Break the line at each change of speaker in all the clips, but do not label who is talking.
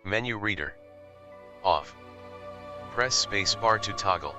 Menu reader. Off. Press space bar to toggle.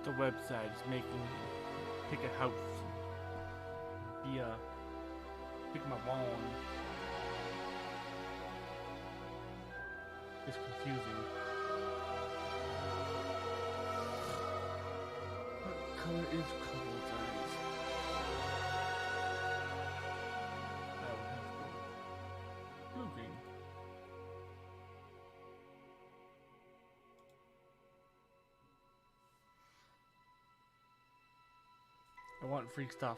the website is making me pick a house, pick my lawn. It's confusing. What color is Kobold's eyes? That would have to be blue-green. I want free stuff.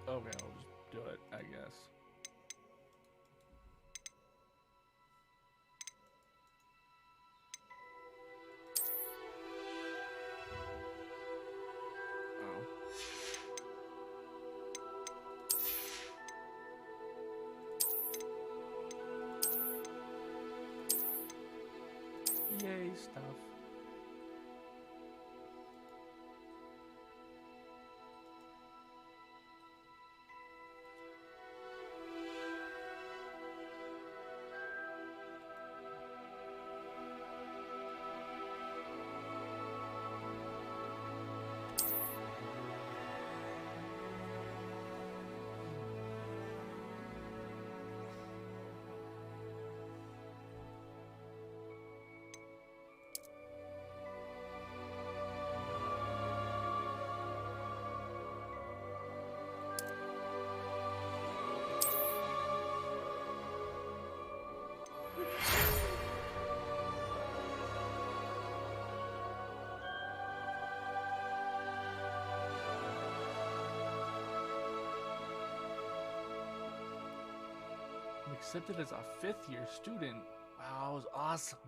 Okay, I'll just do it, I guess. Oh. Yay, stuff. I'm accepted as a 5th-year student. Wow, that was awesome.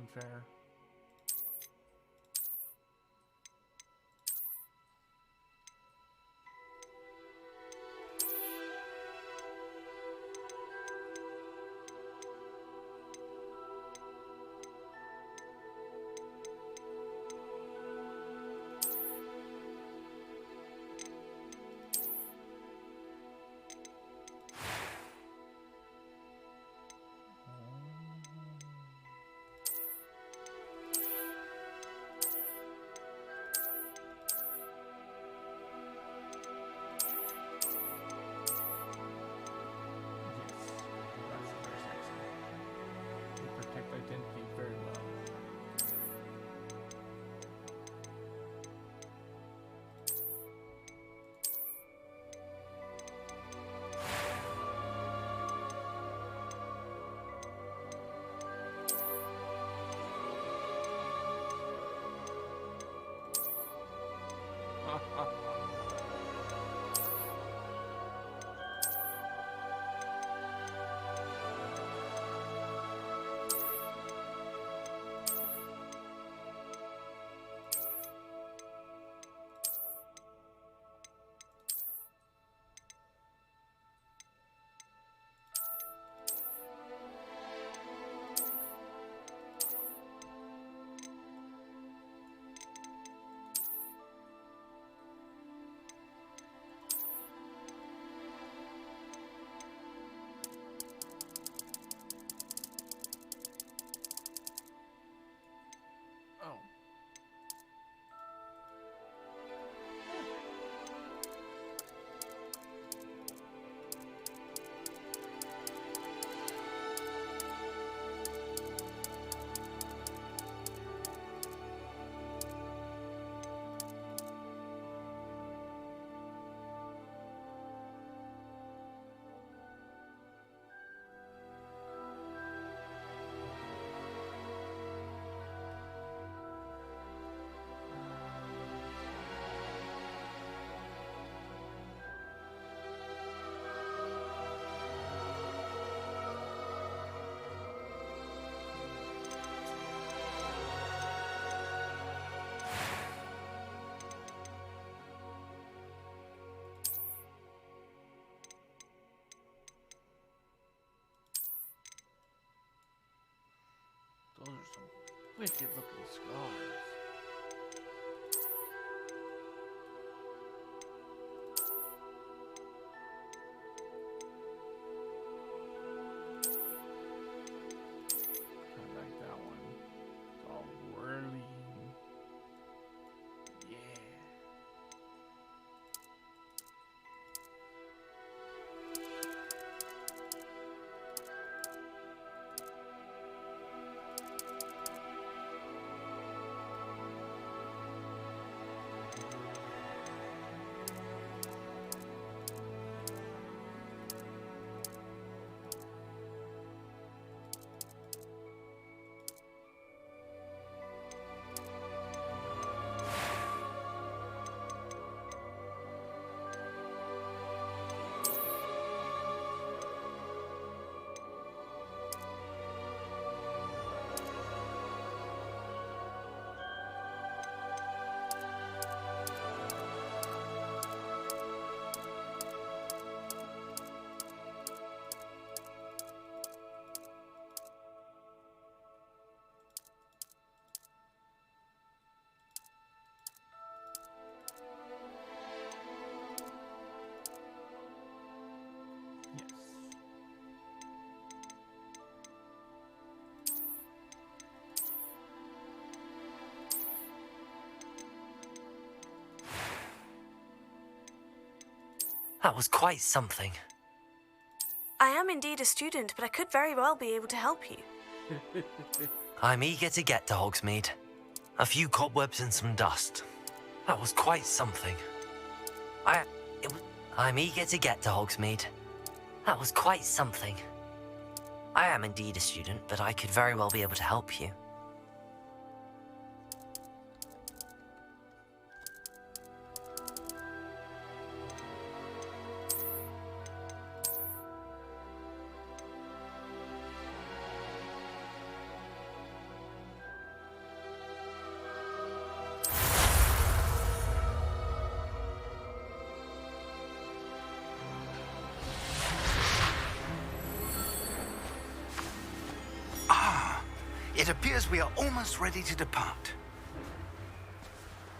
unfair. Identity very well. Oh. Those are some wicked looking scars. I like that one. It's all whirly. Yeah. Yes.
That was quite something.
I am indeed a student, but I could very well be able to help you.
I'm eager to get to Hogsmeade. A few cobwebs and some dust. That was quite something. I'm eager to get to Hogsmeade. That was quite something. I am indeed a student, but I could very well be able to help you.
It appears we are almost ready to depart.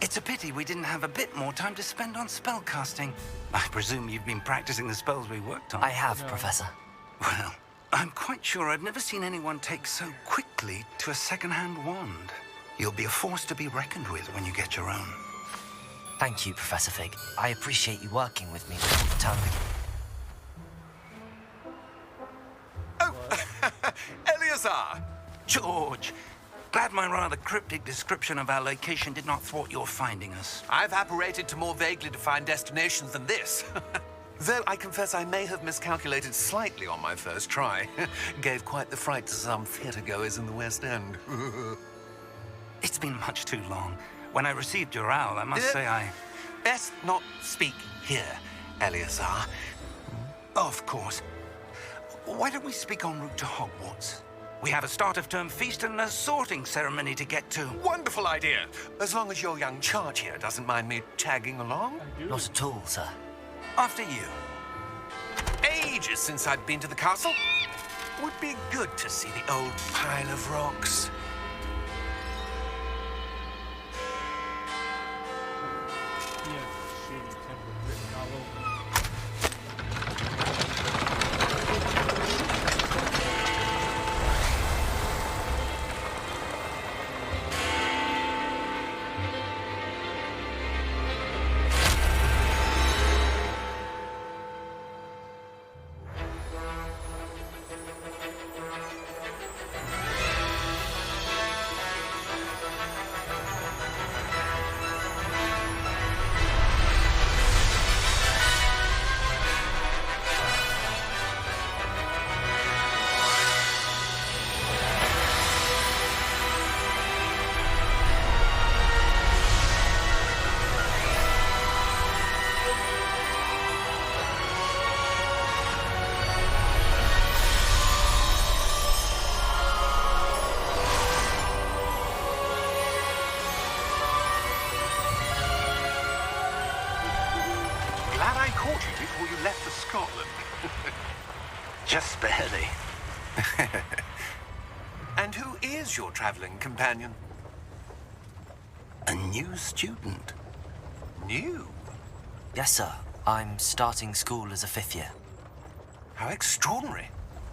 It's a pity we didn't have a bit more time to spend on spellcasting. I presume you've been practicing the spells we worked on.
I have, Professor.
Well, I'm quite sure I've never seen anyone take so quickly to a second-hand wand. You'll be a force to be reckoned with when you get your own.
Thank you, Professor Fig. I appreciate you working with me all the time.
Eleazar! George! Glad my rather cryptic description of our location did not thwart your finding us.
I've apparated to more vaguely defined destinations than this. Though I confess I may have miscalculated slightly on my first try. Gave quite the fright to some theatre-goers in the West End.
It's been much too long. When I received your owl, I must say I...
Best not speak here, Eleazar.
Of course. Why don't we speak en route to Hogwarts? We have a start-of-term feast and a sorting ceremony to get to.
Wonderful idea. As long as your young charge here doesn't mind me tagging along.
Not at all, sir.
After you.
Ages since I'd been to the castle. Would be good to see the old pile of rocks.
He has a shady temper written all over him.
Glad I caught you before you left for Scotland.
Just barely.
And who is your traveling companion?
A new student.
New?
Yes, sir. I'm starting school as a 5th year.
How extraordinary.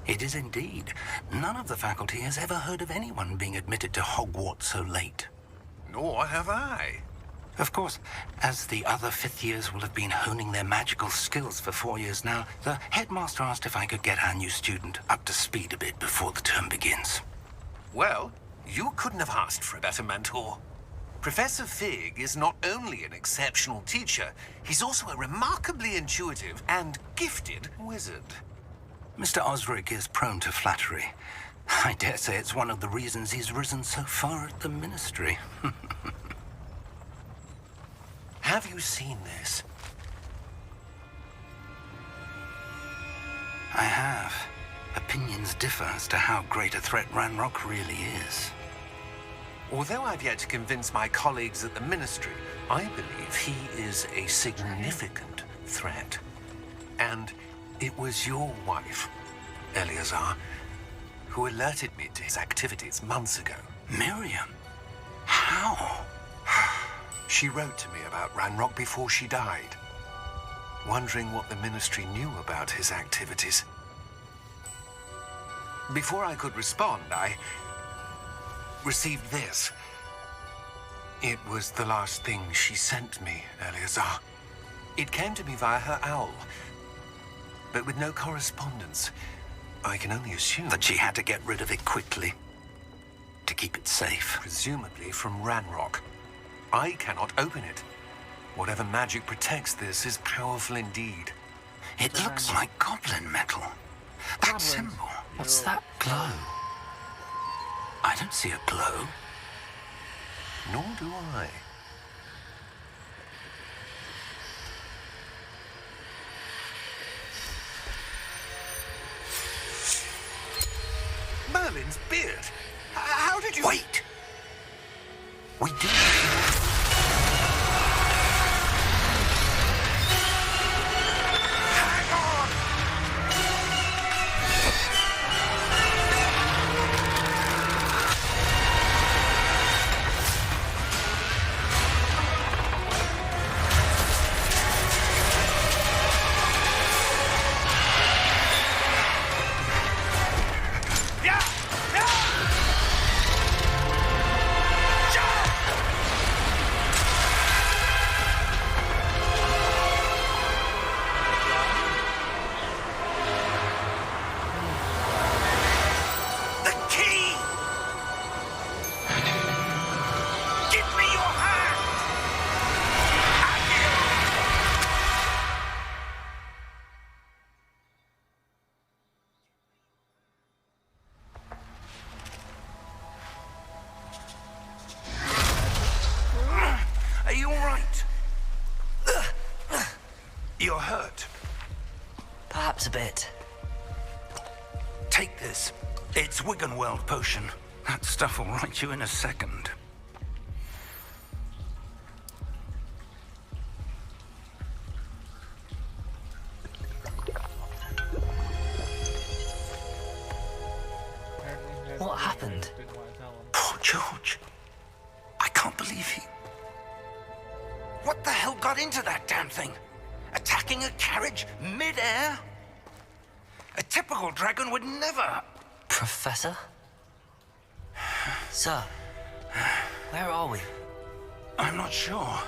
It is indeed. None of the faculty has ever heard of anyone being admitted to Hogwarts so late.
Nor have I.
Of course, as the other 5th years will have been honing their magical skills for 4 years now, the headmaster asked if I could get our new student up to speed a bit before the term begins.
Well, you couldn't have asked for a better mentor. Professor Fig is not only an exceptional teacher, he's also a remarkably intuitive and gifted wizard.
Mr. Osric is prone to flattery. I dare say it's one of the reasons he's risen so far at the ministry.
Have you seen this?
I have. Opinions differ as to how great a threat Ranrock really is.
Although I've yet to convince my colleagues at the ministry, I believe he is a significant threat. And it was your wife, Eleazar, who alerted me to his activities months ago.
Miriam? How?
She wrote to me about Ranrock before she died, wondering what the ministry knew about his activities. Before I could respond, I received this. It was the last thing she sent me, Eleazar. It came to me via her owl, but with no correspondence. I can only assume
That she had to get rid of it quickly. To keep it safe.
presumably from Ranrock. I cannot open it. Whatever magic protects this is powerful indeed.
It looks like goblin metal. That
Goblins.
symbol. What's that glow? I don't see a glow.
Nor do I. Merlin's beard. How did you...
Wait! We do.
Hang on!
helps a bit.
Take this. It's Wiggenweld potion. That stuff will right you in a second.
What happened?
Didn't want to tell him.
Poor George. I can't believe he... What the hell got into that damn thing? Attacking a carriage mid-air? A typical dragon would never...
Professor? Sir, where are we?
I'm not sure.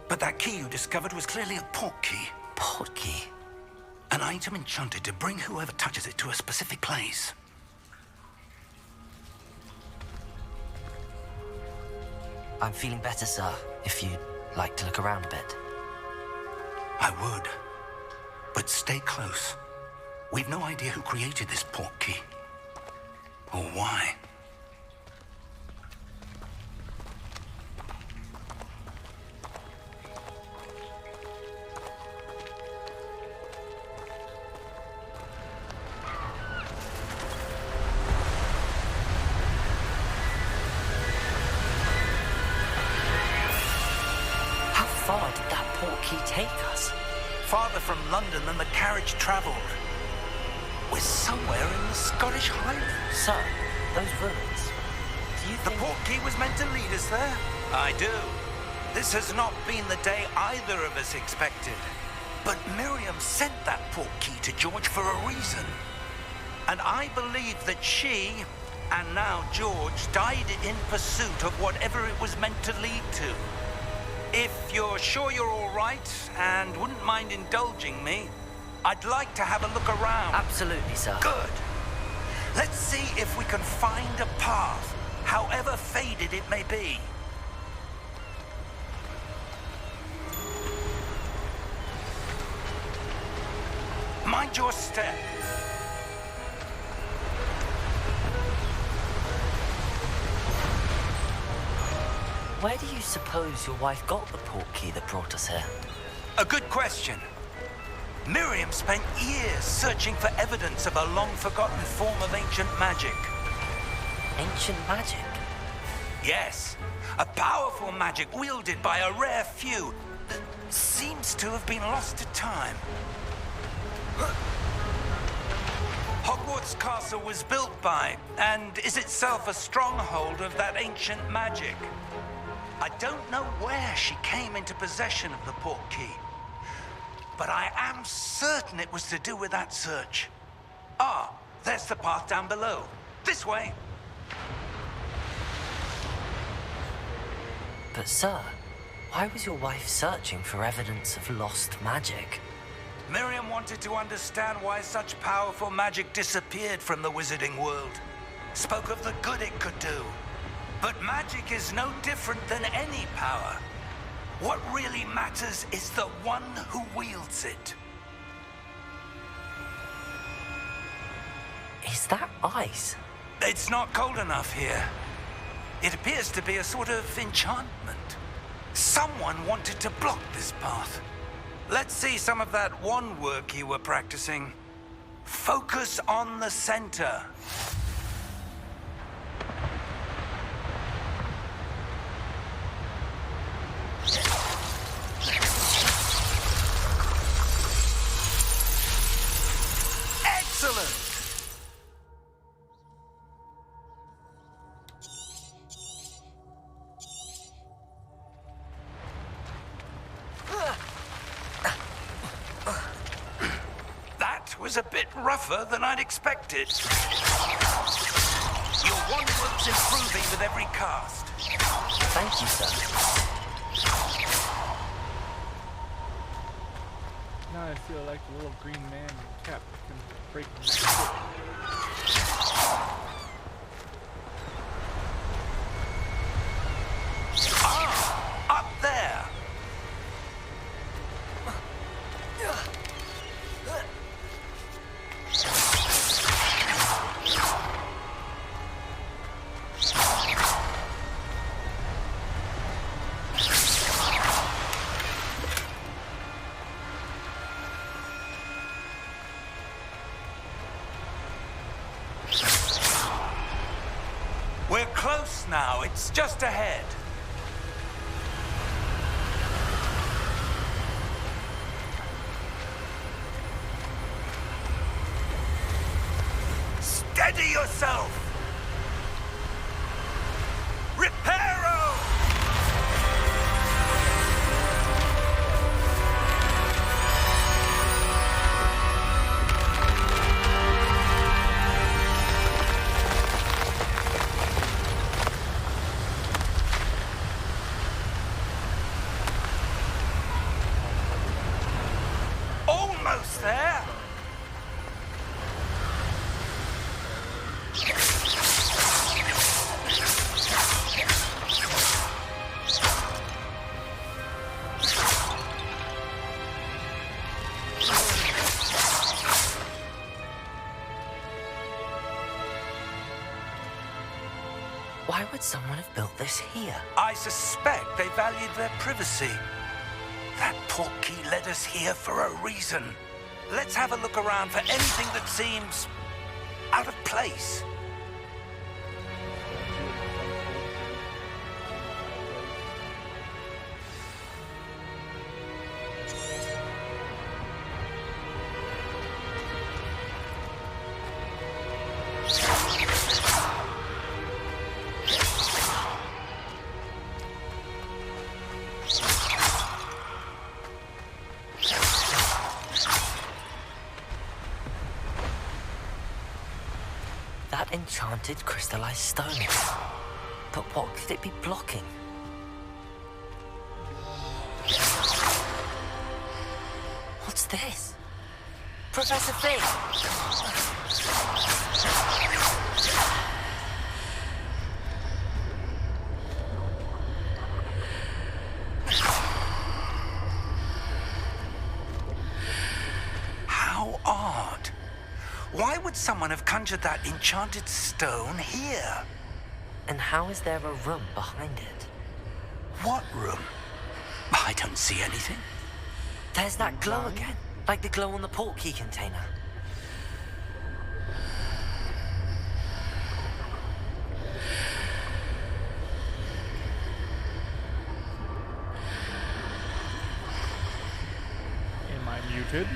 But that key you discovered was clearly a port key.
Port key?
An item enchanted to bring whoever touches it to a specific place.
I'm feeling better, sir, if you'd like to look around a bit.
I would. But stay close. We've no idea who created this port key. Or why.
How far did that port key take us?
Farther from London than the carriage travelled. We're somewhere in the Scottish Highlands.
Sir, those ruins. Do you
The
think...
port key was meant to lead us there? I do. This has not been the day either of us expected. But Miriam sent that port key to George for a reason. And I believe that she, and now George, died in pursuit of whatever it was meant to lead to. If you're sure you're all right and wouldn't mind indulging me, I'd like to have a look around.
Absolutely, sir.
Good. Let's see if we can find a path, however faded it may be. Mind your step.
Where do you suppose your wife got the port key that brought us here?
A good question. Miriam spent years searching for evidence of a long-forgotten form of ancient magic.
Ancient magic?
Yes, a powerful magic wielded by a rare few that seems to have been lost to time. Hogwarts Castle was built by, and is itself a stronghold of that ancient magic. I don't know where she came into possession of the port key, but I am certain it was to do with that search. Ah, there's the path down below. This way.
But sir, why was your wife searching for evidence of lost magic?
Miriam wanted to understand why such powerful magic disappeared from the wizarding world. Spoke of the good it could do. But magic is no different than any power. What really matters is the one who wields it.
Is that ice?
It's not cold enough here. It appears to be a sort of enchantment. Someone wanted to block this path. Let's see some of that wand work you were practicing. Focus on the center. Excellent! That was a bit rougher than I'd expected. Your wand work's improving with every cast.
Thank you, sir.
Now I feel like the little green man cap can break the
Ah, up there. now. It's just ahead. Steady yourself! Reparo! Almost there!
Why would someone have built this here?
I suspect they valued their privacy. That portkey led us here for a reason. Let's have a look around for anything that seems out of place.
That enchanted crystallized stone. But what could it be blocking? What's this? Professor Fig!
How odd. Why would someone have conjured that enchanted stone here?
And how is there a room behind it?
What room? I don't see anything.
There's that glow again, like the glow on the portkey container.
Am I muted?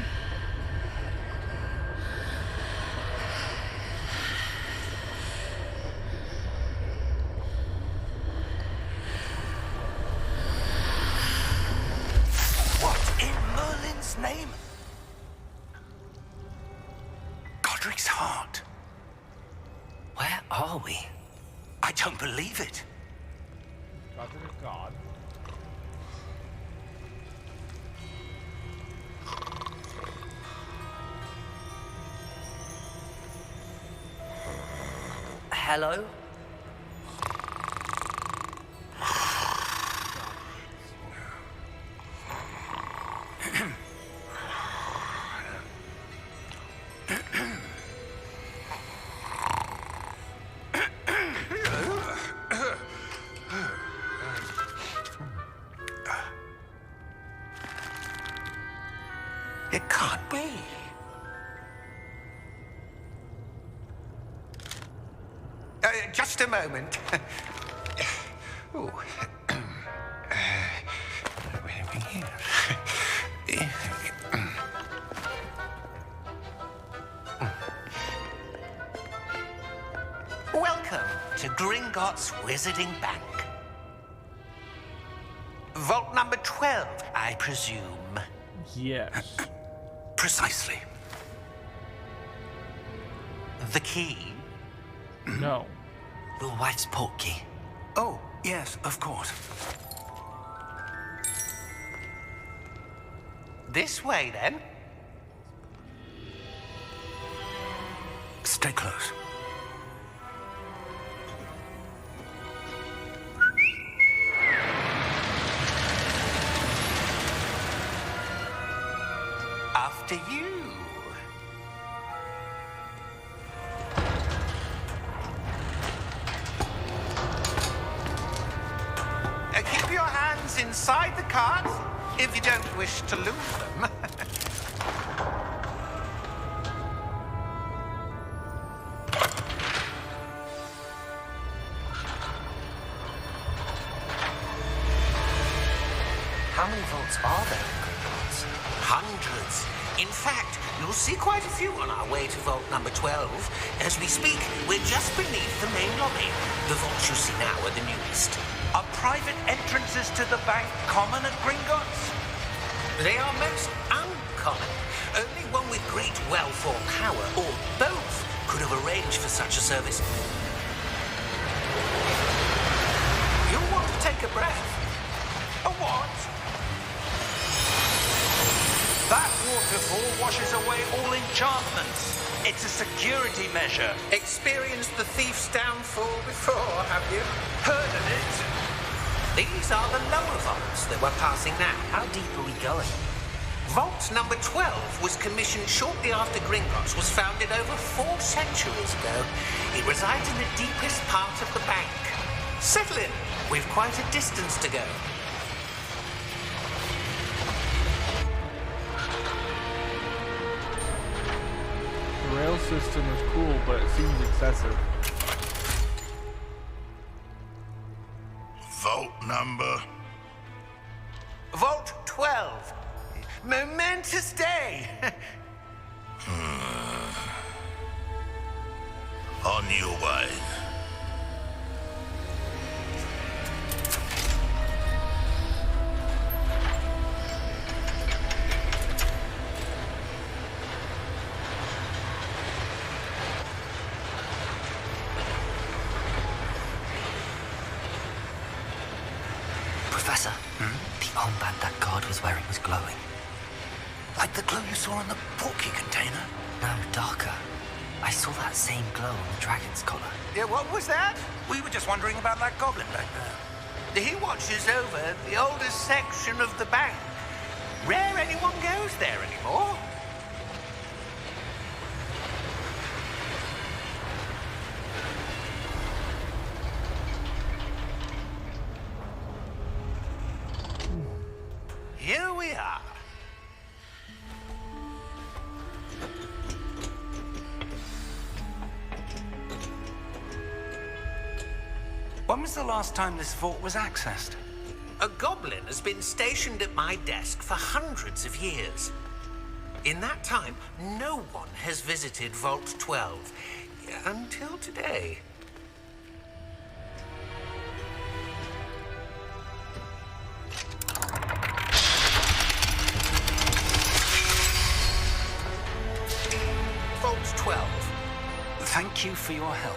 What in Merlin's name? Godric's heart.
Where are we?
I don't believe it.
Godric is God.
Hello?
It can't be. Just a moment. Ooh. Where are we here? Welcome to Gringotts Wizarding Bank. Vault number 12, I presume.
Yes.
Precisely.
The key?
No.
Your wife's portkey.
Oh, yes, of course.
This way, then.
Stay close.
After you. Keep your hands inside the cart if you don't wish to lose them.
How many vaults are there in Gringotts?
Hundreds. In fact, you'll see quite a few on our way to vault number 12. As we speak, we're just beneath the main lobby. The vaults you see now are the newest.
Are private entrances to the bank common at Gringotts?
They are most uncommon. Only one with great wealth or power, or both, could have arranged for such a service. You'll want to take a breath.
A what? That waterfall washes away all enchantments. It's a security measure.
Experienced the thief's downfall before, have you?
Heard of it?
These are the lower vaults that we're passing now.
How deep are we going?
Vault number 12 was commissioned shortly after Gringotts was founded over 4 centuries ago. It resides in the deepest part of the bank. Settle in. We've quite a distance to go.
The rail system is cool, but it seems excessive.
Vault number.
Vault 12. Momentous day.
On your way.
Professor, the armband that guard was wearing was glowing.
Like the glow you saw in the portkey container?
No, darker. I saw that same glow on the dragon's collar.
Yeah, what was that?
We were just wondering about that goblin back there.
He watches over the oldest section of the bank. Rare anyone goes there anymore. Here we are.
When was the last time this vault was accessed?
A goblin has been stationed at my desk for hundreds of years. In that time, no one has visited Vault 12 until today. Vault 12.
Thank you for your help.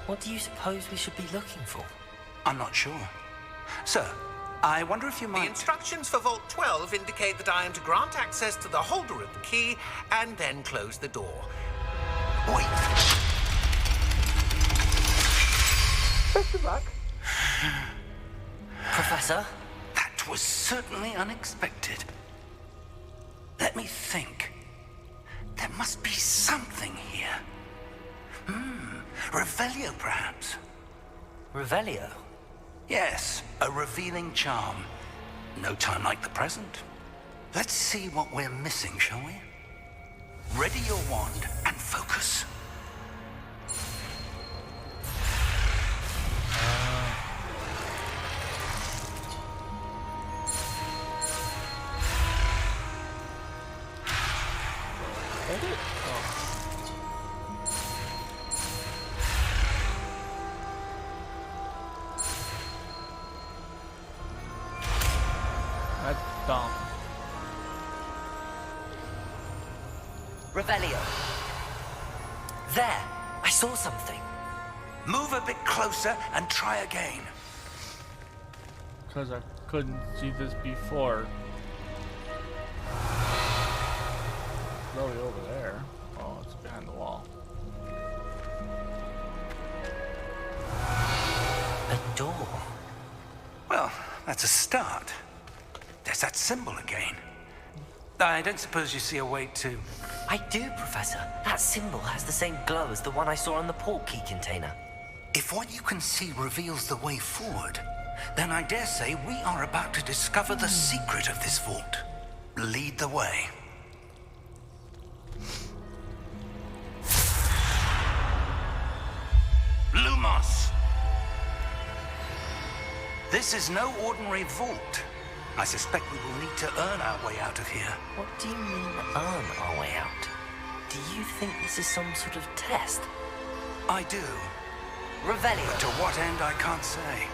What do you suppose we should be looking for?
I'm not sure. Sir, I wonder if you
The
might...
instructions for Vault 12 indicate that I am to grant access to the holder of the key and then close the door.
Wait.
Best of luck.
Professor?
That was certainly unexpected. Let me think. There must be something here. Revelio, perhaps.
Revelio?
Yes, a revealing charm. No time like the present. Let's see what we're missing, shall we? Ready your wand and focus.
Edit? Oh. That's dumb.
Revelio. There! I saw something.
Move a bit closer and try again.
Because I couldn't see this before. Really over there. Oh, it's behind the wall.
A door.
Well, that's a start. There's that symbol again. I don't suppose you see a way to...
I do, Professor. That symbol has the same glow as the one I saw on the portkey container.
If what you can see reveals the way forward, Then I dare say we are about to discover the secret of this vault. Lead the way. Lumos! This is no ordinary vault. I suspect we will need to earn our way out of here.
What do you mean, earn our way out? Do you think this is some sort of test?
I do.
Revelio.
But to what end, I can't say.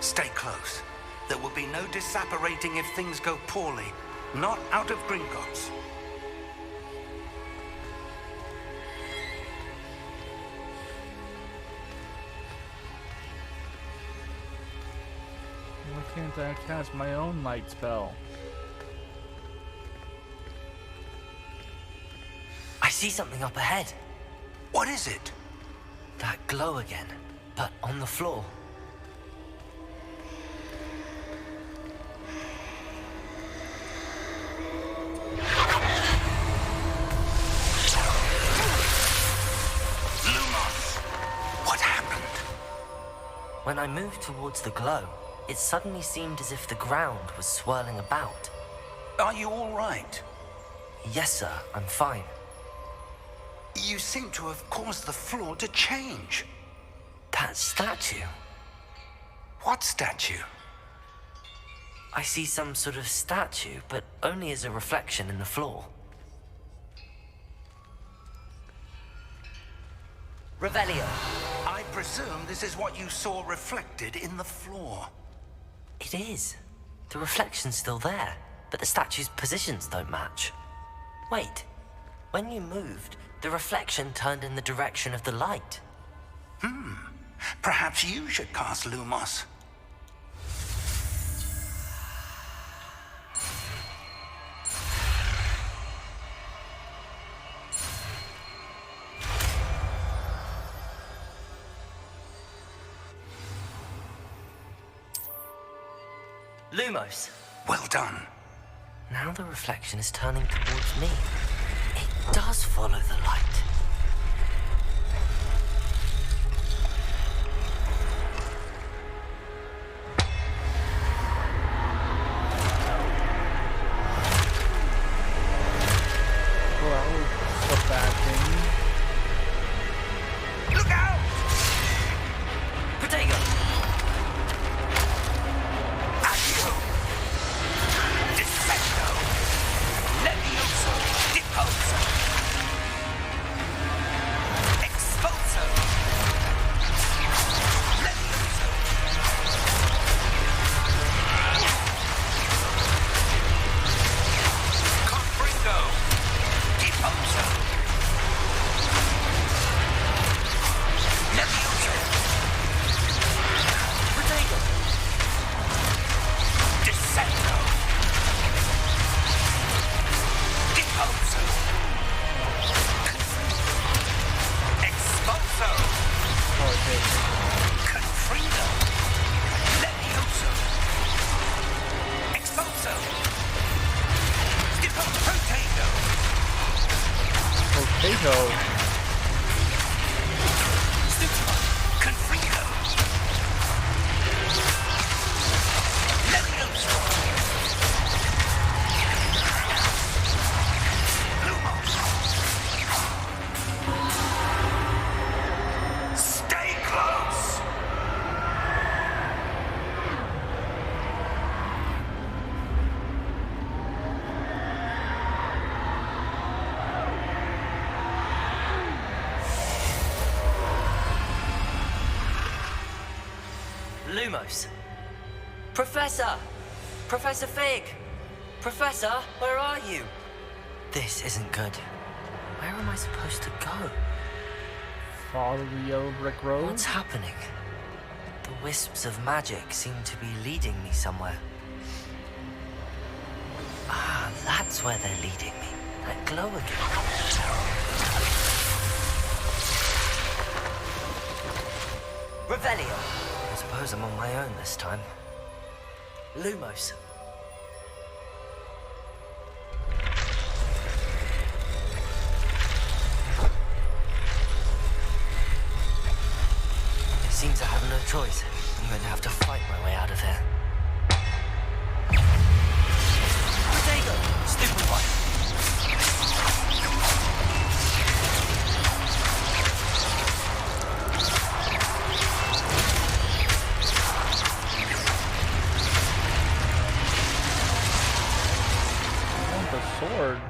Stay close. There will be no disapparating if things go poorly. Not out of Gringotts.
Why can't I cast my own light spell?
I see something up ahead.
What is it?
That glow again, but on the floor.
Lumos! What happened?
When I moved towards the glow, it suddenly seemed as if the ground was swirling about.
Are you all right?
Yes, sir, I'm fine.
You seem to have caused the floor to change.
That statue.
What statue?
I see some sort of statue, but only as a reflection in the floor. Revelio.
I presume this is what you saw reflected in the floor.
It is. The reflection's still there, but the statue's positions don't match. Wait. When you moved, the reflection turned in the direction of the light.
Perhaps you should cast Lumos.
Lumos.
Well done.
Now the reflection is turning towards me. It does follow the light.
Well, that was a bad thing.
Look out!
Protego!
Accio! Dissecto! Levioso! Deposo! Expulso! Levioso! Confringo! Deposo! Levioso!
Protego!
Dissecto! Deposo! Expulso!
Oh, okay.
Confrido! Levioso! Expulso! Potato!
Potato.
Confrido! Levioso! Lumos! Stay close!
Lumos. Professor! Professor Fig! Professor, where are you? This isn't good. Where am I supposed to go?
Follow the yellow brick road.
What's happening? The wisps of magic seem to be leading me somewhere. Ah, that's where they're leading me. That glow again. Revelio. I suppose I'm on my own this time. Lumos. It seems I have no choice. I'm going to have to fight my way out of here. Potato! Stupid one!
The sword.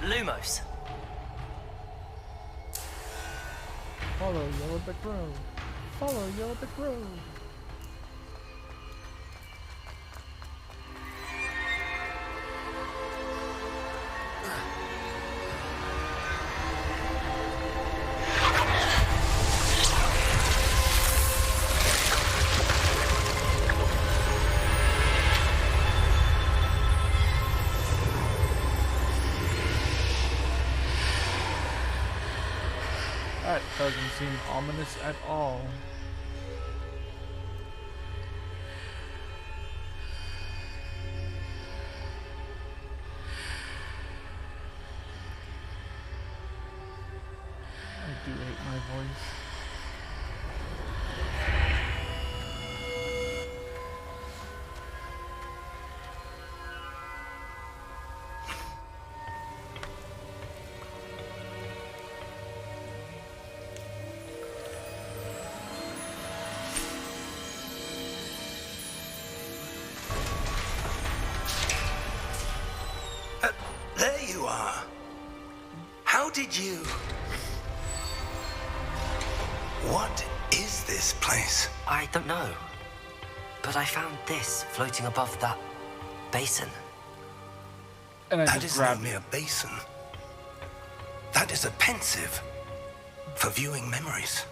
Lumos.
Follow Yellow Brick Road. Follow Yellow Brick Road. That doesn't seem ominous at all. I do hate my voice.
There you are. How did you... What is this place?
I don't know. But I found this floating above that basin.
And I
That
just
is
grabbed
only
it.
a basin. That is a pensive for viewing memories.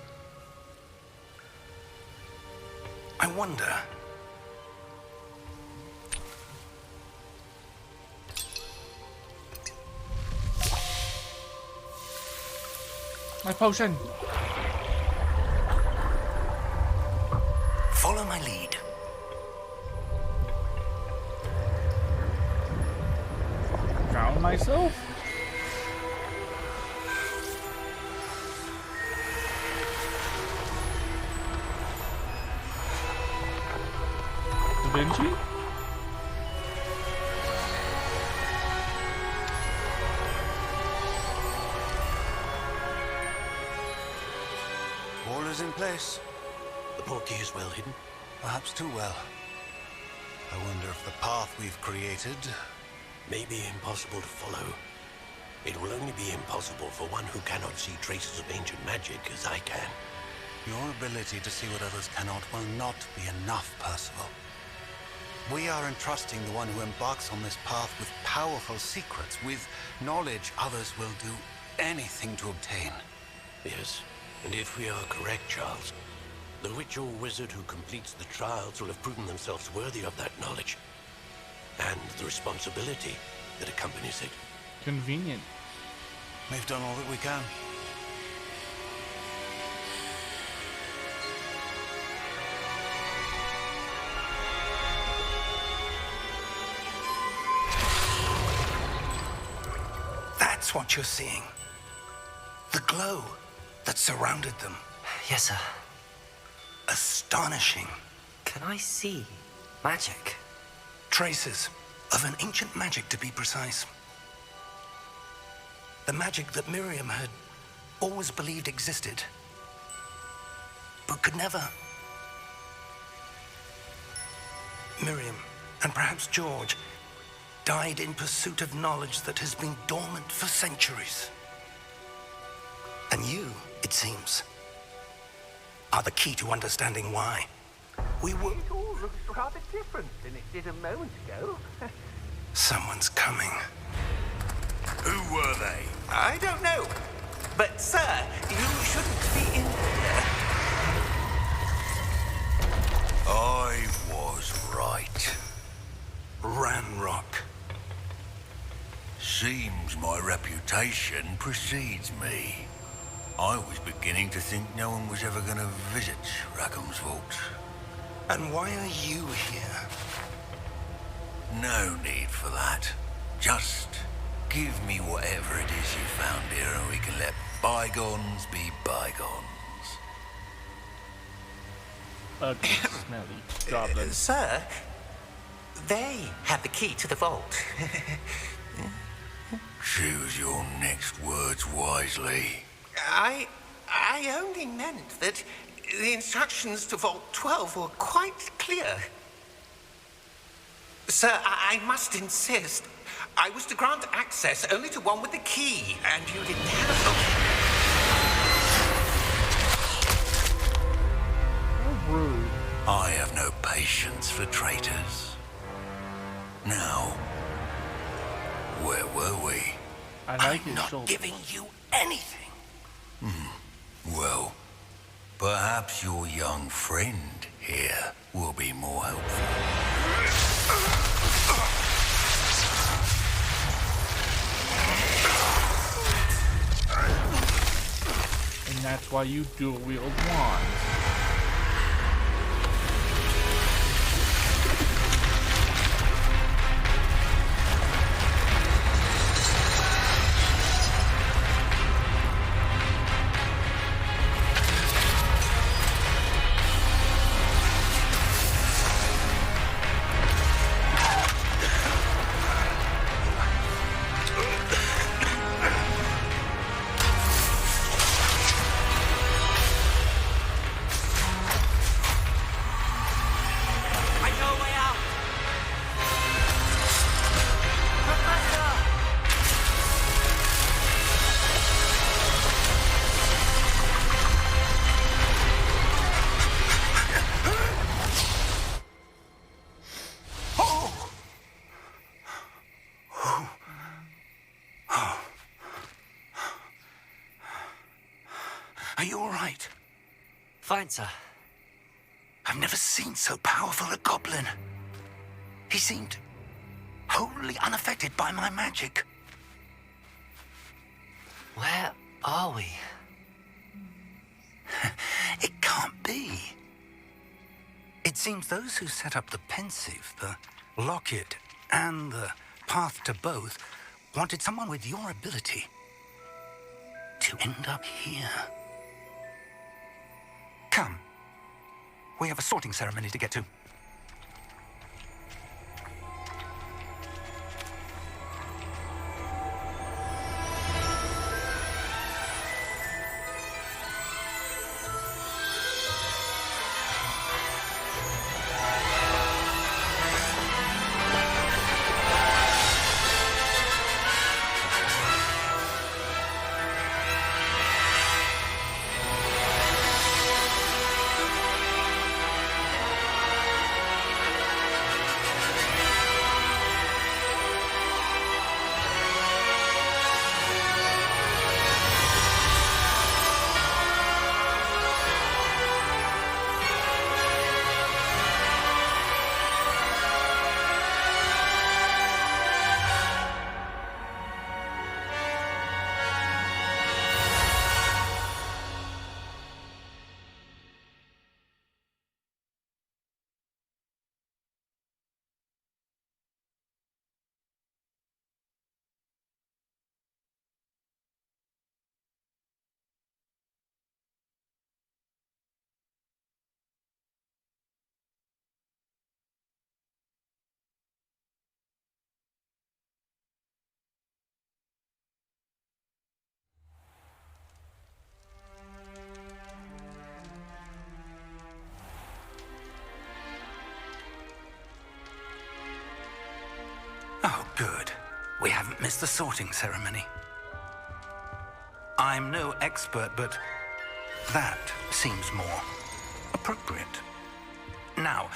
I wonder...
My potion.
Follow my lead.
Found myself. Da Vinci?
All is in place.
The portkey is well hidden.
Perhaps too well. I wonder if the path we've created...
May be impossible to follow. It will only be impossible for one who cannot see traces of ancient magic as I can.
Your ability to see what others cannot will not be enough, Percival. We are entrusting the one who embarks on this path with powerful secrets, with knowledge others will do anything to obtain.
Yes, and if we are correct, Charles, the witch or wizard who completes the trials will have proven themselves worthy of that knowledge. And the responsibility that accompanies it.
Convenient.
We've done all that we can.
what you're seeing? The glow that surrounded them.
Yes, sir.
Astonishing.
Can I see magic?
Traces of an ancient magic, to be precise. The magic that Miriam had always believed existed, but could never. Miriam, and perhaps George, died in pursuit of knowledge that has been dormant for centuries. And you, it seems, are the key to understanding why. We were...
It all looks rather different than it did a moment ago.
Someone's coming.
Who were they?
I don't know. But, sir, you shouldn't be in here.
I was right.
Ranrock.
Seems my reputation precedes me. I was beginning to think no one was ever going to visit Rackham's vault.
And why are you here?
No need for that. Just give me whatever it is you found here and we can let bygones be bygones.
Ugly, smelly goblin.
Sir, they have the key to the vault.
Choose your next words wisely.
I only meant that the instructions to Vault 12 were quite clear. Sir, I must insist. I was to grant access only to one with the key, and you didn't have
How rude.
I have no patience for traitors. Now, where were we?
I like
I'm
his
not
shoulder.
giving you anything.
Well, perhaps your young friend here will be more helpful.
And that's why you dual wield wands.
Are you all right?
Fine, sir.
I've never seen so powerful a goblin. He seemed wholly unaffected by my magic.
Where are we?
It can't be. It seems those who set up the pensive, the locket, and the path to both wanted someone with your ability to end up here. Come. We have a sorting ceremony to get to. Good. We haven't missed the sorting ceremony. I'm no expert, but that seems more appropriate. Now,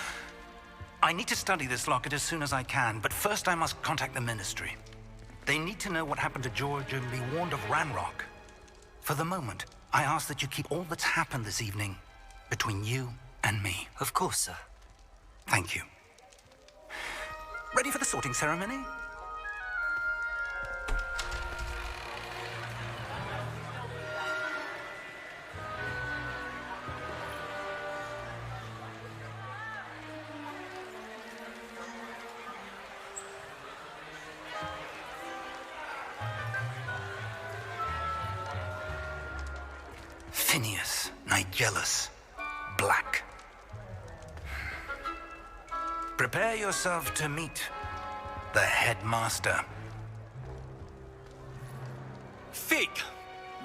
I need to study this locket as soon as I can, but first I must contact the Ministry. They need to know what happened to George and be warned of Ranrock. For the moment, I ask that you keep all that's happened this evening between you and me.
Of course, sir.
Thank you. Ready for the sorting ceremony? Phineas, Nigellus, Black. Prepare yourself to meet the headmaster.
Fig,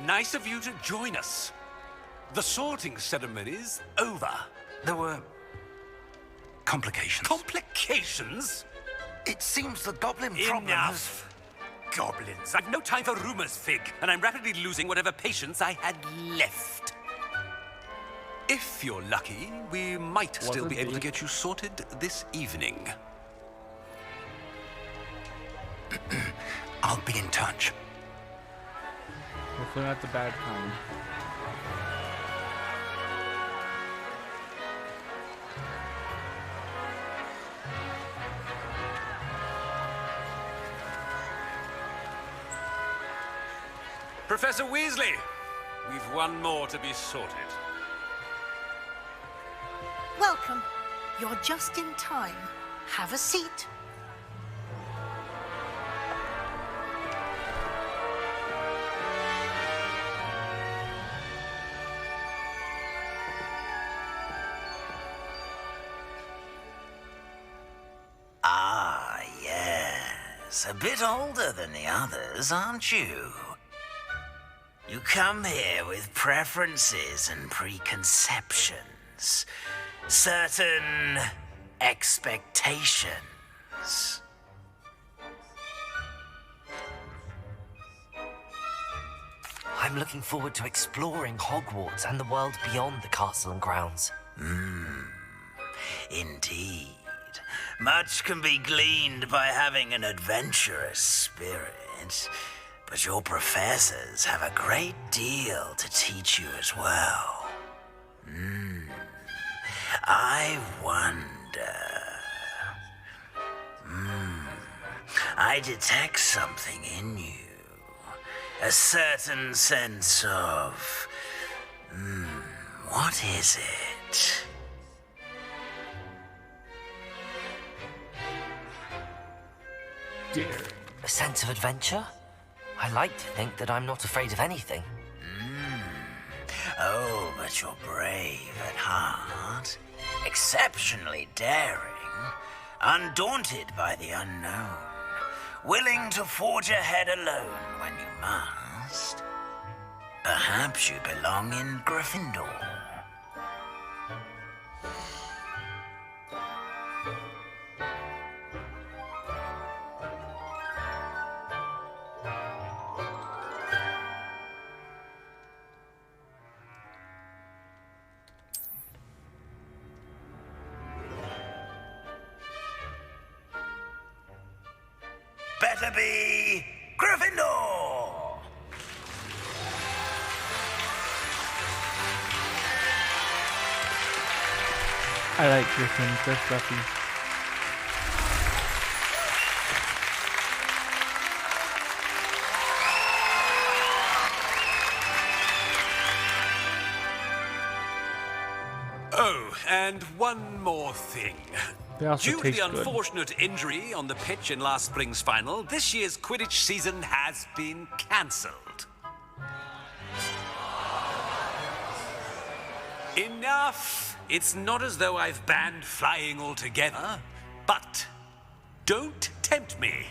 nice of you to join us. The sorting ceremony's over.
There were complications.
Complications?
It seems the goblin problem
Enough. Goblins. I've no time for rumors, Fig, and I'm rapidly losing whatever patience I had left. If you're lucky, we might still be able to get you sorted this evening.
I'll be in touch.
Hopefully not the bad kind.
Professor Weasley, we've one more to be sorted.
Welcome. You're just in time. Have a seat.
Ah, yes. A bit older than the others, aren't you? You come here with preferences and preconceptions. Certain expectations.
I'm looking forward to exploring Hogwarts and the world beyond the castle and grounds.
Indeed. Much can be gleaned by having an adventurous spirit, but your professors have a great deal to teach you as well. I wonder... I detect something in you. A certain sense of... what is it?
Dare.
A sense of adventure? I like to think that I'm not afraid of anything.
Oh, but you're brave at heart. Exceptionally daring. Undaunted by the unknown. Willing to forge ahead alone when you must. Perhaps you belong in Gryffindor. Better be Gryffindor!
I like Griffins, they're fluffy.
Oh, and one more thing.
They also
Due to
taste
the
good.
unfortunate injury on the pitch in last spring's final, this year's Quidditch season has been cancelled. Enough! It's not as though I've banned flying altogether, but don't tempt me.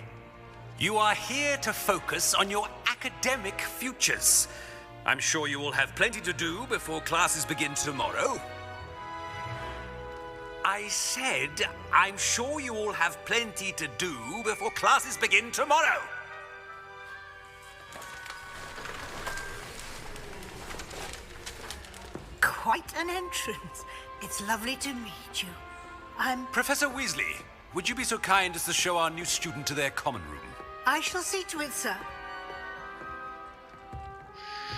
You are here to focus on your academic futures. I'm sure you will have plenty to do before classes begin tomorrow.
I said I'm sure you all have plenty to do before classes begin tomorrow.
Quite an entrance. It's lovely to meet you. I'm...
Professor Weasley, would you be so kind as to show our new student to their common room?
I shall see to it, sir.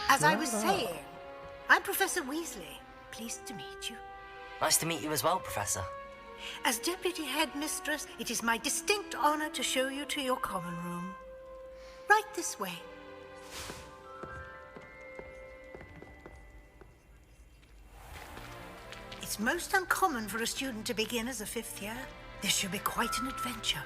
As I was saying, I'm Professor Weasley. Pleased to meet you.
Nice to meet you as well, Professor.
As Deputy Headmistress, it is my distinct honor to show you to your common room. Right this way. It's most uncommon for a student to begin as a 5th year. This should be quite an adventure.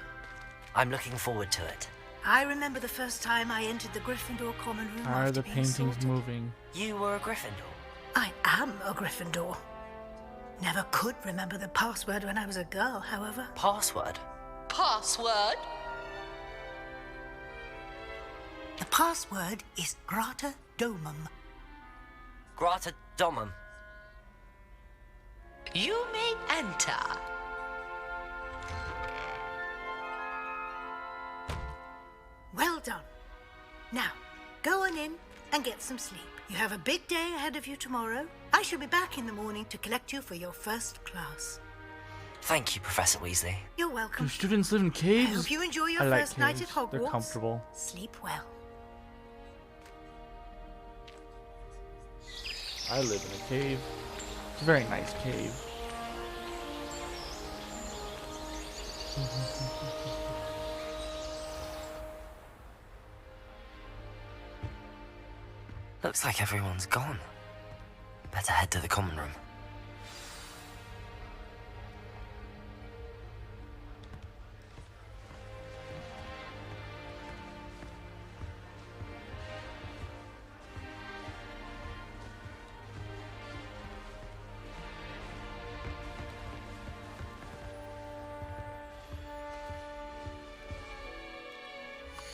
I'm looking forward to it.
I remember the first time I entered the Gryffindor common room.
Are the paintings moving?
You were a Gryffindor?
I am a Gryffindor. Never could remember the password when I was a girl, however.
Password?
Password? The password is Grata Domum.
Grata Domum.
You may enter. Well done. Now, go on in and get some sleep. You have a big day ahead of you tomorrow. I shall be back in the morning to collect you for your first class.
Thank you, Professor Weasley.
You're welcome.
Do students live in caves?
I hope you enjoy your
I like
first night at
caves.
Hogwarts.
They're comfortable.
Sleep well.
I live in a cave. It's a very nice cave.
Looks like everyone's gone. Better head to the common room.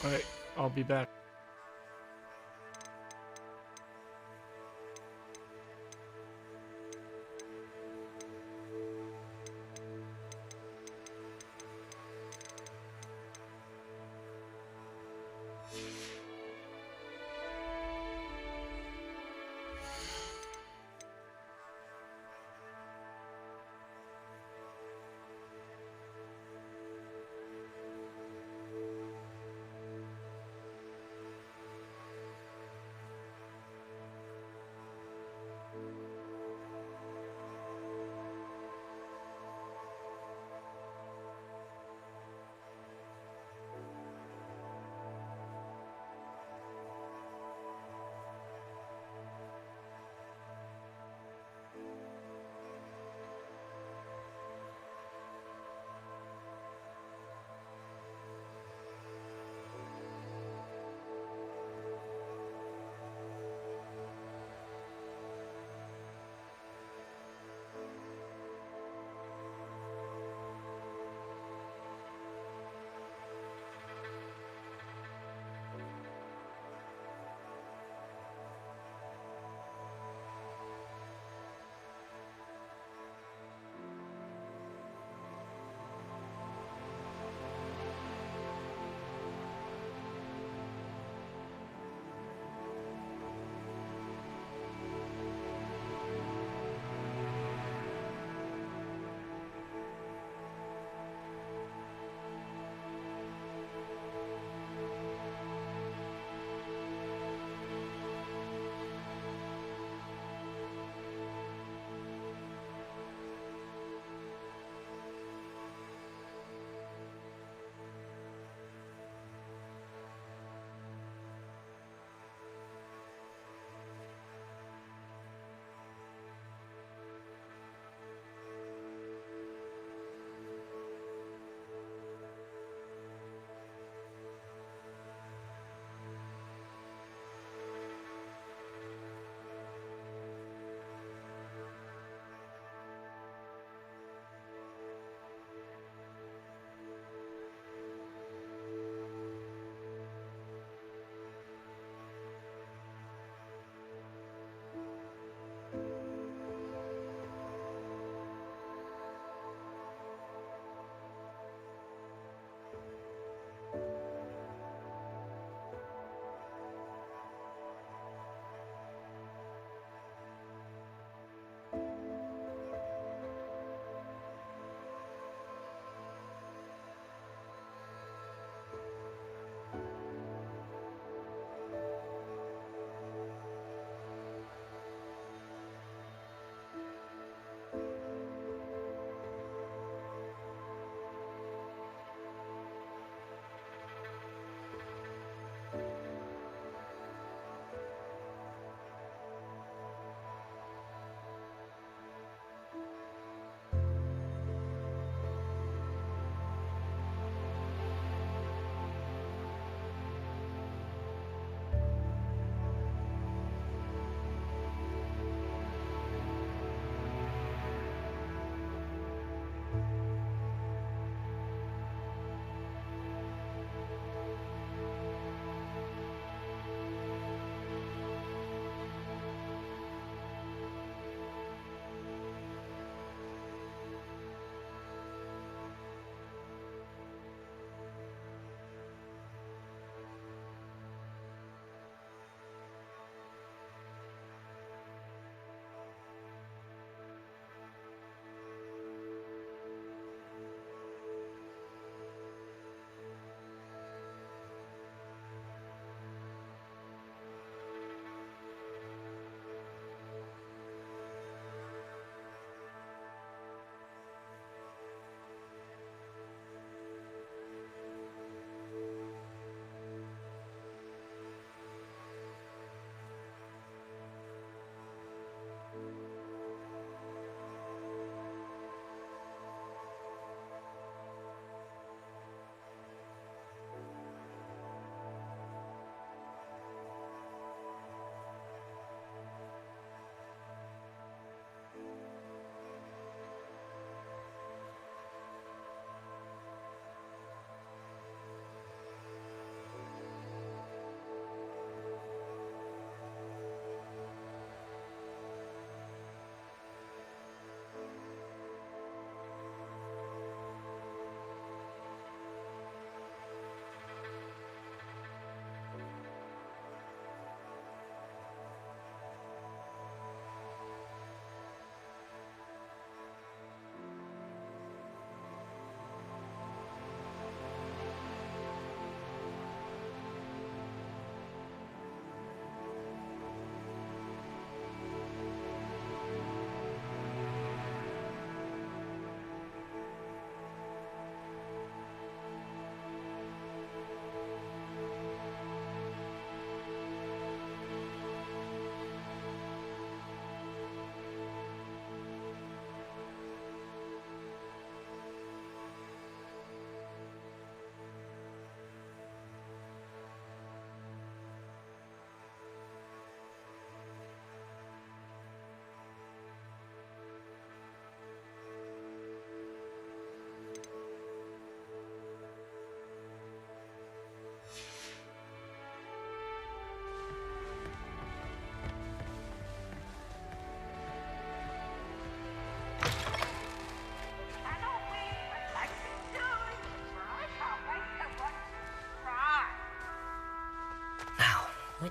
Alright, I'll be back.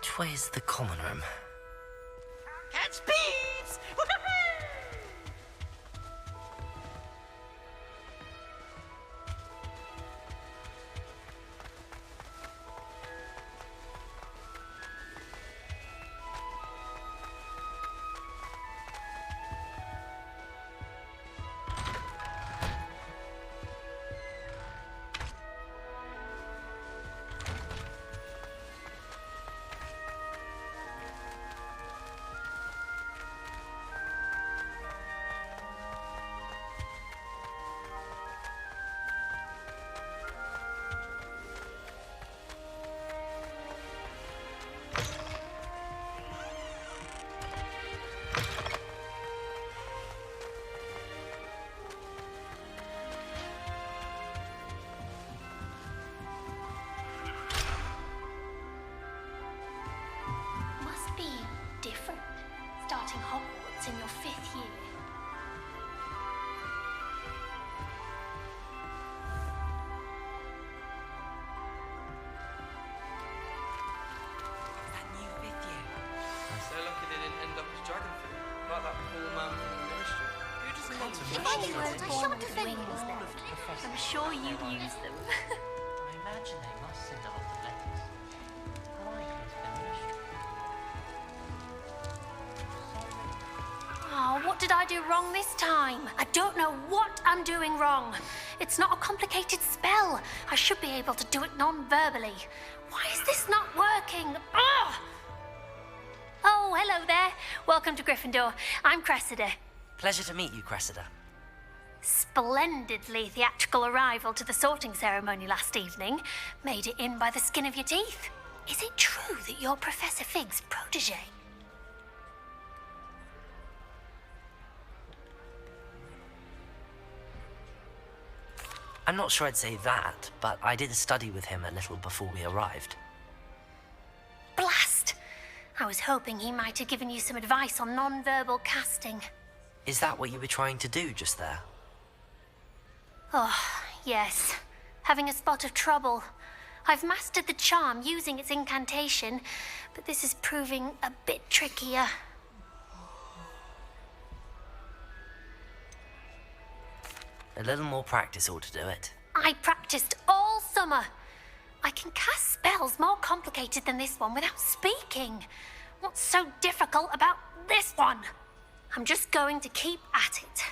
Which way is the common room?
Catch bees!
Must be different, starting Hogwarts in your 5th year.
That new 5th year. So lucky they didn't end up as dragon food, like that poor man from the ministry. Who just
If you were born with wings then, I'm sure you'd use them.
I imagine they must send a lot of letters. Likely to the ministry.
Oh, what did I do wrong this time? I don't know what I'm doing wrong. It's not a complicated spell. I should be able to do it non-verbally. Why is this not working? Ugh! Oh, hello there. Welcome to Gryffindor. I'm Cressida.
Pleasure to meet you, Cressida.
Splendidly theatrical arrival to the sorting ceremony last evening. Made it in by the skin of your teeth. Is it true that you're Professor Fig's protege?
I'm not sure I'd say that, but I did study with him a little before we arrived.
Blast! I was hoping he might have given you some advice on non-verbal casting.
Is that what you were trying to do just there?
Oh, yes. Having a spot of trouble. I've mastered the charm using its incantation, but this is proving a bit trickier.
A little more practice ought to do it.
I practiced all summer. I can cast spells more complicated than this one without speaking. What's so difficult about this one? I'm just going to keep at it.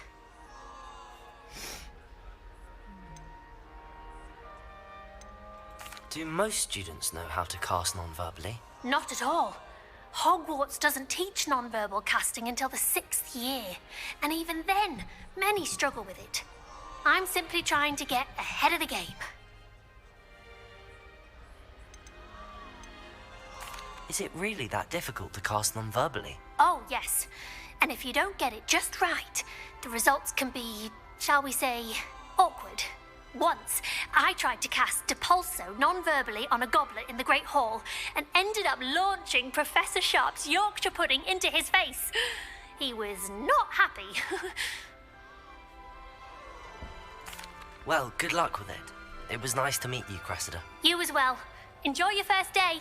Do most students know how to cast non-verbally?
Not at all. Hogwarts doesn't teach non-verbal casting until the 6th year, and even then, many struggle with it. I'm simply trying to get ahead of the game.
Is it really that difficult to cast non-verbally?
Oh, yes. And if you don't get it just right, the results can be, shall we say, awkward. Once, I tried to cast Depulso non-verbally on a goblet in the Great Hall and ended up launching Professor Sharp's Yorkshire pudding into his face. He was not happy.
Well, good luck with it. It was nice to meet you, Cressida.
You as well. Enjoy your first day.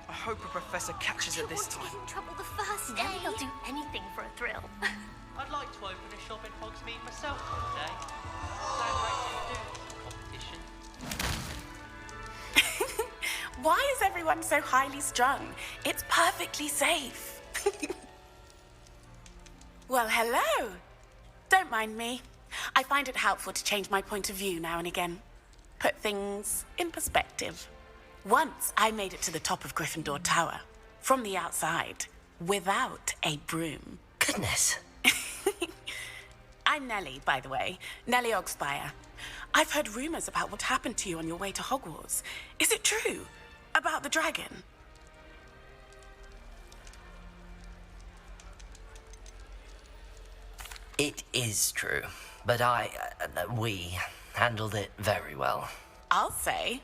I hope a professor catches it this time.
Get in trouble the first day. He'll do anything for a thrill.
I'd like to open a shop in Hogsmeade myself one day. Glad we're actually doing this competition.
Why is everyone so highly strung? It's perfectly safe. Well, hello. Don't mind me. I find it helpful to change my point of view now and again. Put things in perspective. Once I made it to the top of Gryffindor Tower, from the outside, without a broom.
Goodness.
I'm Nellie, by the way. Nellie Ogspire. I've heard rumors about what happened to you on your way to Hogwarts. Is it true? About the dragon?
It is true, but we handled it very well.
I'll say.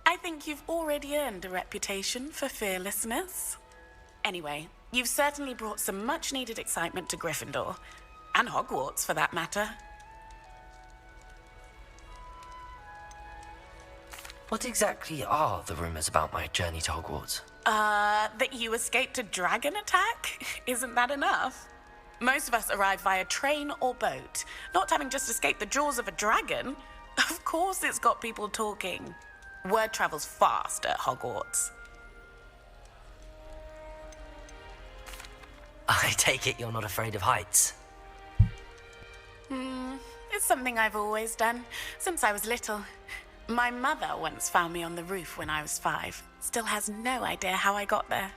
I think you've already earned a reputation for fearlessness. Anyway, you've certainly brought some much-needed excitement to Gryffindor. And Hogwarts, for that matter.
What exactly are the rumours about my journey to Hogwarts?
That you escaped a dragon attack? Isn't that enough? Most of us arrive via train or boat, not having just escaped the jaws of a dragon. Of course it's got people talking. Word travels fast at Hogwarts.
I take it you're not afraid of heights.
It's something I've always done, since I was little. My mother once found me on the roof when I was 5. Still has no idea how I got there.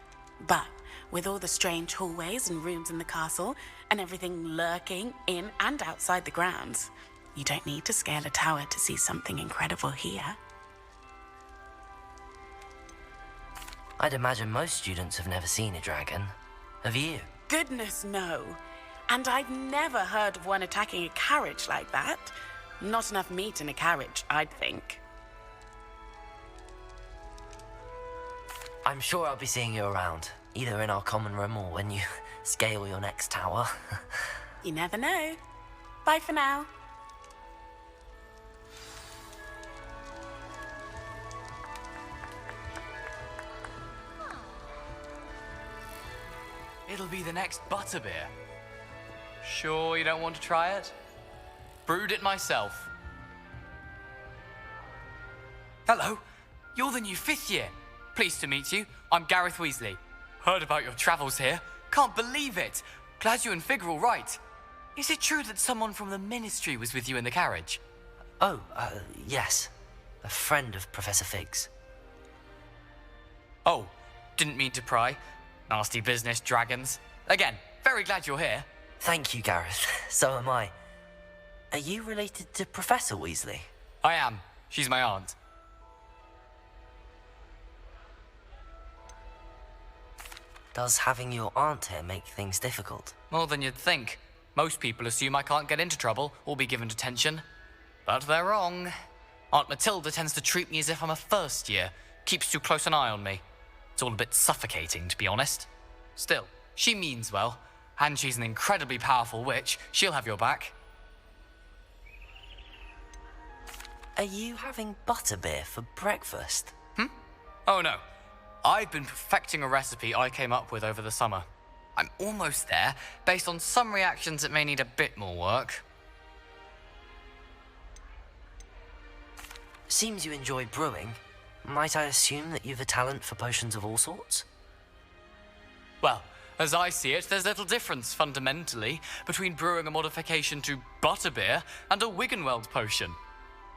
But with all the strange hallways and rooms in the castle, and everything lurking in and outside the grounds, you don't need to scale a tower to see something incredible here.
I'd imagine most students have never seen a dragon. Have you?
Goodness, no. And I've never heard of one attacking a carriage like that. Not enough meat in a carriage, I'd think.
I'm sure I'll be seeing you around, either in our common room or when you scale your next tower.
You never know. Bye for now.
It'll be the next butterbeer. Sure you don't want to try it? Brewed it myself. Hello, you're the new 5th year. Pleased to meet you. I'm Gareth Weasley. Heard about your travels here. Can't believe it. Glad you and Fig are all right. Is it true that someone from the Ministry was with you in the carriage?
Oh, yes. A friend of Professor Fig's.
Oh, didn't mean to pry. Nasty business, dragons. Again, very glad you're here.
Thank you, Gareth. So am I. Are you related to Professor Weasley?
I am. She's my aunt.
Does having your aunt here make things difficult?
More than you'd think. Most people assume I can't get into trouble or be given detention. But they're wrong. Aunt Matilda tends to treat me as if I'm a first year. Keeps too close an eye on me. It's all a bit suffocating, to be honest. Still, she means well. And she's an incredibly powerful witch. She'll have your back.
Are you having butterbeer for breakfast?
Oh no. I've been perfecting a recipe I came up with over the summer. I'm almost there. Based on some reactions, it may need a bit more work.
Seems you enjoy brewing. Might I assume that you've a talent for potions of all sorts?
Well, as I see it, there's little difference, fundamentally, between brewing a modification to butterbeer and a Wiggenweld potion.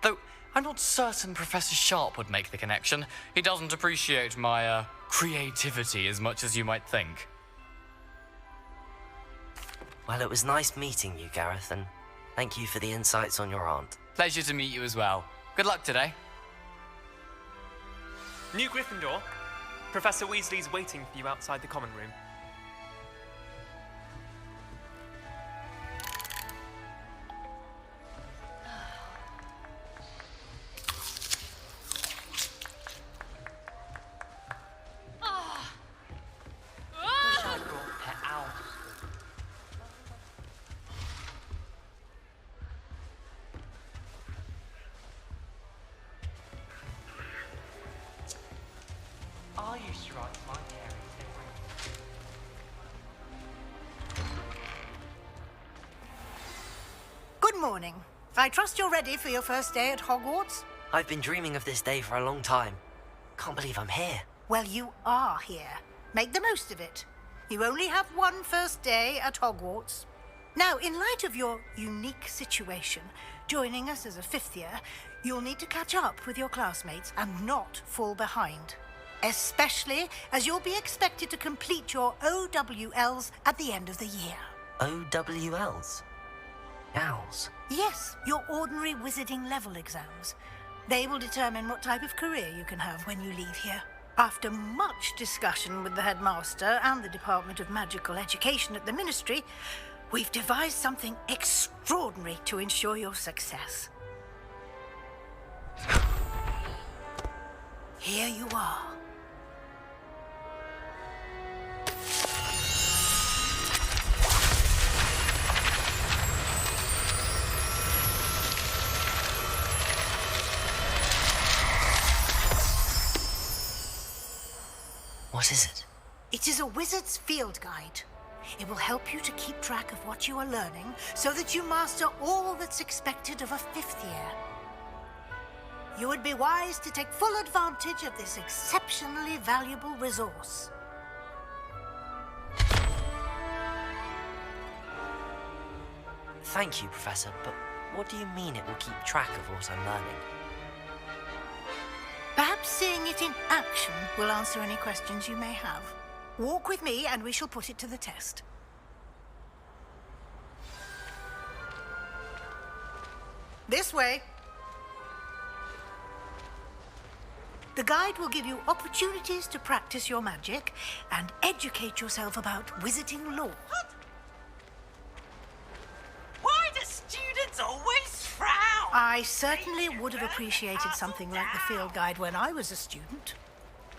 Though, I'm not certain Professor Sharp would make the connection. He doesn't appreciate my, creativity as much as you might think.
Well, it was nice meeting you, Gareth, and thank you for the insights on your aunt.
Pleasure to meet you as well. Good luck today.
New Gryffindor. Professor Weasley's waiting for you outside the common room.
I used to write my parents every...
Good morning. I trust you're ready for your first day at Hogwarts?
I've been dreaming of this day for a long time. Can't believe I'm here.
Well, you are here. Make the most of it. You only have one first day at Hogwarts. Now, in light of your unique situation, joining us as a 5th year, you'll need to catch up with your classmates and not fall behind. Especially as you'll be expected to complete your OWLs at the end of the year.
OWLs? Owls?
Yes, your ordinary wizarding level exams. They will determine what type of career you can have when you leave here. After much discussion with the headmaster and the Department of Magical Education at the Ministry, we've devised something extraordinary to ensure your success. Here you are.
What is it?
It is a wizard's field guide. It will help you to keep track of what you are learning so that you master all that's expected of a 5th year. You would be wise to take full advantage of this exceptionally valuable resource.
Thank you, Professor, but what do you mean it will keep track of what I'm learning?
Perhaps seeing it in action will answer any questions you may have. Walk with me and we shall put it to the test. This way. The guide will give you opportunities to practice your magic and educate yourself about wizarding lore.
Why do students always frown?
I certainly would have appreciated something like the field guide when I was a student.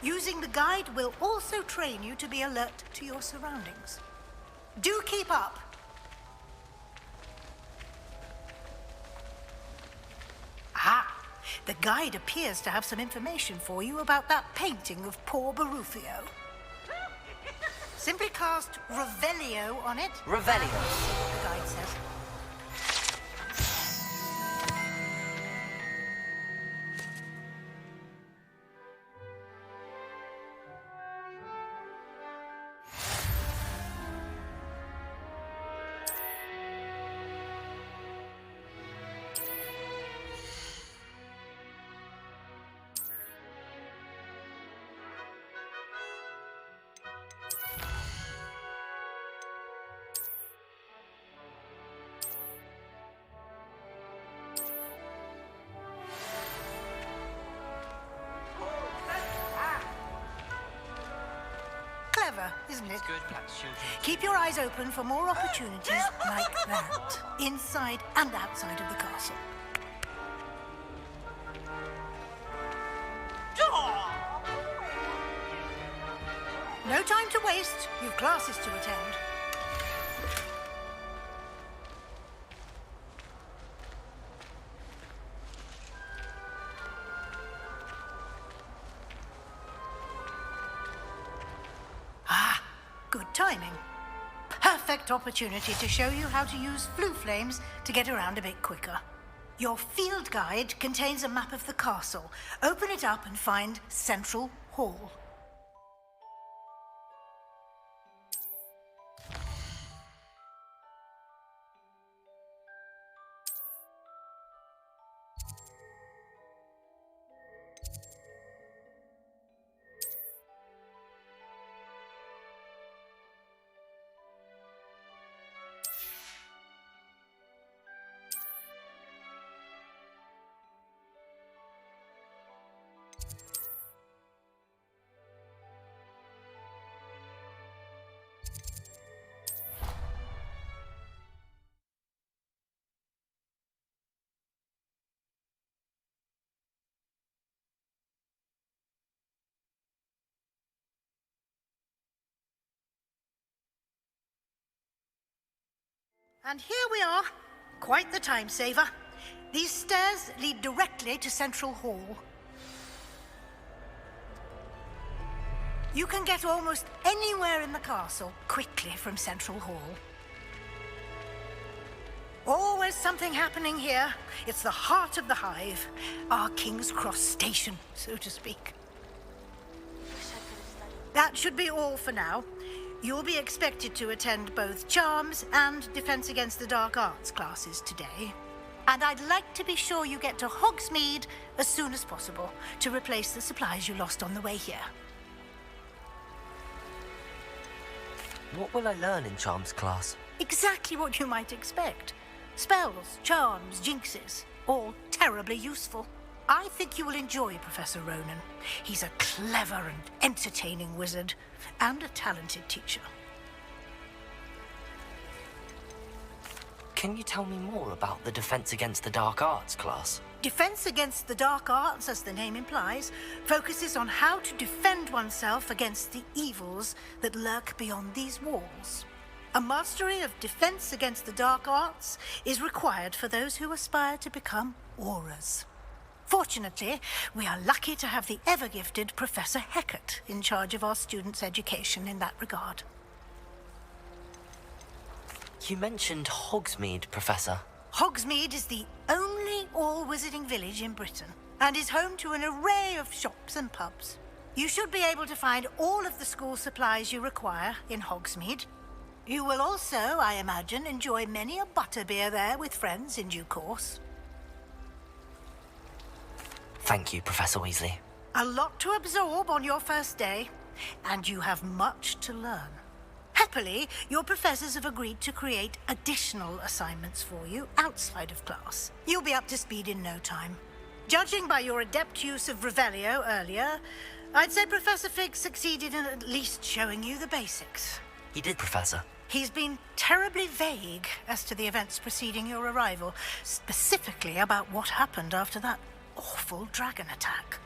Using the guide will also train you to be alert to your surroundings. Do keep up. Ah, the guide appears to have some information for you about that painting of poor Barufio. Simply cast Revelio on it.
Revelio.
See what the guide says. Isn't it?
Good, that's children.
Keep your eyes open for more opportunities like that, inside and outside of the castle. No time to waste. You've classes to attend. Good timing. Perfect opportunity to show you how to use flue flames to get around a bit quicker. Your field guide contains a map of the castle. Open it up and find Central Hall. And here we are. Quite the time saver. These stairs lead directly to Central Hall. You can get almost anywhere in the castle quickly from Central Hall. Always something happening here. It's the heart of the hive. Our King's Cross station, so to speak. That should be all for now. You'll be expected to attend both Charms and Defense Against the Dark Arts classes today. And I'd like to be sure you get to Hogsmeade as soon as possible to replace the supplies you lost on the way here.
What will I learn in Charms class?
Exactly what you might expect. Spells, charms, jinxes, all terribly useful. I think you will enjoy Professor Ronan. He's a clever and entertaining wizard, and a talented teacher.
Can you tell me more about the Defense Against the Dark Arts class?
Defense Against the Dark Arts, as the name implies, focuses on how to defend oneself against the evils that lurk beyond these walls. A mastery of Defense Against the Dark Arts is required for those who aspire to become auras. Fortunately, we are lucky to have the ever-gifted Professor Heckert in charge of our students' education in that regard.
You mentioned Hogsmeade, Professor.
Hogsmeade is the only all-wizarding village in Britain and is home to an array of shops and pubs. You should be able to find all of the school supplies you require in Hogsmeade. You will also, I imagine, enjoy many a butterbeer there with friends in due course.
Thank you, Professor Weasley.
A lot to absorb on your first day, and you have much to learn. Happily, your professors have agreed to create additional assignments for you outside of class. You'll be up to speed in no time. Judging by your adept use of Revelio earlier, I'd say Professor Fig succeeded in at least showing you the basics.
He did, Professor.
He's been terribly vague as to the events preceding your arrival, specifically about what happened after that awful dragon attack.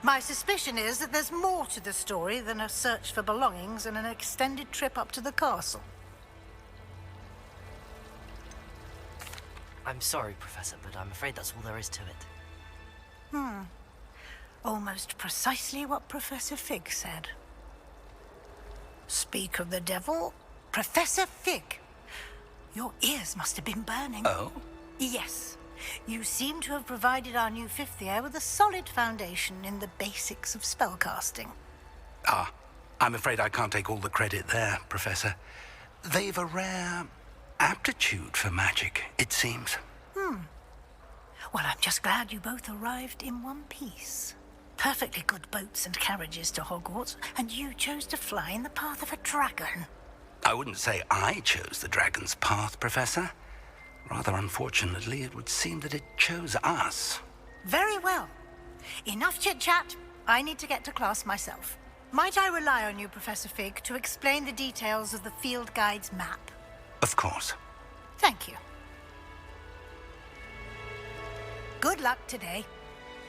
My suspicion is that there's more to the story than a search for belongings and an extended trip up to the castle.
I'm sorry, Professor, but I'm afraid that's all there is to it.
Almost precisely what Professor Fig said. Speak of the devil, Professor Fig. Your ears must have been burning.
Oh?
Yes. You seem to have provided our new fifth year with a solid foundation in the basics of spellcasting.
I'm afraid I can't take all the credit there, Professor. They've a rare aptitude for magic, it seems.
Well, I'm just glad you both arrived in one piece. Perfectly good boats and carriages to Hogwarts, and you chose to fly in the path of a dragon.
I wouldn't say I chose the dragon's path, Professor. Rather unfortunately, it would seem that it chose us.
Very well. Enough chit-chat. I need to get to class myself. Might I rely on you, Professor Fig, to explain the details of the field guide's map?
Of course.
Thank you. Good luck today.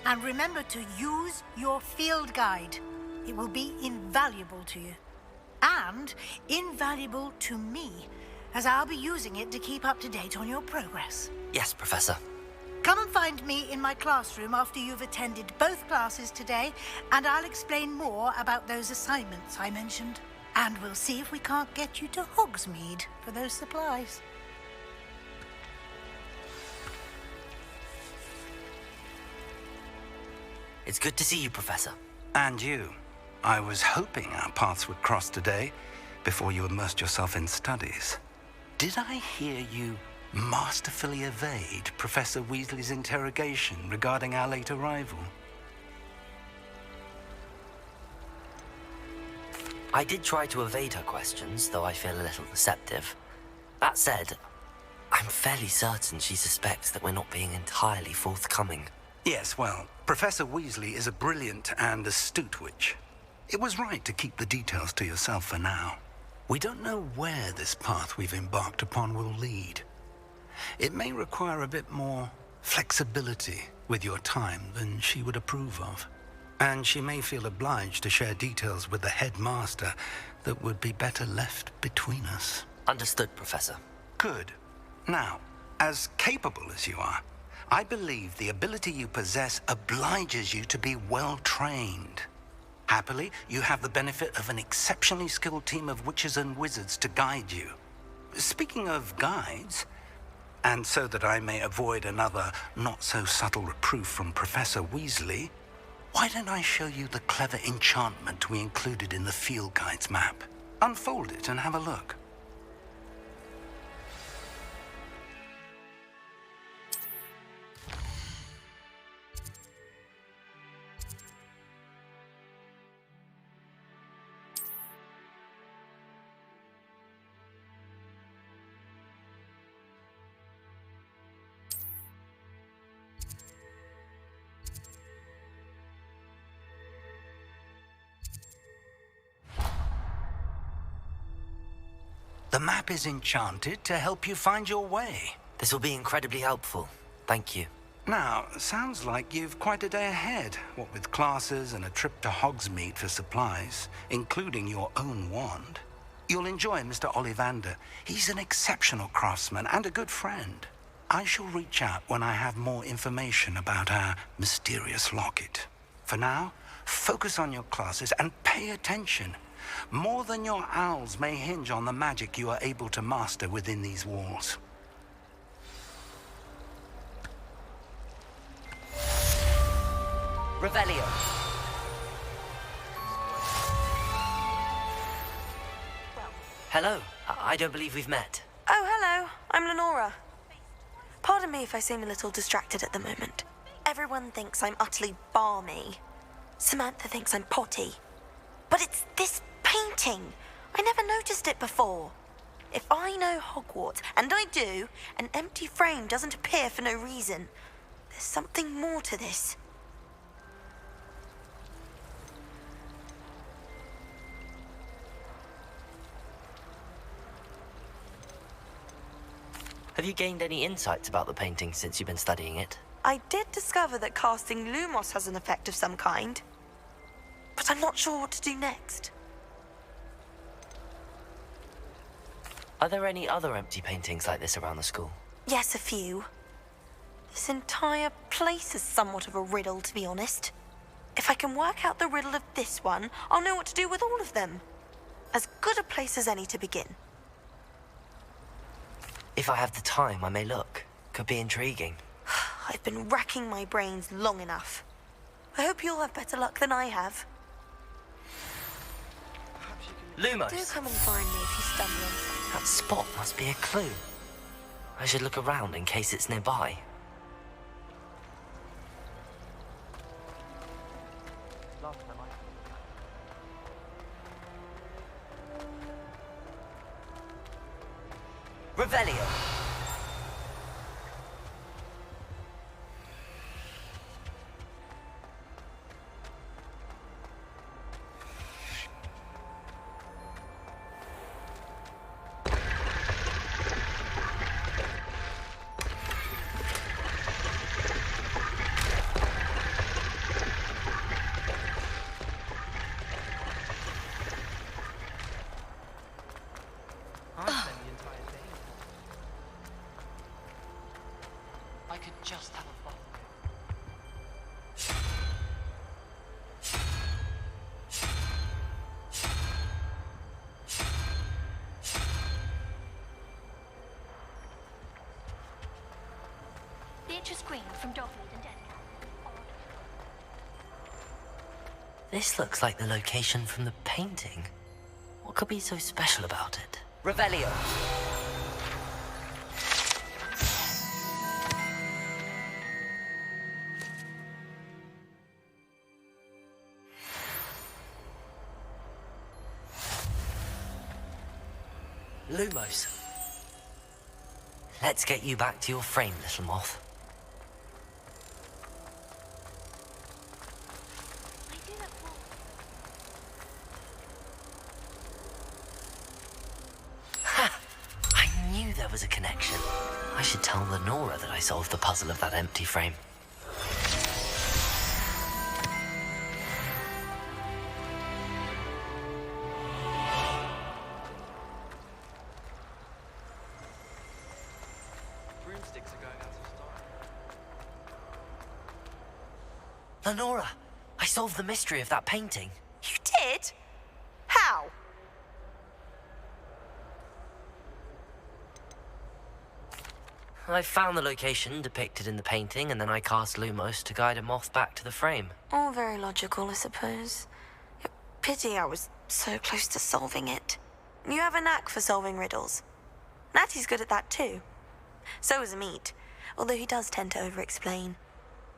And remember to use your field guide. It will be invaluable to you. And invaluable to me, as I'll be using it to keep up to date on your progress.
Yes, Professor.
Come and find me in my classroom after you've attended both classes today, and I'll explain more about those assignments I mentioned. And we'll see if we can't get you to Hogsmeade for those supplies.
It's good to see you, Professor.
And you. I was hoping our paths would cross today, before you immersed yourself in studies. Did I hear you masterfully evade Professor Weasley's interrogation regarding our late arrival?
I did try to evade her questions, though I feel a little deceptive. That said, I'm fairly certain she suspects that we're not being entirely forthcoming.
Yes, well, Professor Weasley is a brilliant and astute witch. It was right to keep the details to yourself for now. We don't know where this path we've embarked upon will lead. It may require a bit more flexibility with your time than she would approve of. And she may feel obliged to share details with the headmaster that would be better left between us.
Understood, Professor.
Good. Now, as capable as you are, I believe the ability you possess obliges you to be well trained. Happily, you have the benefit of an exceptionally skilled team of witches and wizards to guide you. Speaking of guides, and so that I may avoid another not-so-subtle reproof from Professor Weasley, why don't I show you the clever enchantment we included in the field guide's map? Unfold it and have a look. The map is enchanted to help you find your way.
This will be incredibly helpful. Thank you.
Now, sounds like you've quite a day ahead, what with classes and a trip to Hogsmeade for supplies, including your own wand. You'll enjoy Mr. Ollivander. He's an exceptional craftsman and a good friend. I shall reach out when I have more information about our mysterious locket. For now, focus on your classes and pay attention. More than your owls may hinge on the magic you are able to master within these walls.
Revelio. Hello. I don't believe we've met.
Oh, hello. I'm Lenora. Pardon me if I seem a little distracted at the moment. Everyone thinks I'm utterly balmy. Samantha thinks I'm potty. But it's this painting. I never noticed it before. If I know Hogwarts, and I do, an empty frame doesn't appear for no reason. There's something more to this.
Have you gained any insights about the painting since you've been studying it?
I did discover that casting Lumos has an effect of some kind. But I'm not sure what to do next.
Are there any other empty paintings like this around the school?
Yes, a few. This entire place is somewhat of a riddle, to be honest. If I can work out the riddle of this one, I'll know what to do with all of them. As good a place as any to begin.
If I have the time, I may look. Could be intriguing.
I've been racking my brains long enough. I hope you'll have better luck than I have.
Lumos!
Do come and find me if you stumble on something.
That spot must be a clue. I should look around in case it's nearby. Revelio.
I could just have a bottle.
Beatrice Green from Dogmead and Denny.
This looks like the location from the painting. What could be so special about it? Revelio. Lumos. Let's get you back to your frame, little moth. Ha! I knew there was a connection. I should tell Lenora that I solved the puzzle of that empty frame. Lenora, I solved the mystery of that painting.
You did? How?
I found the location depicted in the painting, and then I cast Lumos to guide a moth back to the frame.
All very logical, I suppose. Pity I was so close to solving it. You have a knack for solving riddles. Natty's good at that too. So is Amit, although he does tend to over-explain.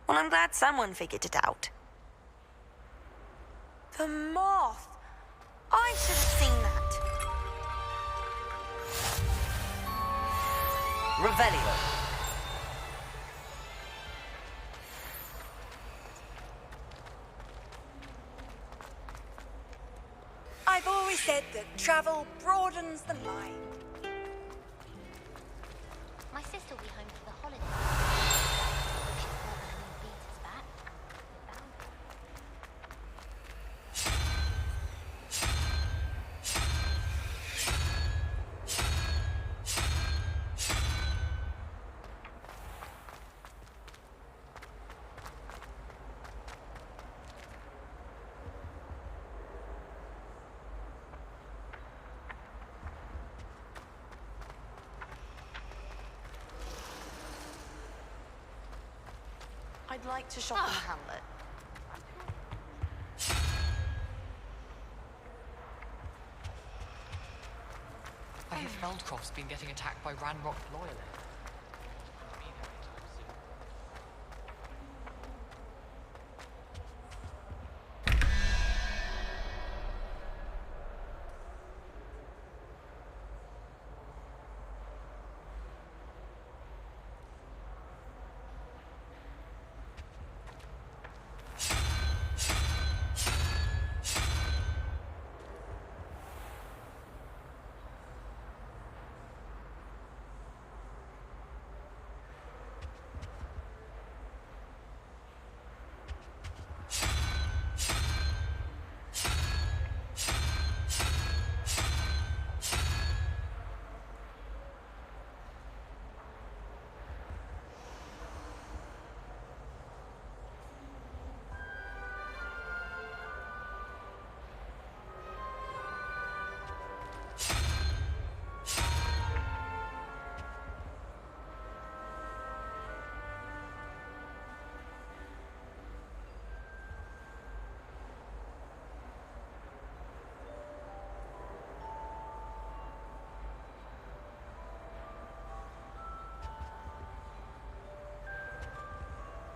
Well, I'm glad someone figured it out. The moth! I should have seen that.
Revelio.
I've always said that travel broadens the mind.
My sister will be home for the holidays. She's brought her new beaters back.
I'd like to shop in the hamlet.
I hear Feldcroft's been getting attacked by Ranrock loyalists.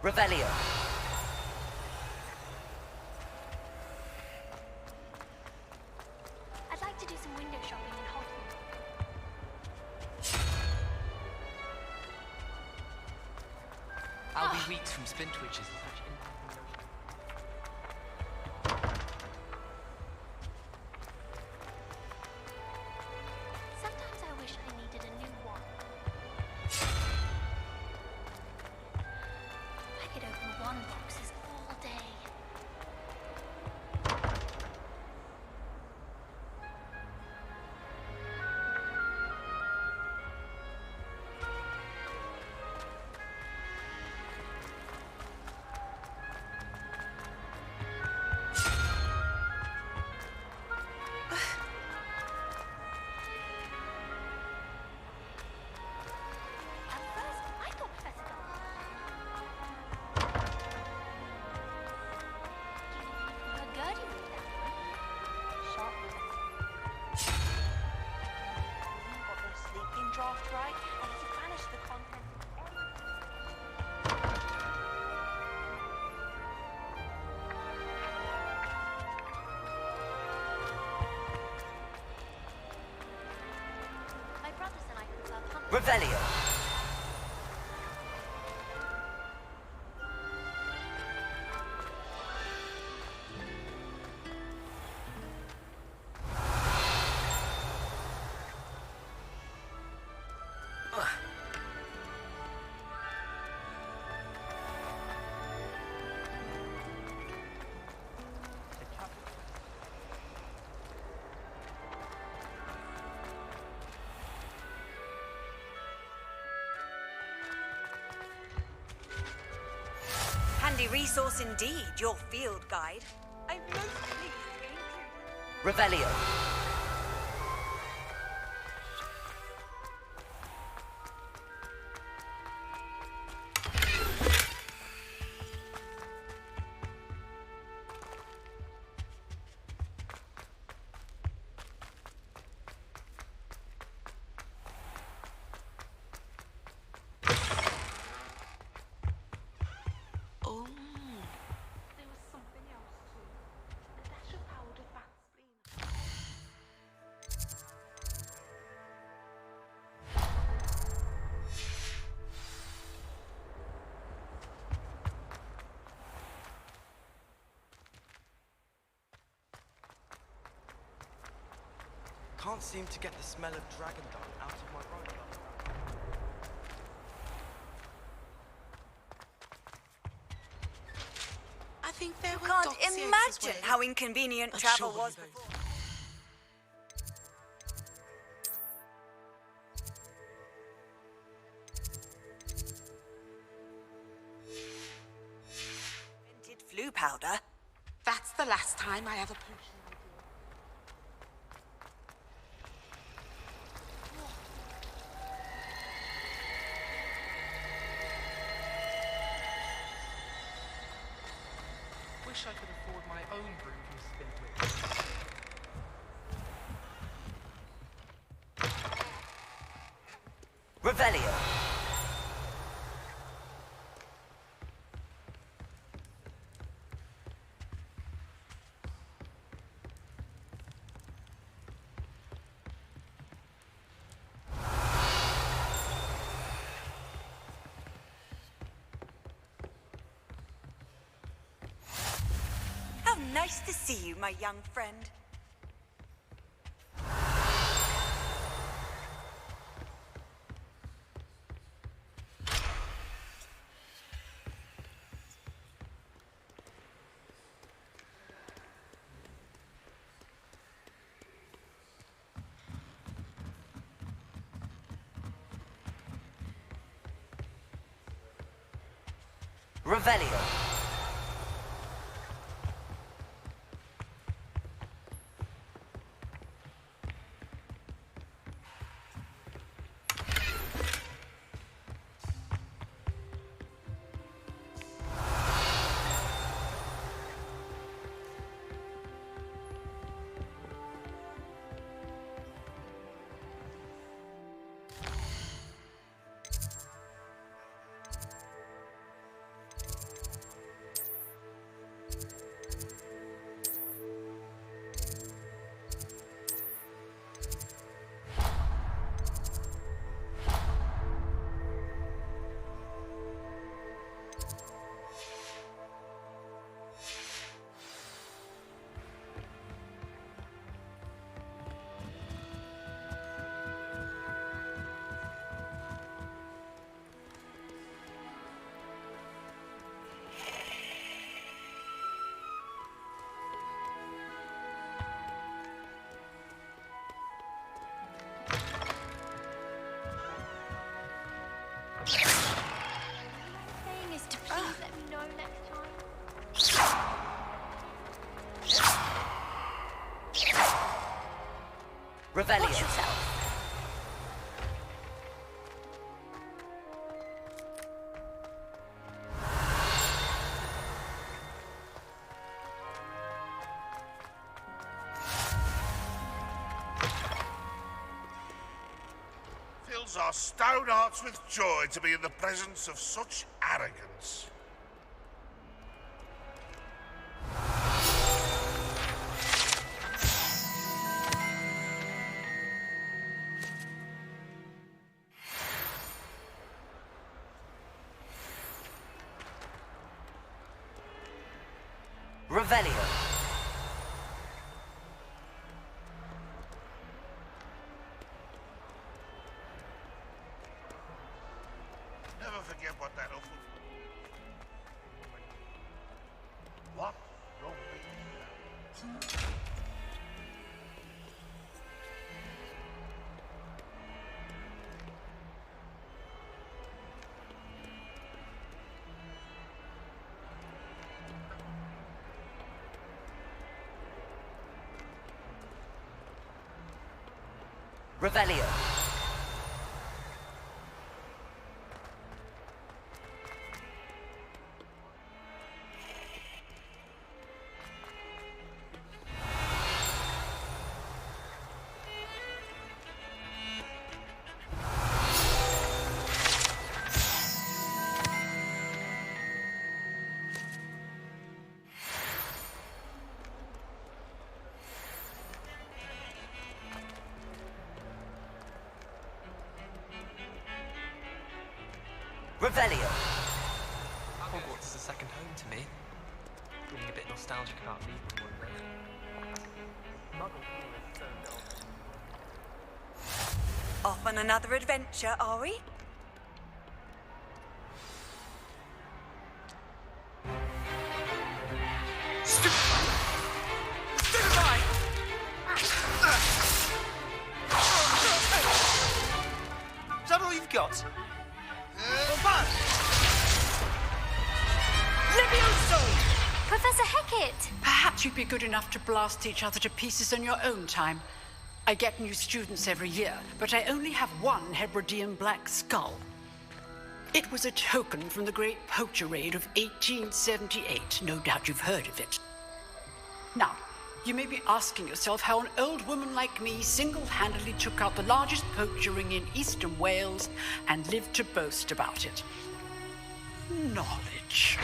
Revelio.
I'd like to do some window shopping in Hogwarts.
I'll be weeks from Splintwitches.
Sometimes I wish I needed a new one. I could open one boxes all day. At first, I thought Professor Gertie read that one.
Sharp. Got the sleeping draft right, and he banished the content.
My brothers and I prefer pumpkin.
Revelio.
Handy resource indeed, your field guide. I'm most pleased to be included.
Revelio.
Oh. There was something else too. A dash of powdered bat spleen.
Can't seem to get the smell of dragon dung out of my road.
I think there
You
were
can't
dots here as
imagine
well.
how inconvenient
I'm
travel
sure
was
you
before. Invented flu powder.
That's the last time I have a potion idea.
Revelio.
How nice to see you, my young friend.
Revelio.
Thing is to please let me know next time.
Revelio.
Watch yourself.
Fills our stout hearts with joy to be in the presence of such arrogance.
Revelio.
Never forget what that awful... What? Don't be...
Revelio. Revelio.
Hogwarts is a second home to me. Feeling a bit nostalgic about leaving one day.
Off on another adventure, are we?
Is that all you've got?
Professor Hecat!
Perhaps you'd be good enough to blast each other to pieces in your own time. I get new students every year, but I only have one Hebridean black skull. It was a token from the Great Poacher Raid of 1878. No doubt you've heard of it. Now, you may be asking yourself how an old woman like me single-handedly took out the largest poacher ring in eastern Wales and lived to boast about it. Knowledge.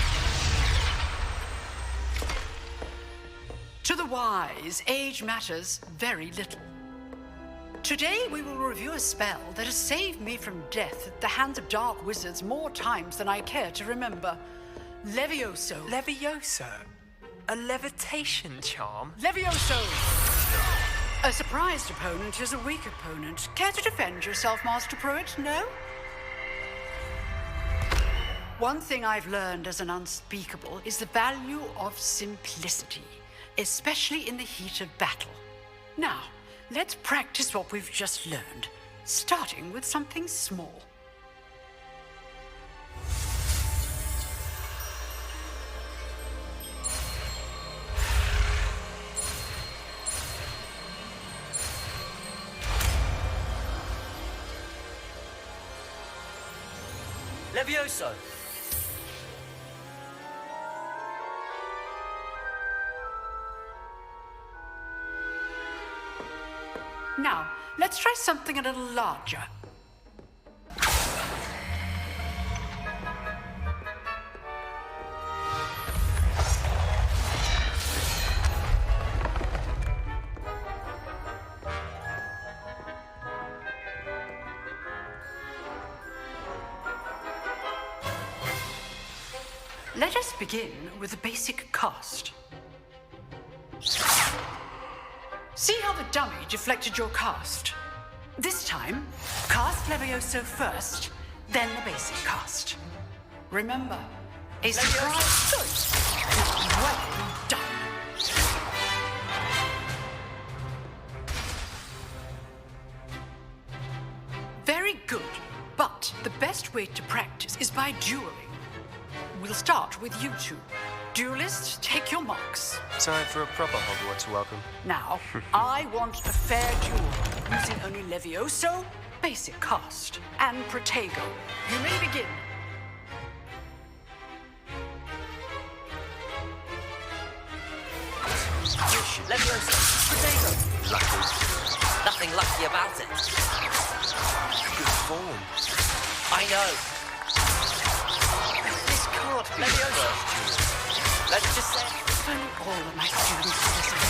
To the wise, age matters very little. Today we will review a spell that has saved me from death at the hands of dark wizards more times than I care to remember. Levioso.
Levioso? A levitation charm?
Levioso! A surprised opponent is a weak opponent. Care to defend yourself, Master Pruitt? No? One thing I've learned as an unspeakable is the value of simplicity, especially in the heat of battle. Now, let's practice what we've just learned, starting with something small.
Levioso!
Now, let's try something a little larger. Let us begin with a basic cast. See how the dummy deflected your cast? This time, cast Levioso first, then the basic cast. Remember, a surprise good. Well done. Very good, but the best way to practice is by dueling. We'll start with you two. Duelists, take your marks.
Time for a proper Hogwarts welcome.
Now, I want a fair duel, using only Levioso, basic cast, and Protego. You may begin.
Levioso, Protego.
Lucky.
Nothing lucky about it.
Good form.
I know.
This can't be the first duel.
Let's just say...
If only all of my students listened.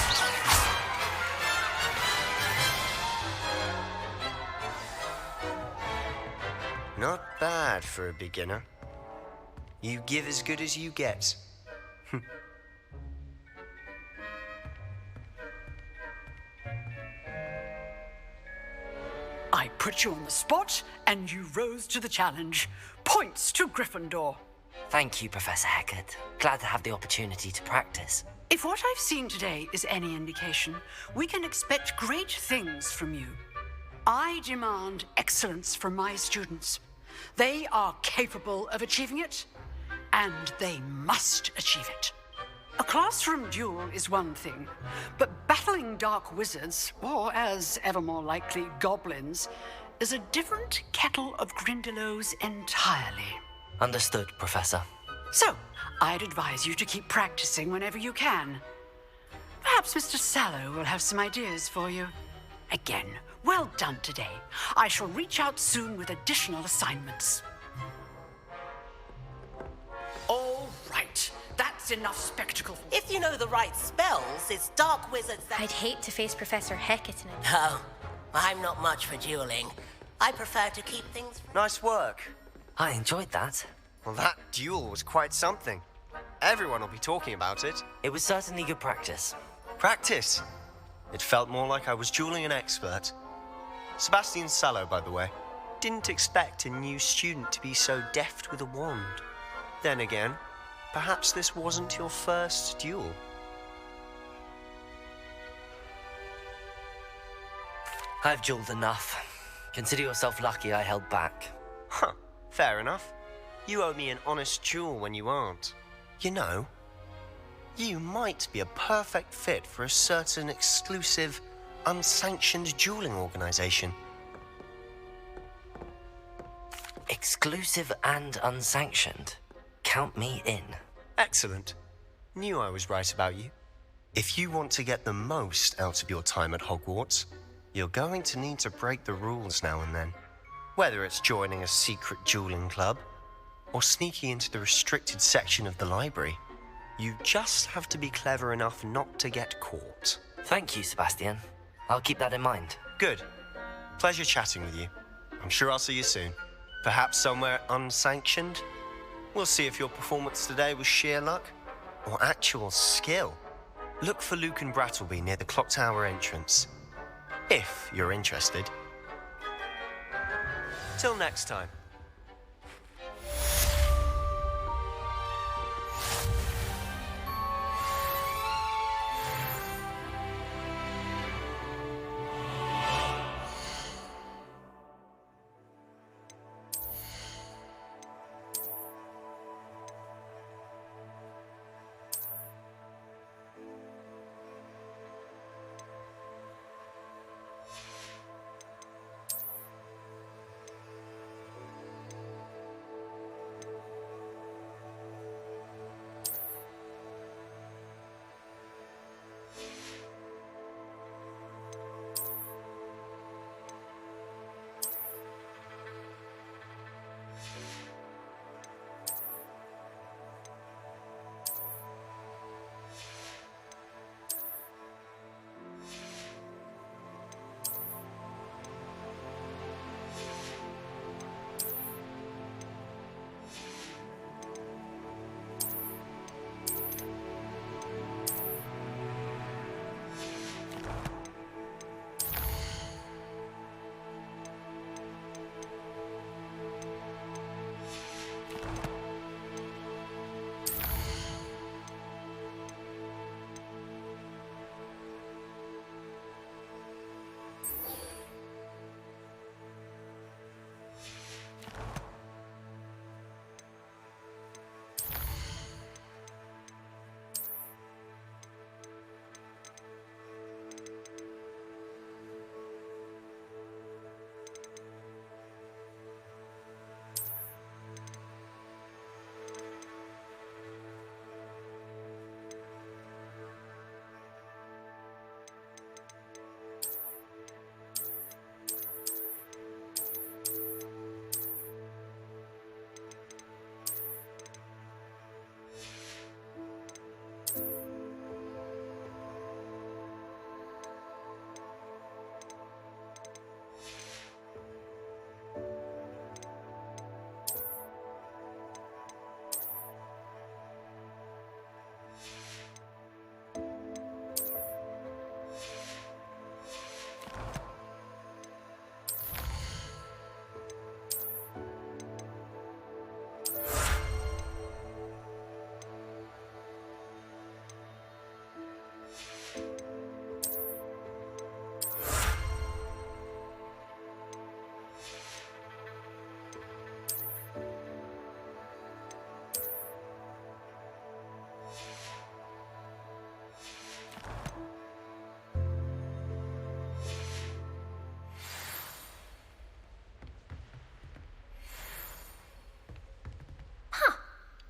Not bad for a beginner. You give as good as you get.
I put you on the spot, and you rose to the challenge. Points to Gryffindor.
Thank you, Professor Hecat. Glad to have the opportunity to practice.
If what I've seen today is any indication, we can expect great things from you. I demand excellence from my students. They are capable of achieving it, and they must achieve it. A classroom duel is one thing, but battling dark wizards, or as ever more likely, goblins, is a different kettle of Grindylows entirely.
Understood, Professor.
So, I'd advise you to keep practicing whenever you can. Perhaps Mr. Sallow will have some ideas for you. Again, well done today. I shall reach out soon with additional assignments. All right, that's enough spectacle.
If you know the right spells, it's dark wizards that...
I'd hate to face Professor Hecat in it.
No, I'm not much for dueling. I prefer to keep things...
Nice work.
I enjoyed that.
Well, that duel was quite something. Everyone will be talking about it.
It was certainly good practice.
Practice? It felt more like I was dueling an expert. Sebastian Sallow, by the way. Didn't expect a new student to be so deft with a wand. Then again, perhaps this wasn't your first duel.
I've dueled enough. Consider yourself lucky I held back.
Huh, fair enough. You owe me an honest duel when you aren't. You know, you might be a perfect fit for a certain exclusive, unsanctioned dueling organization.
Exclusive and unsanctioned? Count me in.
Excellent. Knew I was right about you. If you want to get the most out of your time at Hogwarts, you're going to need to break the rules now and then. Whether it's joining a secret dueling club, or sneaking into the restricted section of the library, you just have to be clever enough not to get caught.
Thank you, Sebastian. I'll keep that in mind.
Good. Pleasure chatting with you. I'm sure I'll see you soon. Perhaps somewhere unsanctioned? We'll see if your performance today was sheer luck or actual skill. Look for Luke and Brattleby near the clock tower entrance, if you're interested. Till next time.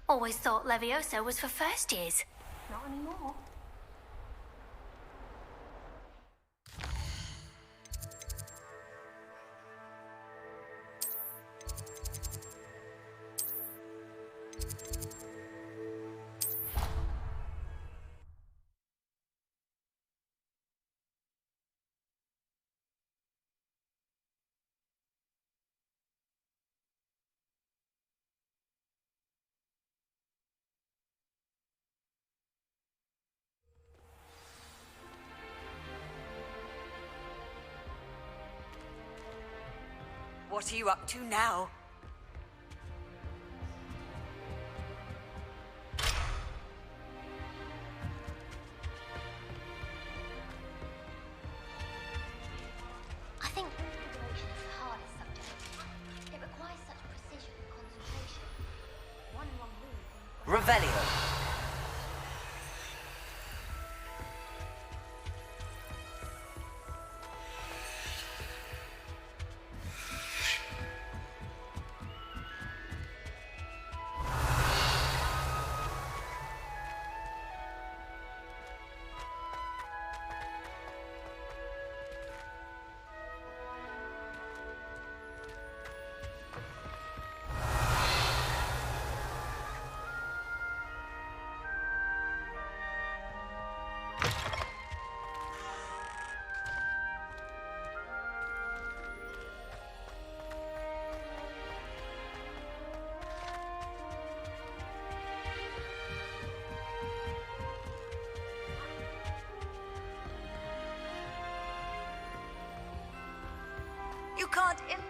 Always thought Levioso was for first years. Not anymore.
What are you up to now?
I think regulation is the hardest subject. It requires such precision and concentration. One wrong move.
Revelio.
You can't imagine.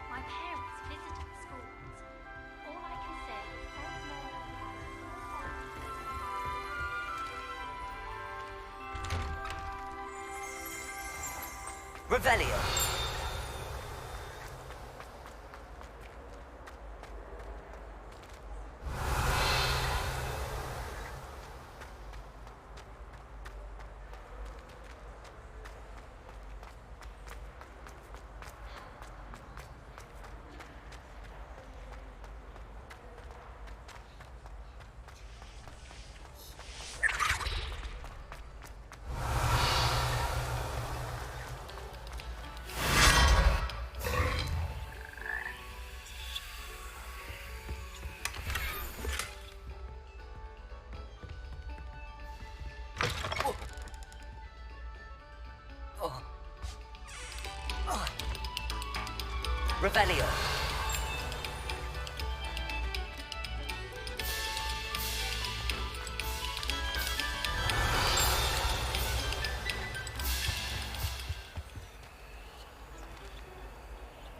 My parents visited the schools. All I can say is thank you.
Revelio. Revelio.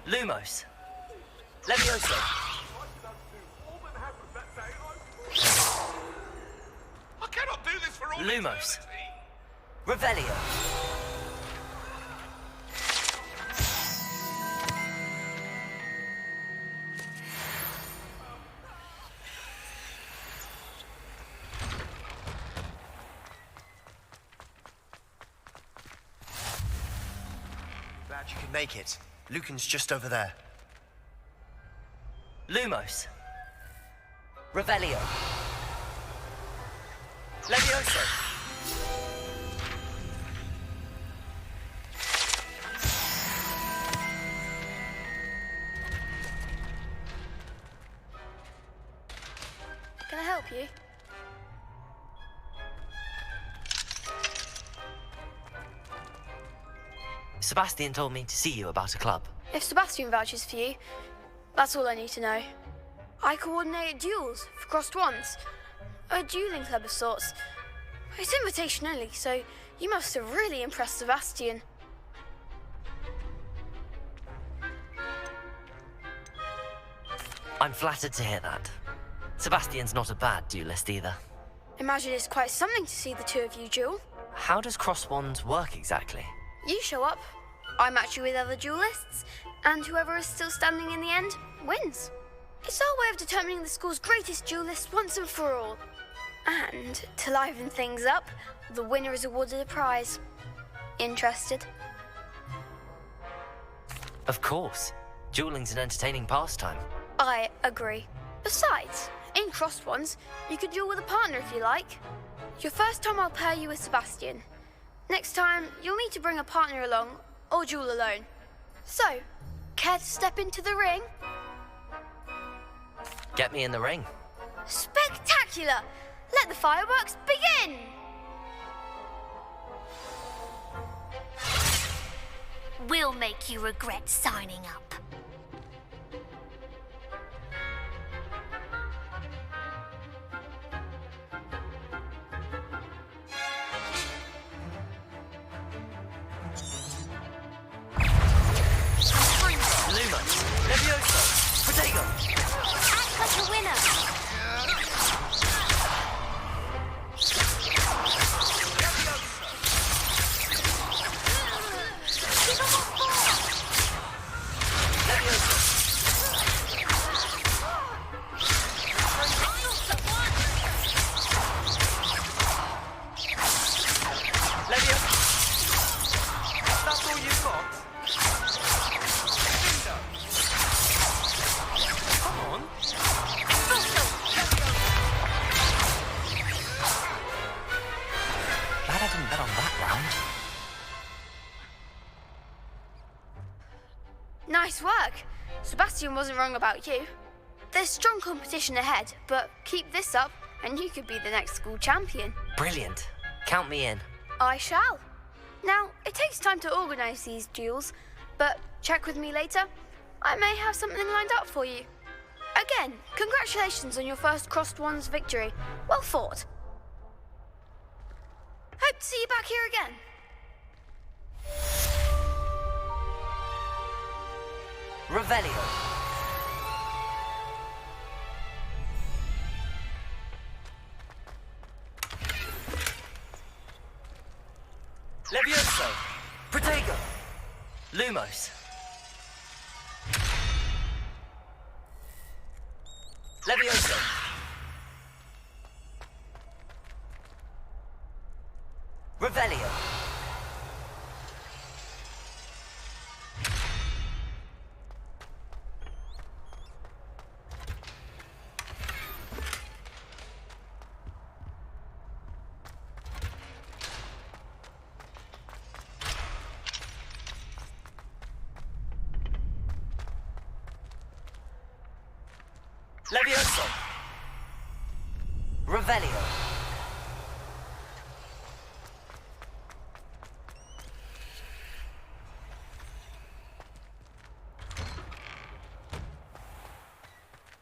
Lumos. Levioso.
I cannot do this for all
Lumos.
eternity.
Revelio.
Glad you could make it. Lucan's just over there.
Lumos. Revelio. Levioso.
Can I help you?
Sebastian told me to see you about a club.
If Sebastian vouches for you, that's all I need to know. I coordinate duels for crossed wands. A dueling club of sorts. It's invitation only, so you must have really impressed Sebastian.
I'm flattered to hear that. Sebastian's not a bad duelist either.
Imagine it's quite something to see the two of you duel.
How does cross wands work exactly?
You show up, I match you with other duelists, and whoever is still standing in the end wins. It's our way of determining the school's greatest duelist once and for all. And to liven things up, the winner is awarded a prize. Interested?
Of course. Dueling's an entertaining pastime.
I agree. Besides, in crossed ones, you could duel with a partner if you like. Your first time I'll pair you with Sebastian. Next time, you'll need to bring a partner along, or duel alone. So, care to step into the ring?
Get me in the ring.
Spectacular! Let the fireworks begin!
We'll make you regret signing up.
Lumos. Levioso. Protego.
Act like a winner.
That's all you've got? Come on.
Glad I didn't bet on that round.
Nice work. Sebastian wasn't wrong about you. There's strong competition ahead, but keep this up and you could be the next school champion.
Brilliant. Count me in.
I shall. Now, it takes time to organise these duels, but check with me later. I may have something lined up for you. Again, congratulations on your first Crossed Wands victory. Well fought. Hope to see you back here again.
Revelio. Levioso. Protego. Lumos. Levioso. Revelio. Levioso. Revelio.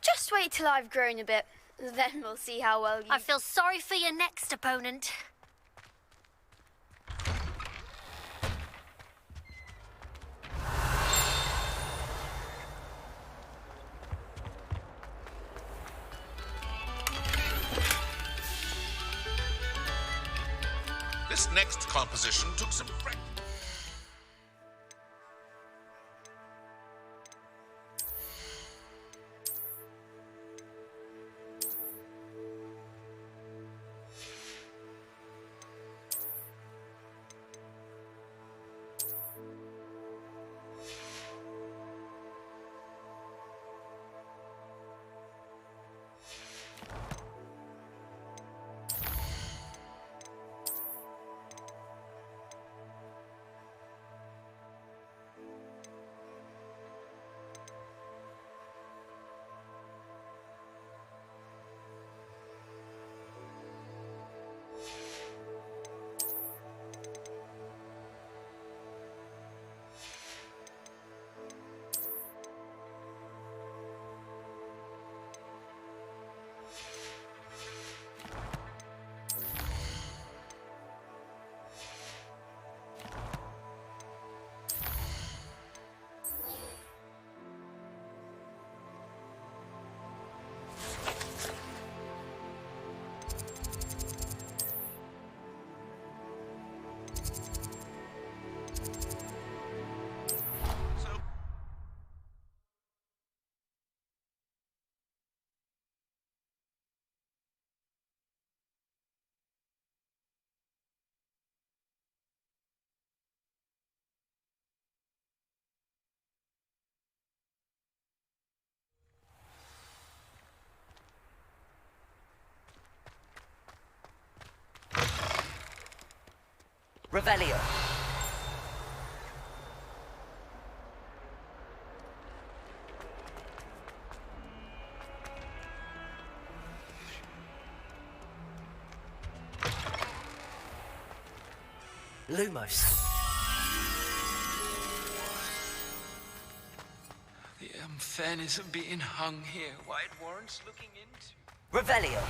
Just wait till I've grown a bit. Then we'll see how well you...
I feel sorry for your next opponent.
This next composition took some practice.
Revelio. Lumos.
The unfairness of being hung here, why it warrants looking into.
Revelio.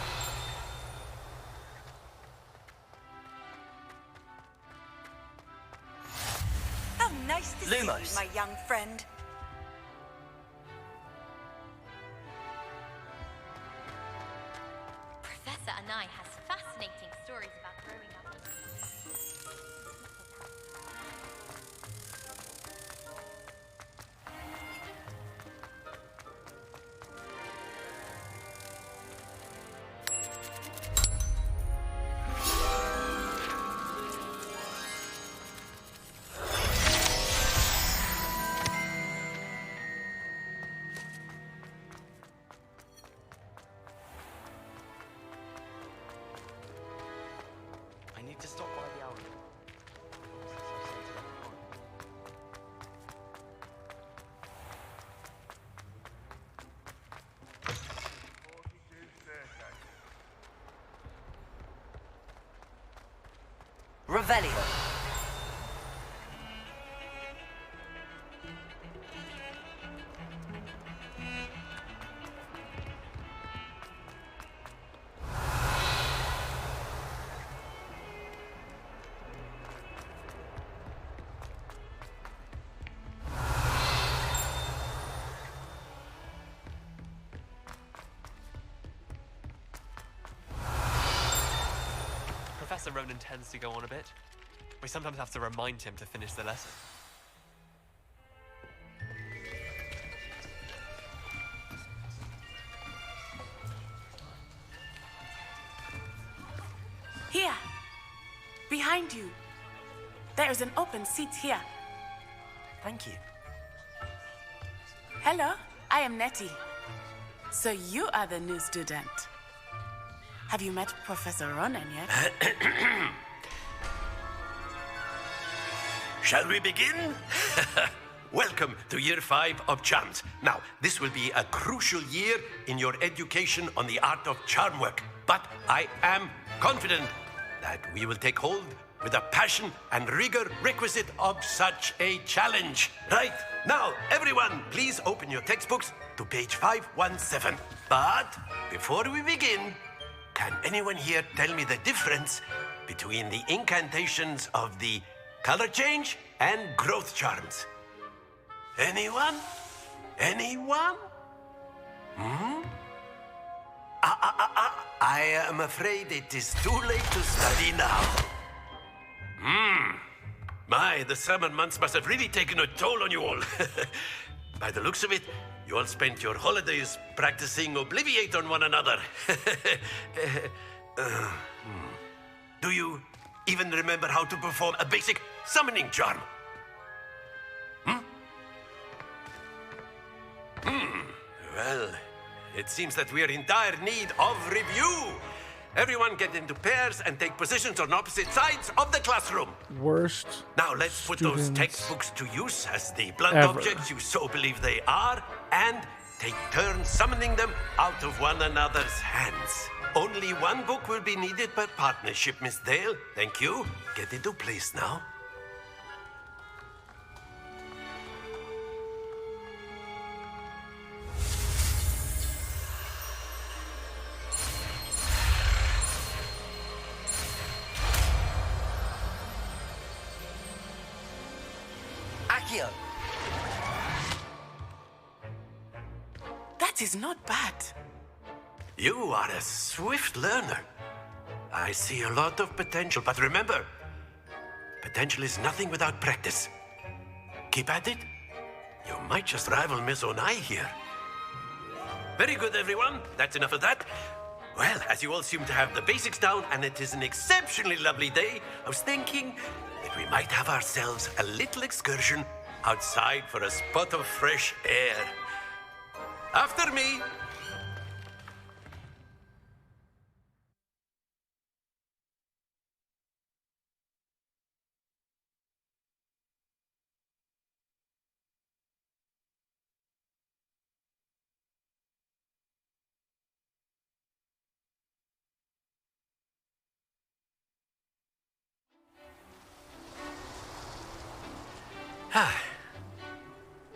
How nice to see
Lumos.
you, my young friend.
Professor Anai has fascinating stories about growing up.
I need to stop by the alley.
Revelio.
Professor Ronan tends to go on a bit. We sometimes have to remind him to finish the lesson.
Here. Behind you. There is an open seat here.
Thank you.
Hello, I am Nettie. So you are the new student. Have you met Professor Ronan yet?
Shall we begin? Welcome to Year 5 of Charms. Now, this will be a crucial year in your education on the art of charm work. But I am confident that we will take hold with the passion and rigor requisite of such a challenge. Right, now, everyone, please open your textbooks to page 517. But before we begin, can anyone here tell me the difference between the incantations of the color change and growth charms? Anyone? Anyone? I am afraid it is too late to study now. My, the summer months must have really taken a toll on you all. By the looks of it, you all spent your holidays practicing Obliviate on one another. Do you even remember how to perform a basic summoning charm? Well, it seems that we are in dire need of review. Everyone get into pairs and take positions on opposite sides of the classroom.
Worst.
Now let's put those textbooks to use as the blunt
ever.
objects you so believe they are, and take turns summoning them out of one another's hands. Only one book will be needed per partnership, Miss Dale. Thank you. Get into place now.
Accio.
That is not bad.
You are a swift learner. I see a lot of potential, but remember, potential is nothing without practice. Keep at it. You might just rival Miss Onai here. Very good, everyone. That's enough of that. Well, as you all seem to have the basics down, and it is an exceptionally lovely day, I was thinking that we might have ourselves a little excursion outside for a spot of fresh air. After me.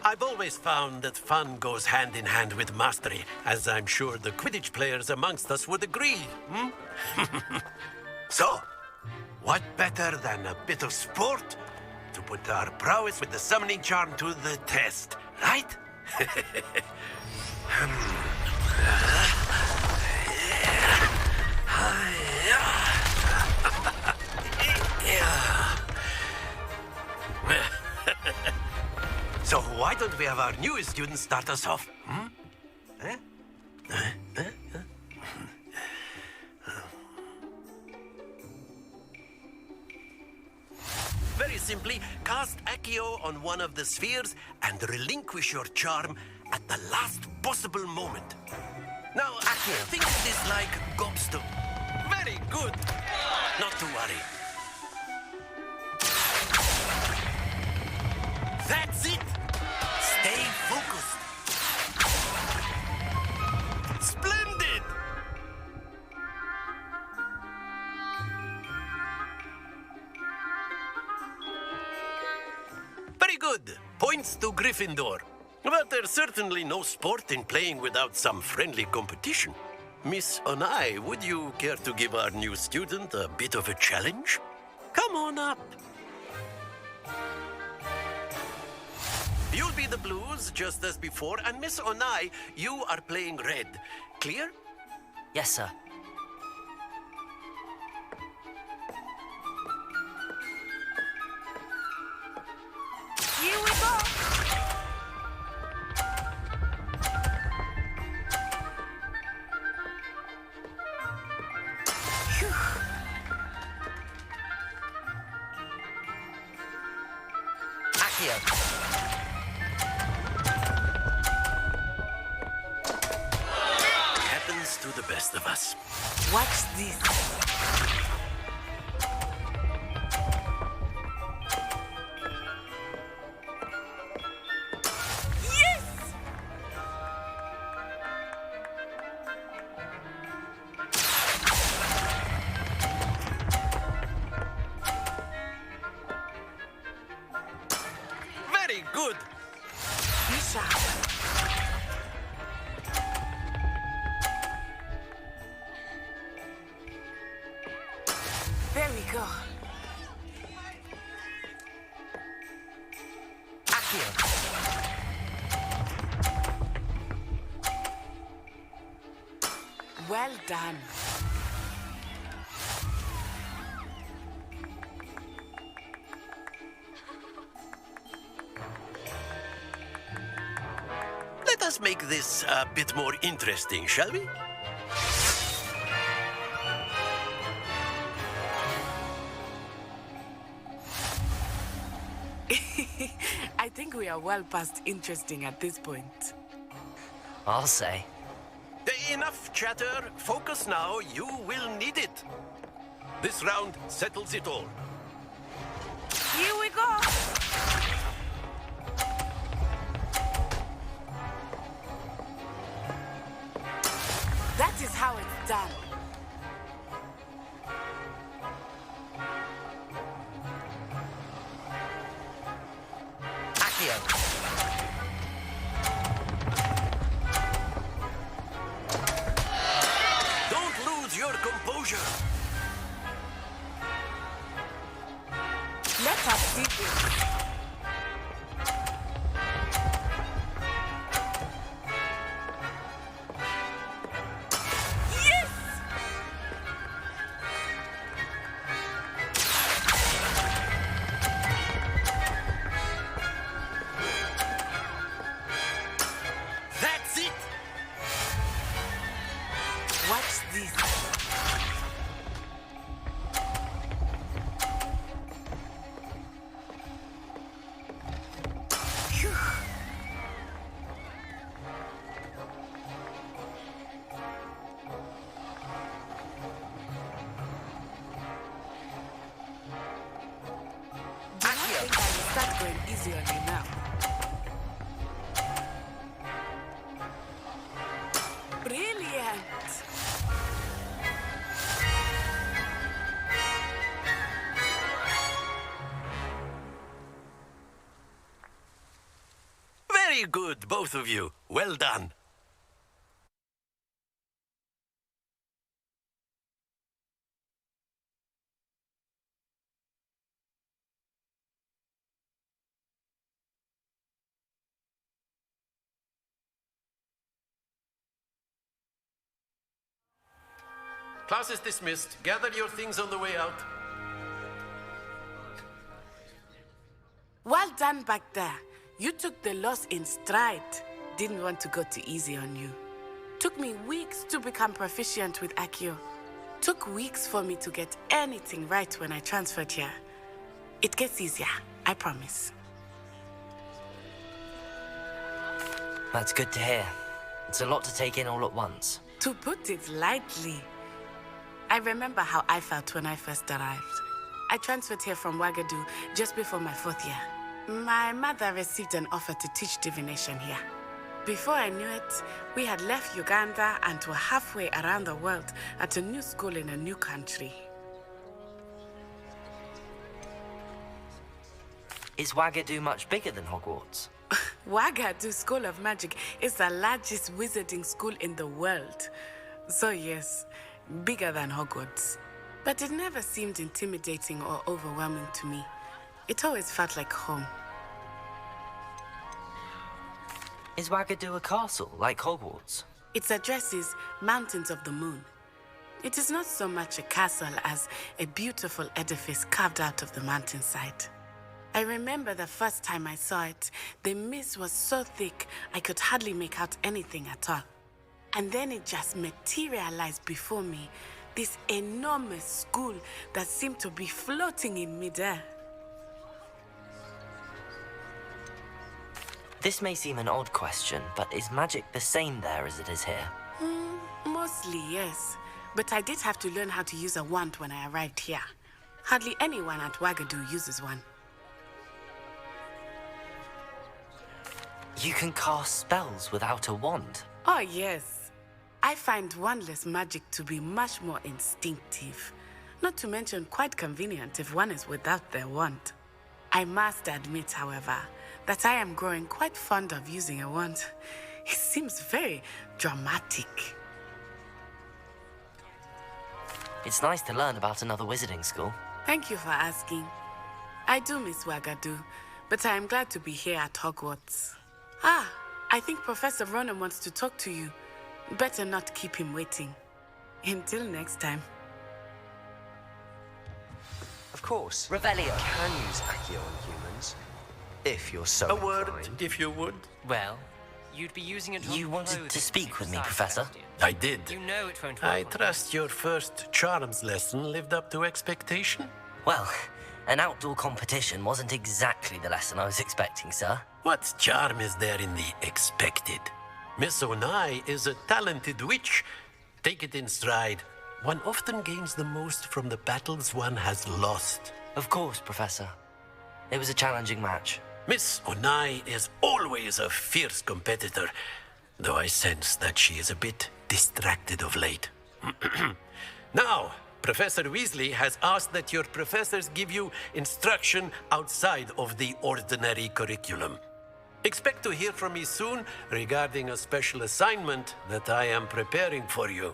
I've always found that fun goes hand in hand with mastery, as I'm sure the Quidditch players amongst us would agree. So, what better than a bit of sport to put our prowess with the summoning charm to the test, right? So why don't we have our newest student start us off? Very simply, cast Accio on one of the spheres and relinquish your charm at the last possible moment. Now, Accio, think of this like gobstone. Very good. Not to worry. That's it! Stay focused. Splendid! Good. Points to Gryffindor. But there's certainly no sport in playing without some friendly competition. Miss Onai, would you care to give our new student a bit of a challenge? Come on up. You'll be the blues, just as before, and Miss Onai, you are playing red. Clear?
Yes, sir.
Here we go.
Accio.
Happens to the best of us.
Watch this.
Very good.
There we go. Well done.
Let us make this a bit more interesting, shall we?
I think we are well past interesting at this point.
I'll say.
Enough chatter. Focus now. You will need it. This round settles it all.
Here we go. That is how it's done.
Don't lose your composure.
Let us see this.
That's it.
Watch this. I think I will start going easy on you now. Brilliant!
Very good, both of you. Well done. Class is dismissed. Gather your things on the way out.
Well done back there. You took the loss in stride. Didn't want to go too easy on you. Took me weeks to become proficient with Accio. Took weeks for me to get anything right when I transferred here. It gets easier, I promise.
That's good to hear. It's a lot to take in all at once.
To put it lightly, I remember how I felt when I first arrived. I transferred here from Wagadu just before my 4th year. My mother received an offer to teach divination here. Before I knew it, we had left Uganda and were halfway around the world at a new school in a new country.
Is Wagadu much bigger than Hogwarts?
Wagadu School of Magic is the largest wizarding school in the world. So yes, bigger than Hogwarts. But it never seemed intimidating or overwhelming to me. It always felt like home.
Is Wagadu a castle, like Hogwarts?
Its address is Mountains of the Moon. It is not so much a castle as a beautiful edifice carved out of the mountainside. I remember the first time I saw it, the mist was so thick I could hardly make out anything at all. And then it just materialized before me, this enormous school that seemed to be floating in midair.
This may seem an odd question, but is magic the same there as it is here?
Mostly, yes. But I did have to learn how to use a wand when I arrived here. Hardly anyone at Wagadu uses one.
You can cast spells without a wand?
Oh, yes. I find wandless magic to be much more instinctive. Not to mention quite convenient if one is without their wand. I must admit, however, that I am growing quite fond of using a wand. It seems very dramatic.
It's nice to learn about another wizarding school.
Thank you for asking. I do miss Wagadu, but I am glad to be here at Hogwarts. Ah, I think Professor Ronan wants to talk to you. Better not keep him waiting. Until next time.
Of course.
Revelio.
Can use Accio on humans, if you're so
A word,
inclined.
if you would.
Well, you'd be using it on
You wanted
clothing
to speak with me,
besides
Professor?
Sebastian.
I did.
You know it won't work
I
on
trust your first charms lesson lived up to expectation.
Well, an outdoor competition wasn't exactly the lesson I was expecting, sir.
What charm is there in the expected? Miss Onai is a talented witch. Take it in stride. One often gains the most from the battles one has lost.
Of course, Professor. It was a challenging match.
Miss Onai is always a fierce competitor, though I sense that she is a bit distracted of late. Now, Professor Weasley has asked that your professors give you instruction outside of the ordinary curriculum. Expect to hear from me soon regarding a special assignment that I am preparing for you.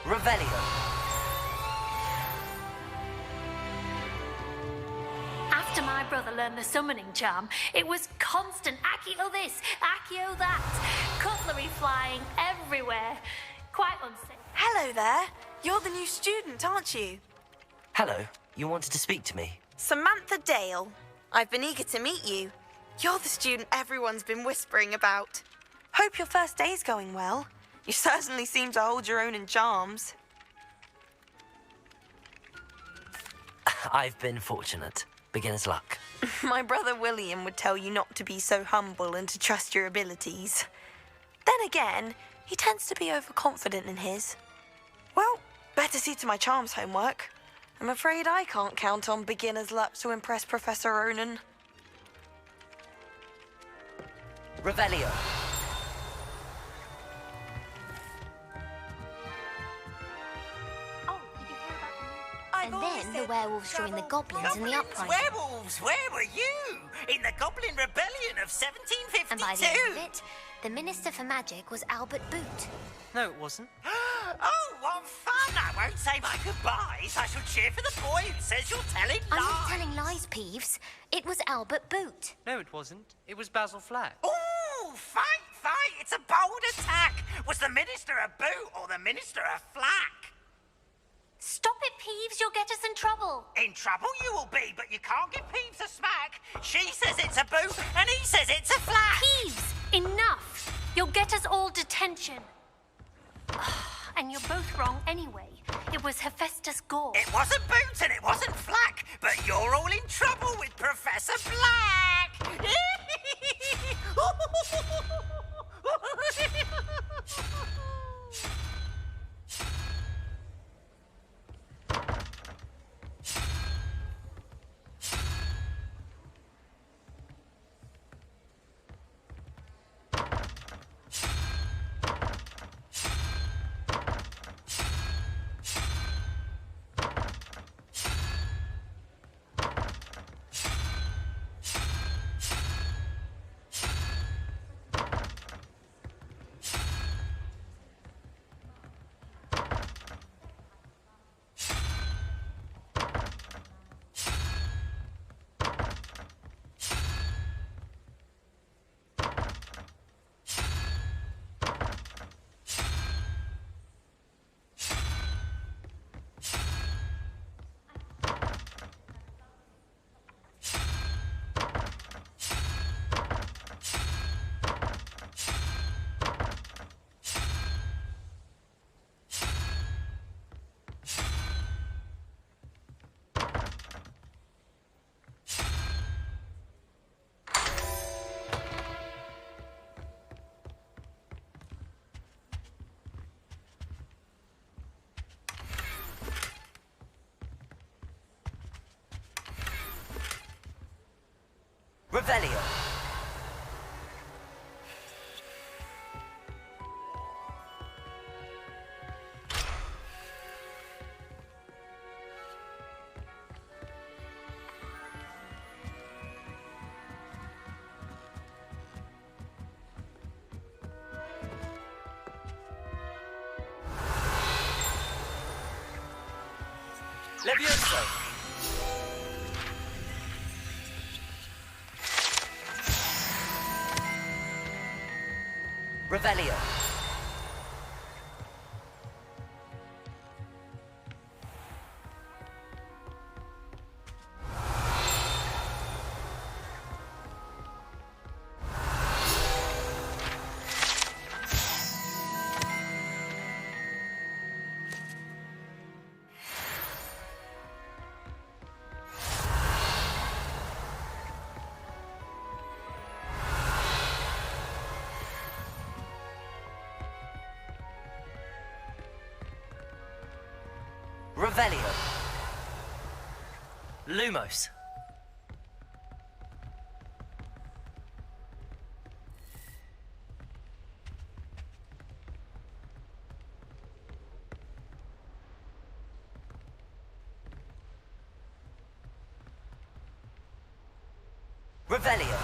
Revelio.
After my brother learned the summoning charm, it was constant Accio this, Accio that. Cutlery flying everywhere. Quite unsafe.
Hello there. You're the new student, aren't you?
Hello, you wanted to speak to me?
Samantha Dale. I've been eager to meet you. You're the student everyone's been whispering about. Hope your first day's going well. You certainly seem to hold your own in charms.
I've been fortunate. Beginner's luck.
My brother William would tell you not to be so humble and to trust your abilities. Then again, he tends to be overconfident in his. Well, better see to my charms homework. I'm afraid I can't count on beginner's luck to impress Professor Ronan.
Revelio.
And then the werewolves joined the goblins in the uprising.
Werewolves, where were you? In the Goblin Rebellion of 1752?
And by the end of it, the Minister for Magic was Albert Boot.
No, it wasn't.
Oh, what fun! I won't say my goodbyes. I shall cheer for the boy who says you're telling lies.
I'm not telling lies, Peeves. It was Albert Boot.
No, it wasn't. It was Basil Flack.
Ooh, fight! It's a bold attack. Was the Minister a boot or the Minister a flack?
Stop it, Peeves. You'll get us in trouble.
In trouble you will be, but you can't give Peeves a smack. She says it's a boot and he says it's a flack.
Peeves, enough. You'll get us all detention. And you're both wrong anyway. It was Hephaestus Gore.
It wasn't boot and it wasn't flack, but you're all in trouble with Professor Black.
Levioso! Revelio! Revelio. Lumos. Revelio.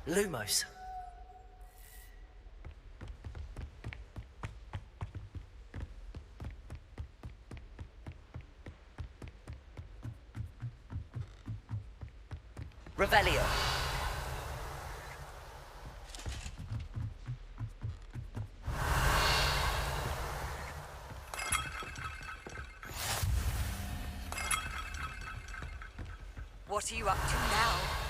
Lumos. Revelio.
What are you up to now?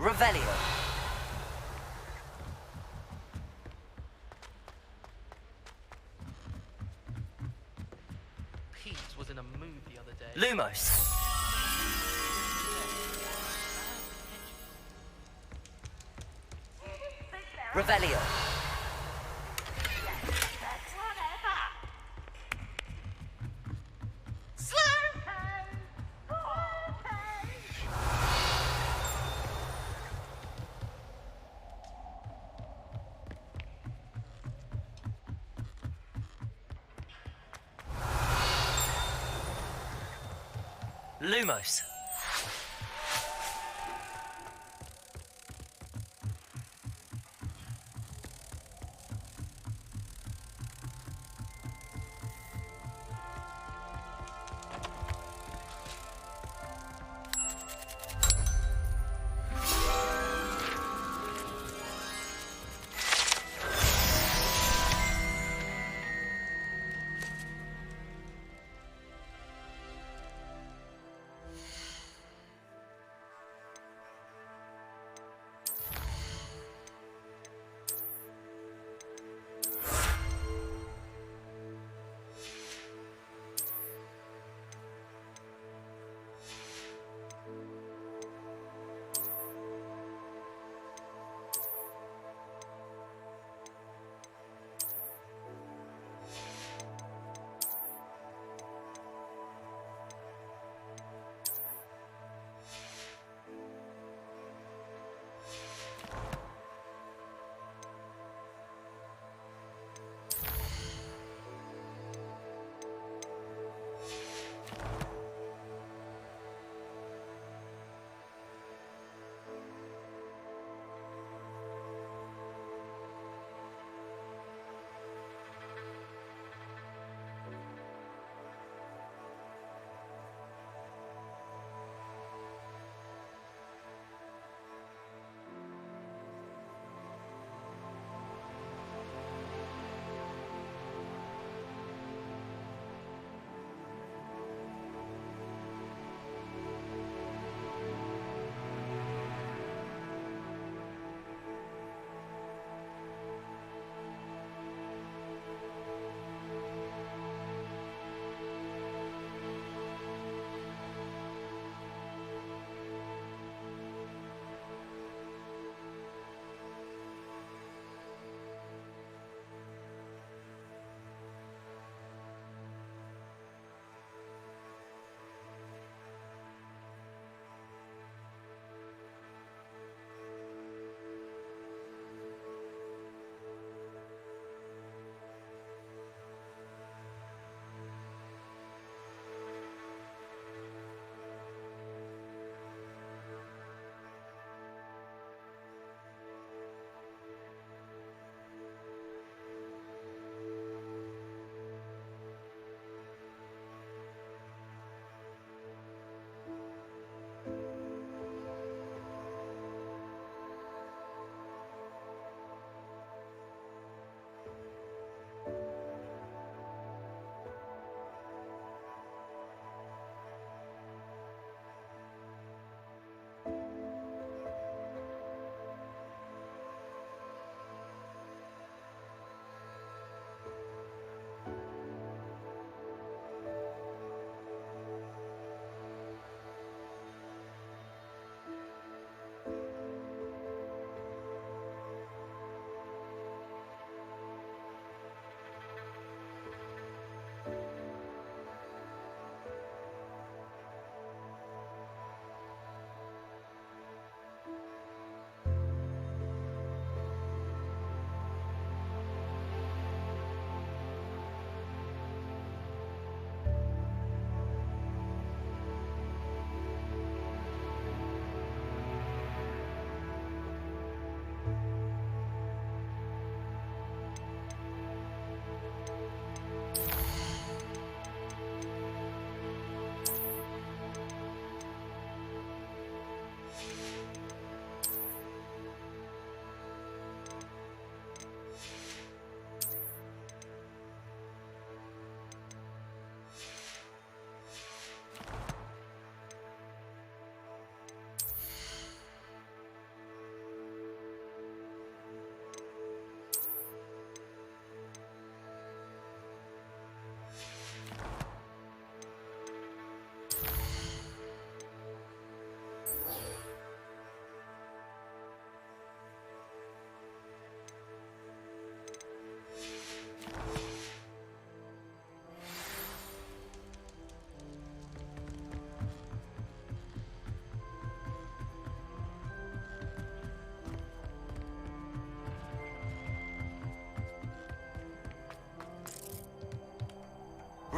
Revelio.
Pete was in a mood the other day.
Lumos. Revelio. Lumos.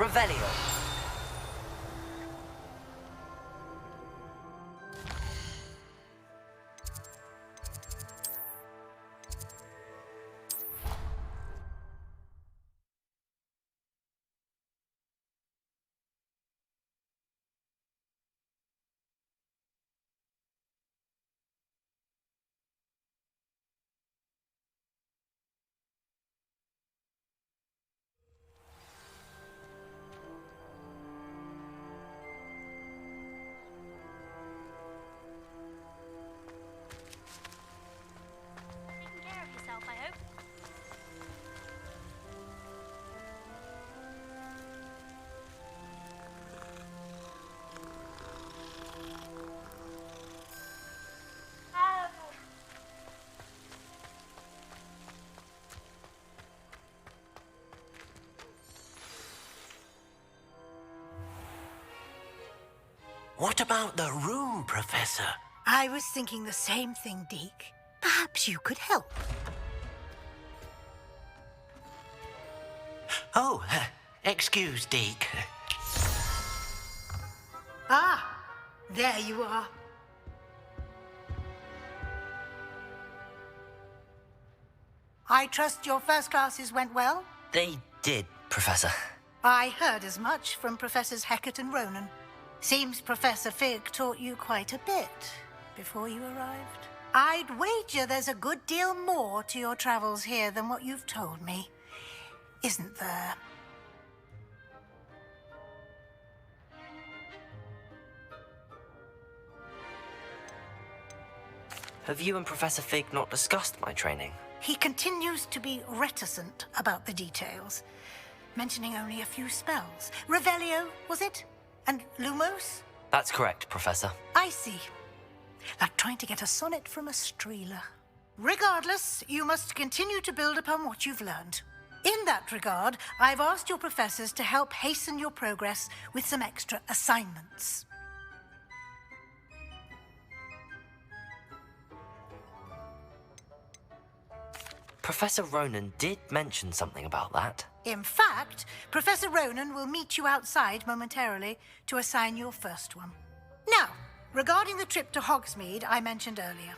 Revelio.
Taking care of yourself, I hope.
What about the room, Professor?
I was thinking the same thing, Deke. Perhaps you could help.
Oh, excuse, Deke.
Ah, there you are. I trust your first classes went well?
They did, Professor.
I heard as much from Professors Hecat and Ronan. Seems Professor Fig taught you quite a bit before you arrived. I'd wager there's a good deal more to your travels here than what you've told me. Isn't there?
Have you and Professor Fig not discussed my training?
He continues to be reticent about the details, mentioning only a few spells. Revelio, was it? And Lumos?
That's correct, Professor.
I see. Like trying to get a sonnet from a streeler. Regardless, you must continue to build upon what you've learned. In that regard, I've asked your professors to help hasten your progress with some extra assignments.
Professor Ronan did mention something about that.
In fact, Professor Ronan will meet you outside momentarily to assign your first one. Now, regarding the trip to Hogsmeade I mentioned earlier,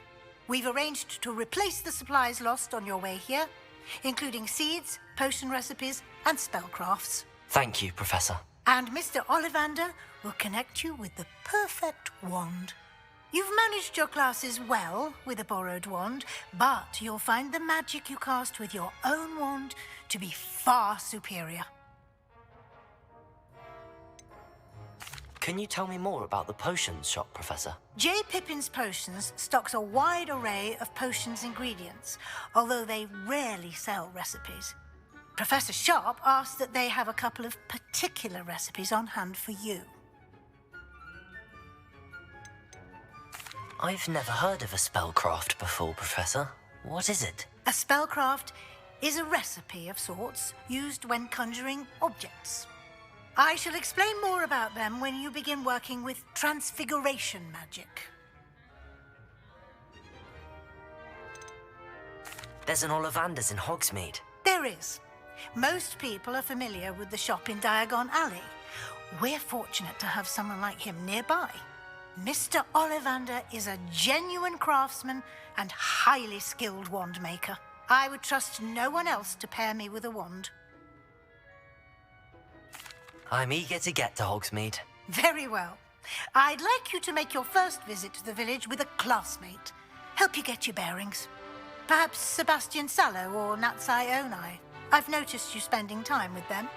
we've arranged to replace the supplies lost on your way here, including seeds, potion recipes, and spellcrafts.
Thank you, Professor.
And Mr. Ollivander will connect you with the perfect wand. You've managed your classes well with a borrowed wand, but you'll find the magic you cast with your own wand to be far superior.
Can you tell me more about the potions shop, Professor?
J. Pippin's Potions stocks a wide array of potions ingredients, although they rarely sell recipes. Professor Sharp asked that they have a couple of particular recipes on hand for you.
I've never heard of a spellcraft before, Professor. What is it?
A spellcraft is a recipe of sorts used when conjuring objects. I shall explain more about them when you begin working with transfiguration magic.
There's an Ollivander's in Hogsmeade.
There is. Most people are familiar with the shop in Diagon Alley. We're fortunate to have someone like him nearby. Mr. Ollivander is a genuine craftsman and highly skilled wand maker. I would trust no one else to pair me with a wand.
I'm eager to get to Hogsmeade.
Very well. I'd like you to make your first visit to the village with a classmate. Help you get your bearings. Perhaps Sebastian Sallow or Natsai Onai. I've noticed you spending time with them.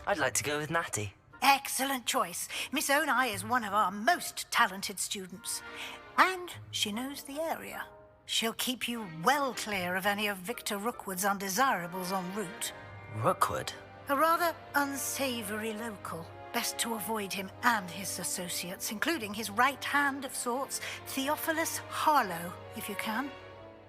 I'd like to go with Natty.
Excellent choice. Miss Onai is one of our most talented students. And she knows the area. She'll keep you well clear of any of Victor Rookwood's undesirables en route.
Rookwood?
A rather unsavory local. Best to avoid him and his associates, including his right hand of sorts, Theophilus Harlow, if you can.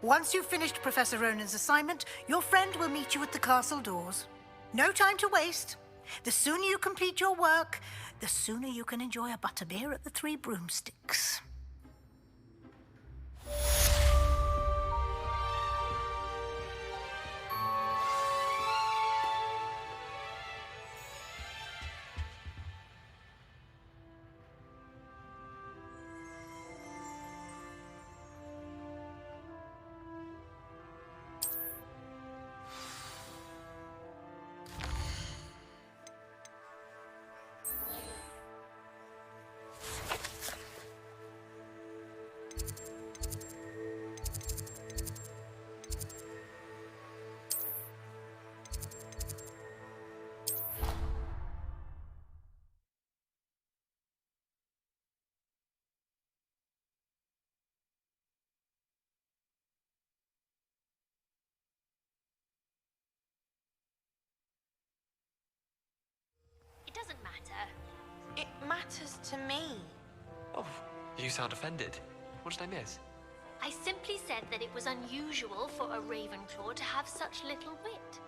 Once you've finished Professor Ronan's assignment, your friend will meet you at the castle doors. No time to waste. The sooner you complete your work, the sooner you can enjoy a butterbeer at the Three Broomsticks.
matters to me?
Oh, you sound offended. What did I miss?
I simply said that it was unusual for a Ravenclaw to have such little wit.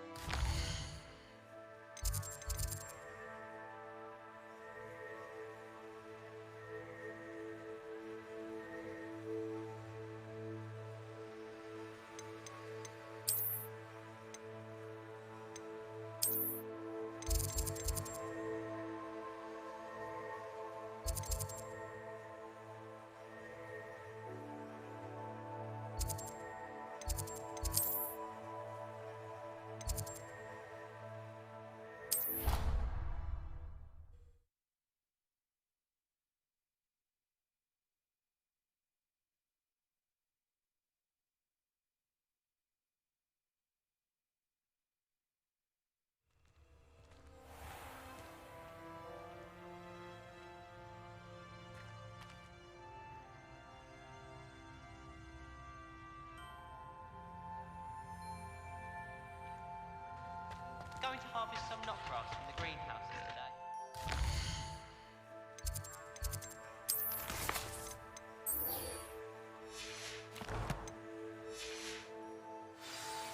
Going to harvest some knotgrass from the greenhouses today.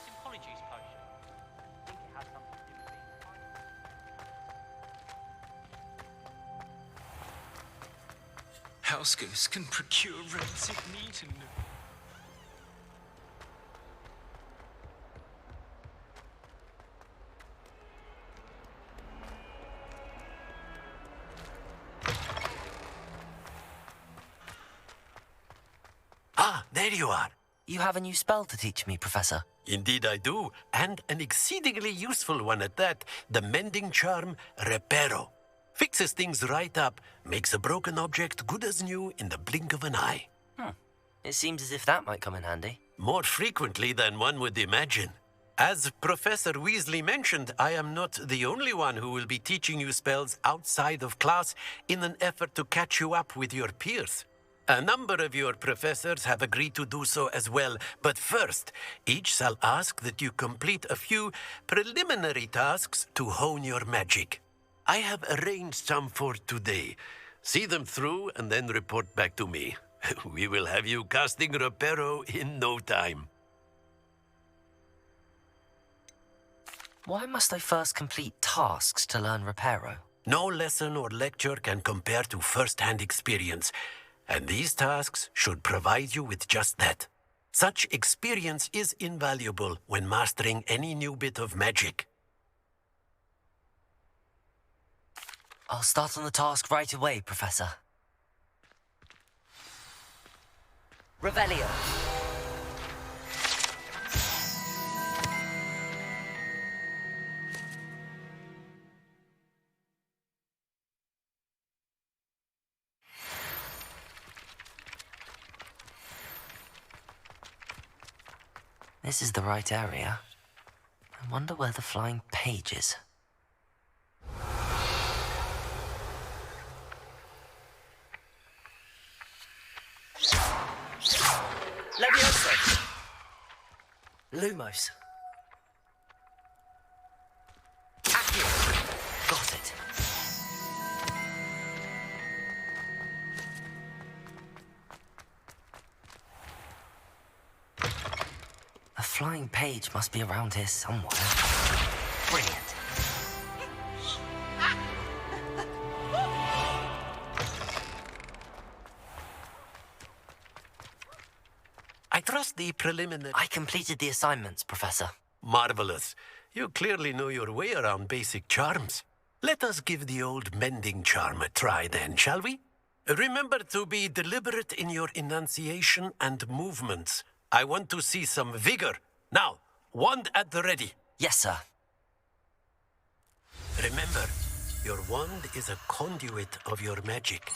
Some polyjuice potion. I think it has something to do with being
House ghosts can procure rancid meat and...
Ah, there you are.
You have a new spell to teach me, Professor.
Indeed I do, and an exceedingly useful one at that. The mending charm, Reparo. Fixes things right up, makes a broken object good as new in the blink of an eye.
It seems as if that might come in handy.
More frequently than one would imagine. As Professor Weasley mentioned, I am not the only one who will be teaching you spells outside of class in an effort to catch you up with your peers. A number of your professors have agreed to do so as well, but first, each shall ask that you complete a few preliminary tasks to hone your magic. I have arranged some for today. See them through and then report back to me. We will have you casting Reparo in no time.
Why must I first complete tasks to learn Reparo?
No lesson or lecture can compare to first-hand experience, and these tasks should provide you with just that. Such experience is invaluable when mastering any new bit of magic.
I'll start on the task right away, Professor. Revelio. This is the right area. I wonder where the flying page is. Leviosa! Lumos. Accio. Got it. A flying page must be around here somewhere. Brilliant.
I trust the preliminary...
I completed the assignments, Professor.
Marvelous. You clearly know your way around basic charms. Let us give the old mending charm a try then, shall we? Remember to be deliberate in your enunciation and movements. I want to see some vigor. Now, wand at the ready.
Yes, sir.
Remember, your wand is a conduit of your magic.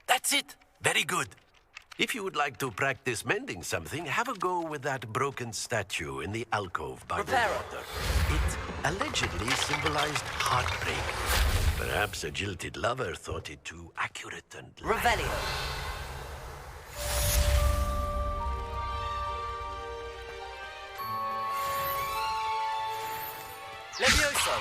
That's it. Very good. If you would like to practice mending something, have a go with that broken statue in the alcove by the water. It allegedly symbolized heartbreak. Perhaps a jilted lover thought it too accurate and...
Revelio. Levioso.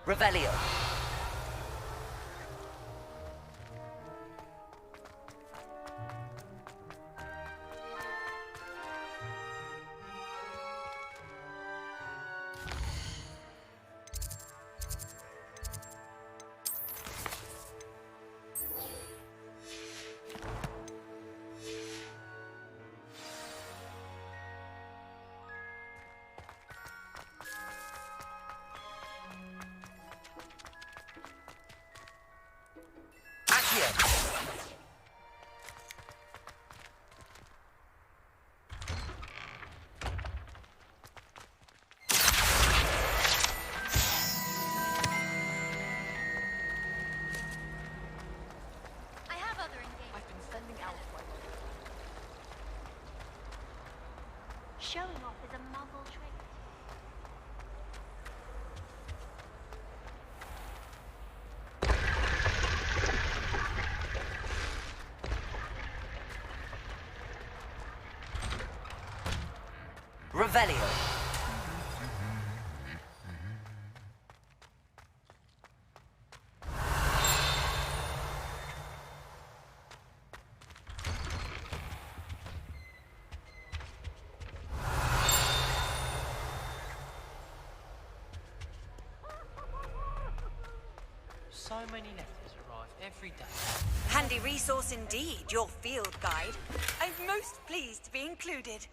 Revelio.
Showing off is a muggle trait.
Revelio.
So many letters arrive every day.
Handy resource indeed, your field guide. I'm most pleased to be included.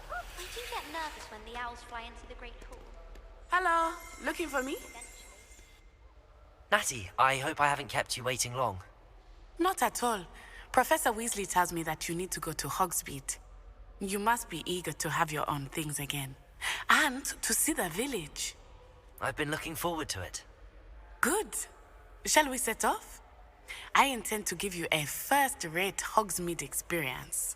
I do get nervous when the owls fly into the Great Hall.
Hello, looking for me?
Natty, I hope I haven't kept you waiting long.
Not at all. Professor Weasley tells me that you need to go to Hogsmeade. You must be eager to have your own things again. And to see the village.
I've been looking forward to it.
Good. Shall we set off? I intend to give you a first-rate Hogsmeade experience.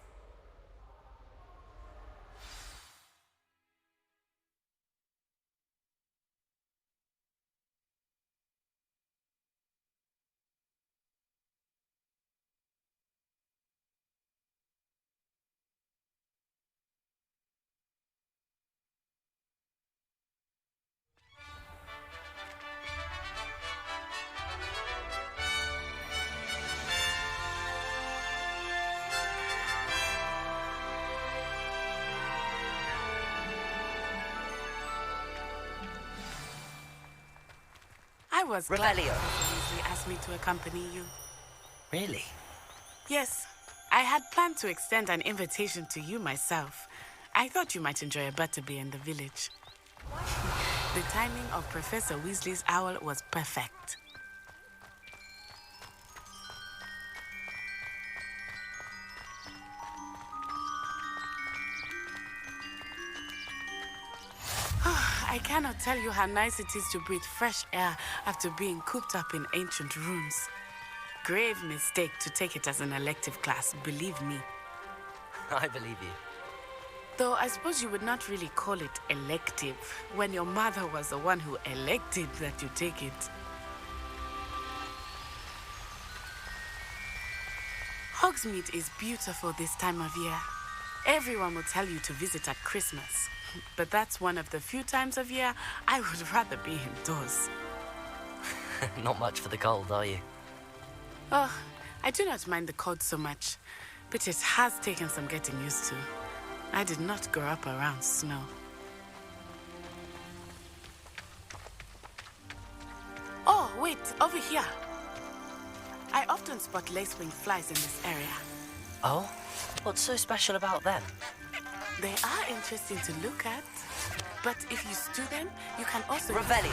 I was glad
Revelio.
Professor Weasley asked me to accompany you.
Really?
Yes, I had planned to extend an invitation to you myself. I thought you might enjoy a butterbeer in the village. The timing of Professor Weasley's owl was perfect. I cannot tell you how nice it is to breathe fresh air after being cooped up in ancient rooms. Grave mistake to take it as an elective class, believe me.
I believe you.
Though I suppose you would not really call it elective when your mother was the one who elected that you take it. Hogsmeade is beautiful this time of year. Everyone will tell you to visit at Christmas. But that's one of the few times of year I would rather be indoors.
Not much for the cold, are you?
Oh, I do not mind the cold so much, but it has taken some getting used to. I did not grow up around snow. Oh, wait, over here. I often spot lacewing flies in this area.
Oh? What's so special about them?
They are interesting to look at. But if you stew them, you can also...
Revelio.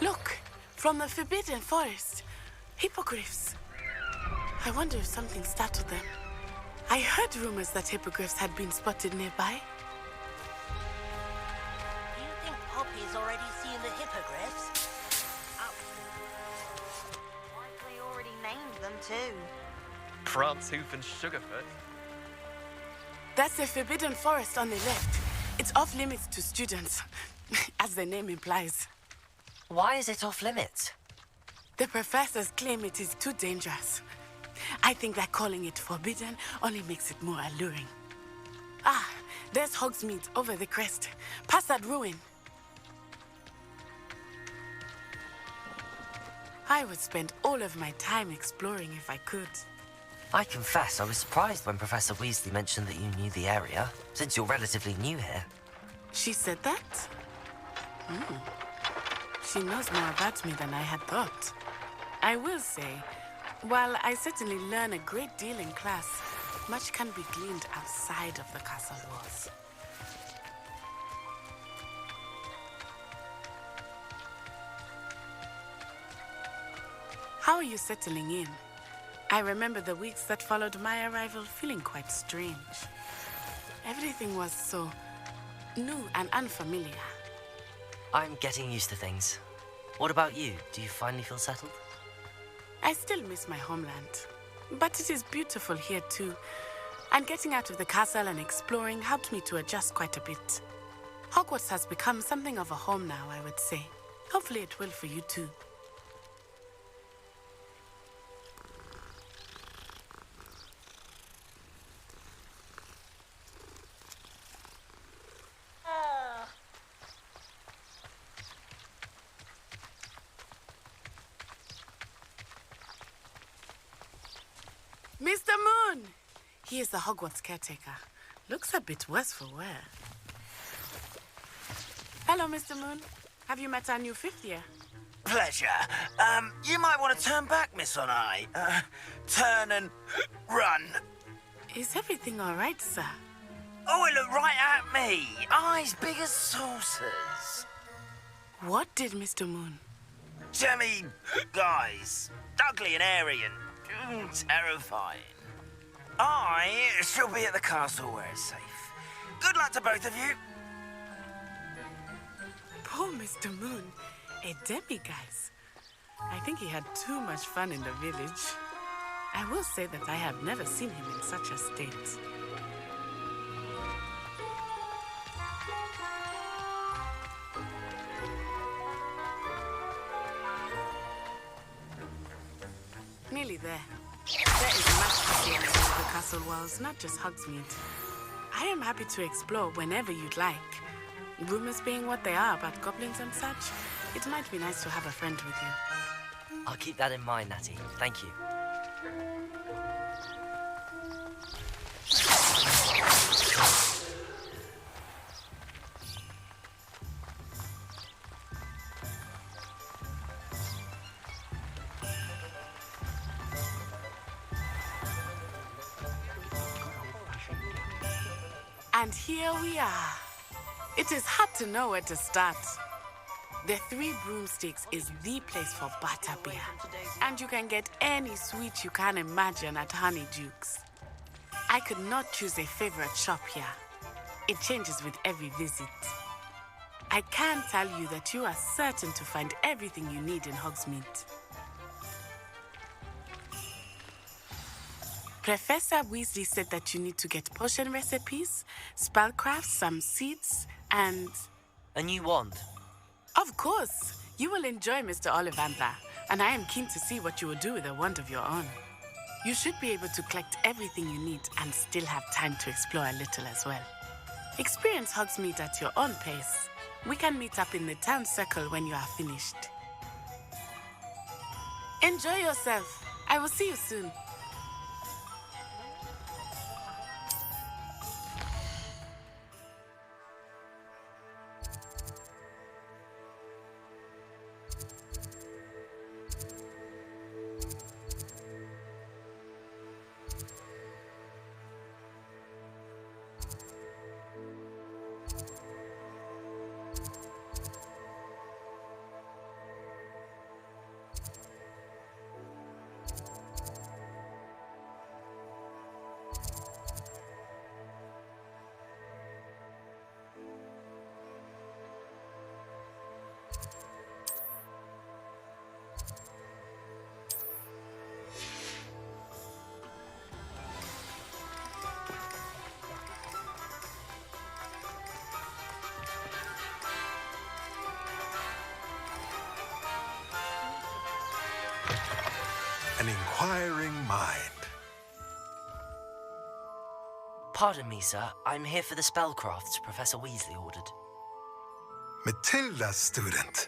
Look, from the Forbidden Forest. Hippogriffs. I wonder if something startled them. I heard rumors that hippogriffs had been spotted nearby.
Do you think Poppy's already seen the hippogriffs?
Likely already named them too.
Prance, Hoof, and Sugarfoot.
That's the Forbidden Forest on the left. It's off limits to students, as the name implies.
Why is it off limits?
The professors claim it is too dangerous. I think that calling it forbidden only makes it more alluring. Ah, there's Hogsmeade over the crest, past that ruin. I would spend all of my time exploring if I could.
I confess I was surprised when Professor Weasley mentioned that you knew the area, since you're relatively new here.
She said that? She knows more about me than I had thought. I will say, while I certainly learn a great deal in class, much can be gleaned outside of the castle walls. How are you settling in? I remember the weeks that followed my arrival feeling quite strange. Everything was so new and unfamiliar.
I'm getting used to things. What about you? Do you finally feel settled?
I still miss my homeland, but it is beautiful here too. And getting out of the castle and exploring helped me to adjust quite a bit. Hogwarts has become something of a home now, I would say. Hopefully it will for you too. Mr. Moon! He is the Hogwarts caretaker. Looks a bit worse for wear. Hello, Mr. Moon. Have you met our new fifth year?
Pleasure. You might want to turn back, Miss Onai. Turn and run.
Is everything all right, sir?
Oh, it looked right at me. Eyes big as saucers.
What did Mr. Moon?
Jemmy, guys. Ugly and airy and terrifying. I shall be at the castle where it's safe. Good luck to both of you.
Poor Mr. Moon. A demiguise. I think he had too much fun in the village. I will say that I have never seen him in such a state. Nearly there. There is much to see outside the castle walls, not just Hogsmeade. I am happy to explore whenever you'd like. Rumors being what they are about goblins and such, it might be nice to have a friend with you.
I'll keep that in mind, Natty. Thank you.
And here we are. It is hard to know where to start. The Three Broomsticks is the place for butterbeer. And you can get any sweet you can imagine at Honeydukes. I could not choose a favorite shop here. It changes with every visit. I can tell you that you are certain to find everything you need in Hogsmeade. Professor Weasley said that you need to get potion recipes, spellcrafts, some seeds, and...
A new wand.
Of course! You will enjoy Mr. Ollivander, and I am keen to see what you will do with a wand of your own. You should be able to collect everything you need and still have time to explore a little as well. Experience Hogsmeade at your own pace. We can meet up in the town circle when you are finished. Enjoy yourself. I will see you soon.
an inquiring mind.
Pardon me, sir. I'm here for the spellcrafts Professor Weasley ordered.
Matilda's student.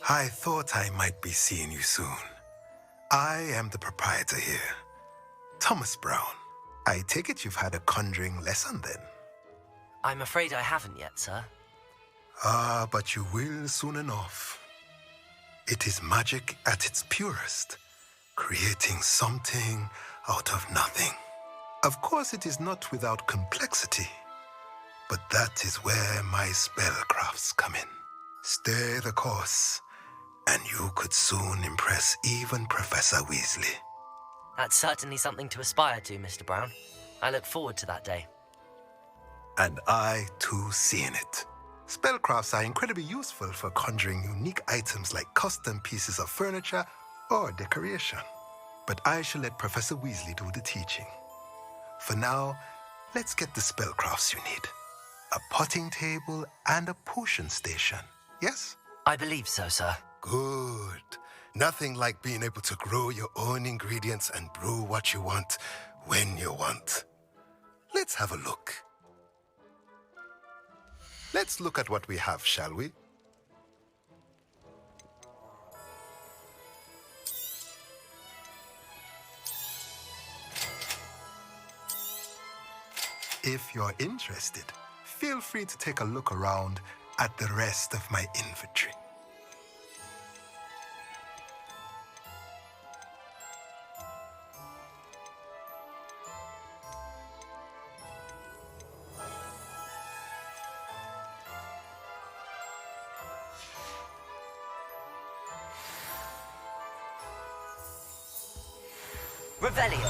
I thought I might be seeing you soon. I am the proprietor here, Thomas Brown. I take it you've had a conjuring lesson then?
I'm afraid I haven't yet, sir.
Ah, but you will soon enough. It is magic at its purest, creating something out of nothing. Of course, it is not without complexity, but that is where my spellcrafts come in. Stay the course, and you could soon impress even Professor Weasley.
That's certainly something to aspire to, Mr. Brown. I look forward to that day.
And I, too, seeing it. Spellcrafts are incredibly useful for conjuring unique items like custom pieces of furniture or decoration. But I shall let Professor Weasley do the teaching. For now, let's get the spellcrafts you need. A potting table and a potion station, yes?
I believe so, sir.
Good. Nothing like being able to grow your own ingredients and brew what you want when you want. Let's have a look. Let's look at what we have, shall we? If you're interested, feel free to take a look around at the rest of my inventory.
Revelio.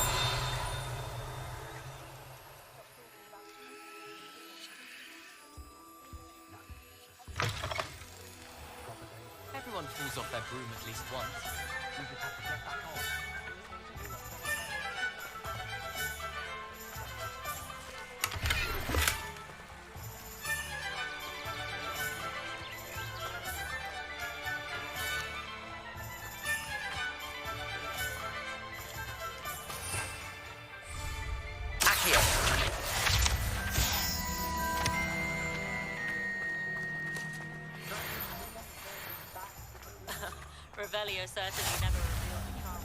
Everyone falls off their broom at least once. We just have to get back on.
Revelio certainly never revealed the charm.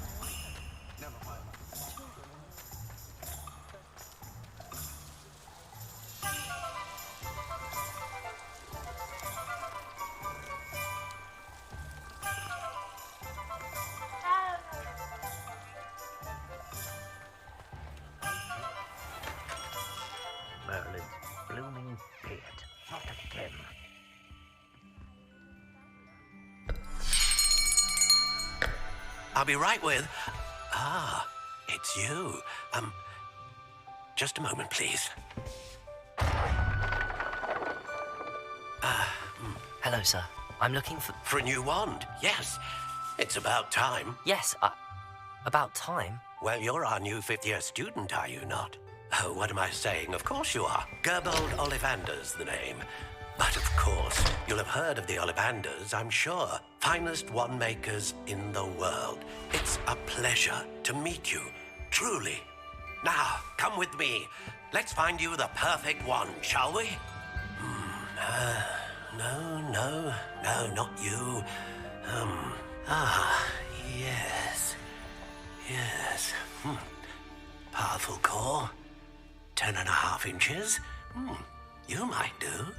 Merlin's blooming beard. Not again. I'll be right with... Ah, it's you. Just a moment, please.
Hello, sir. I'm looking for...
For a new wand, yes. It's about time.
Yes, about time?
Well, you're our new fifth-year student, are you not? Oh, what am I saying? Of course you are. Kobold Ollivander's the name. But of course, you'll have heard of the Ollivanders, I'm sure. Finest wand makers in the world. It's a pleasure to meet you, truly. Now, come with me. Let's find you the perfect wand, shall we? No, not you. Yes. Powerful core. 10.5 inches. You might do.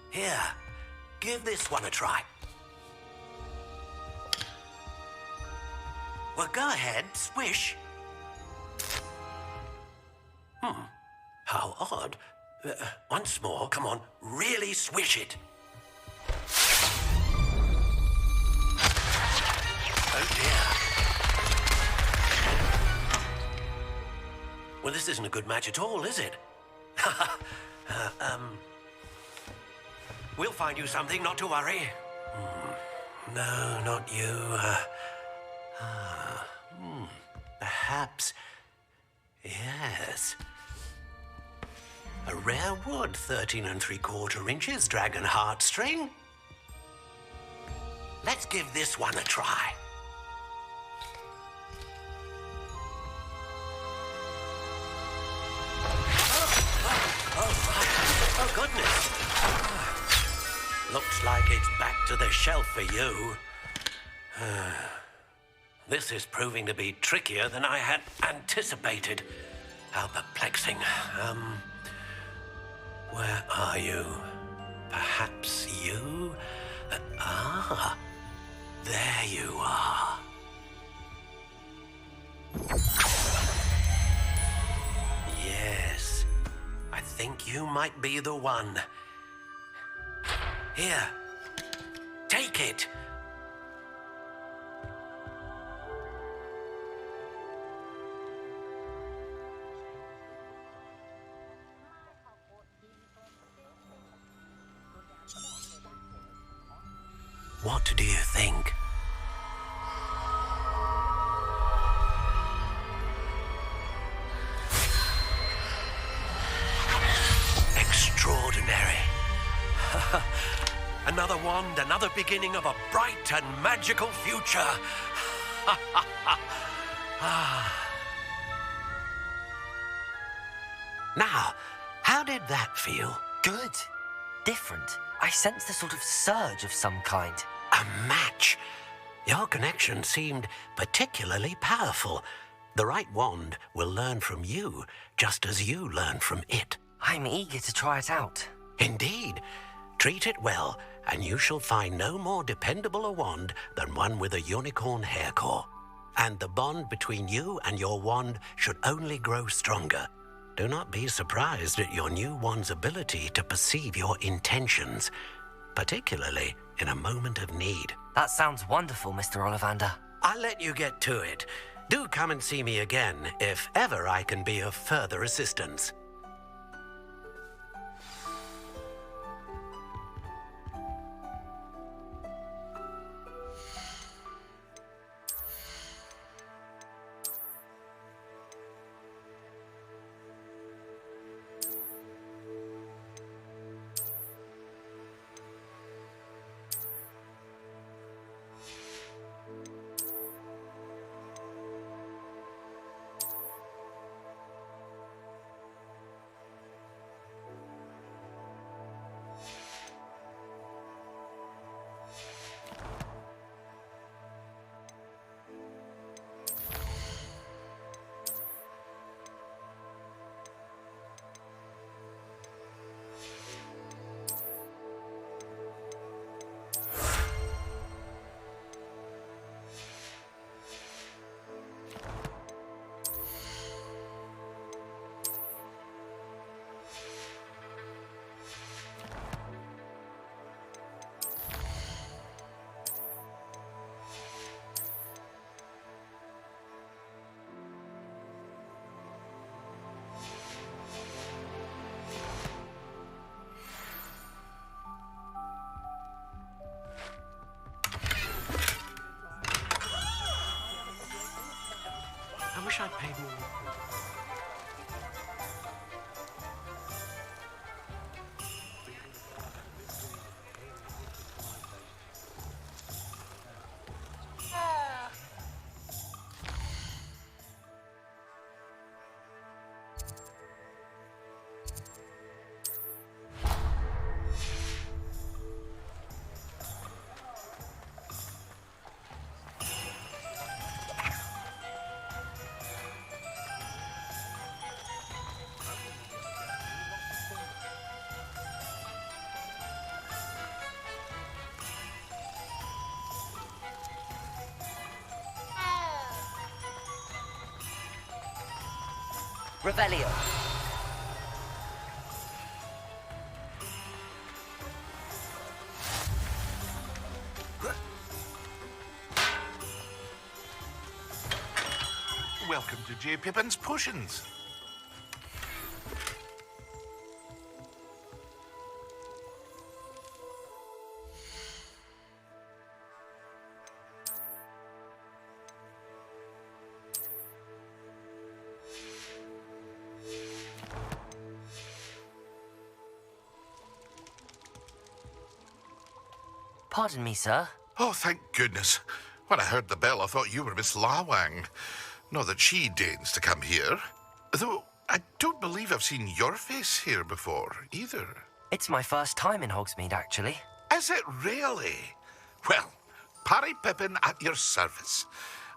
Here, give this one a try. Well, go ahead, swish. How odd. Once more, come on, really swish it. Oh dear. Well, this isn't a good match at all, is it? We'll find you something, not to worry. No, not you. Perhaps. Yes. A rare wood, 13 3/4 inches, dragon heartstring. Let's give this one a try. goodness! Looks like it's back to the shelf for you. This is proving to be trickier than I had anticipated. How perplexing. Where are you? Perhaps you? There you are. Yes, I think you might be the one. Here, take it. What do you think? Extraordinary. Another wand, another beginning of a bright and magical future. Now, how did that feel?
Good. Different. I sensed a sort of surge of some kind.
A match. Your connection seemed particularly powerful. The right wand will learn from you, just as you learn from it.
I'm eager to try it out.
Indeed. Treat it well, and you shall find no more dependable a wand than one with a unicorn hair core. And the bond between you and your wand should only grow stronger. Do not be surprised at your new wand's ability to perceive your intentions, particularly in a moment of need.
That sounds wonderful, Mr. Ollivander.
I'll let you get to it. Do come and see me again if ever I can be of further assistance. I wish I'd paid more.
Revelio.
Welcome to J. Pippin's Potions.
Pardon me, sir.
Oh, thank goodness. When I heard the bell, I thought you were Miss Lawang. Not that she deigns to come here. Though I don't believe I've seen your face here before, either.
It's my first time in Hogsmeade, actually.
Is it really? Well, Parry Pippin at your service.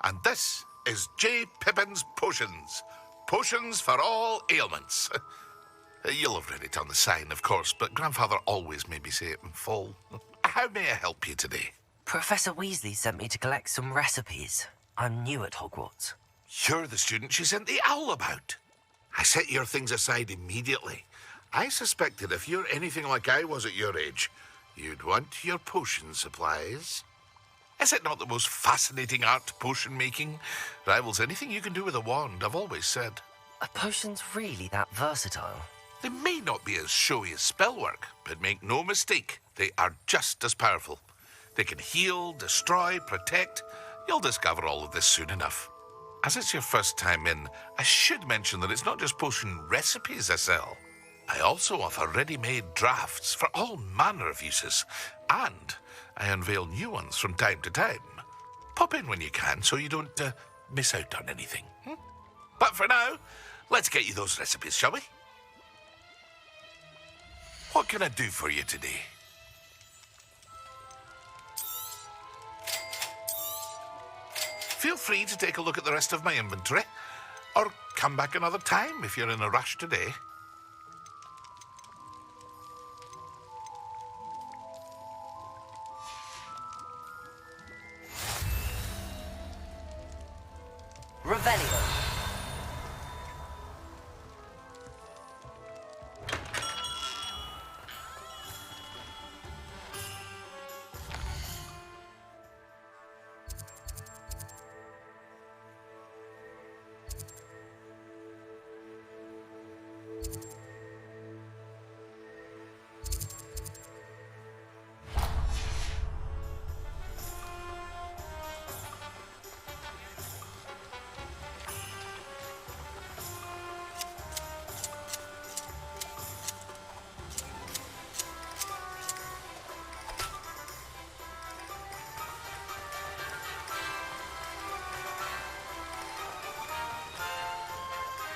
And this is J. Pippin's Potions. Potions for all ailments. You'll have read it on the sign, of course, but Grandfather always made me say it in full. How may I help you today?
Professor Weasley sent me to collect some recipes. I'm new at Hogwarts.
You're the student she sent the owl about. I set your things aside immediately. I suspected if you're anything like I was at your age, you'd want your potion supplies. Is it not the most fascinating art, potion making? Rivals anything you can do with a wand, I've always said.
Are potions really that versatile?
They may not be as showy as spellwork, but make no mistake, they are just as powerful. They can heal, destroy, protect. You'll discover all of this soon enough. As it's your first time in, I should mention that it's not just potion recipes I sell. I also offer ready-made drafts for all manner of uses, and I unveil new ones from time to time. Pop in when you can so you don't miss out on anything. But for now, let's get you those recipes, shall we? What can I do for you today? Feel free to take a look at the rest of my inventory, or come back another time if you're in a rush today.
Revelio.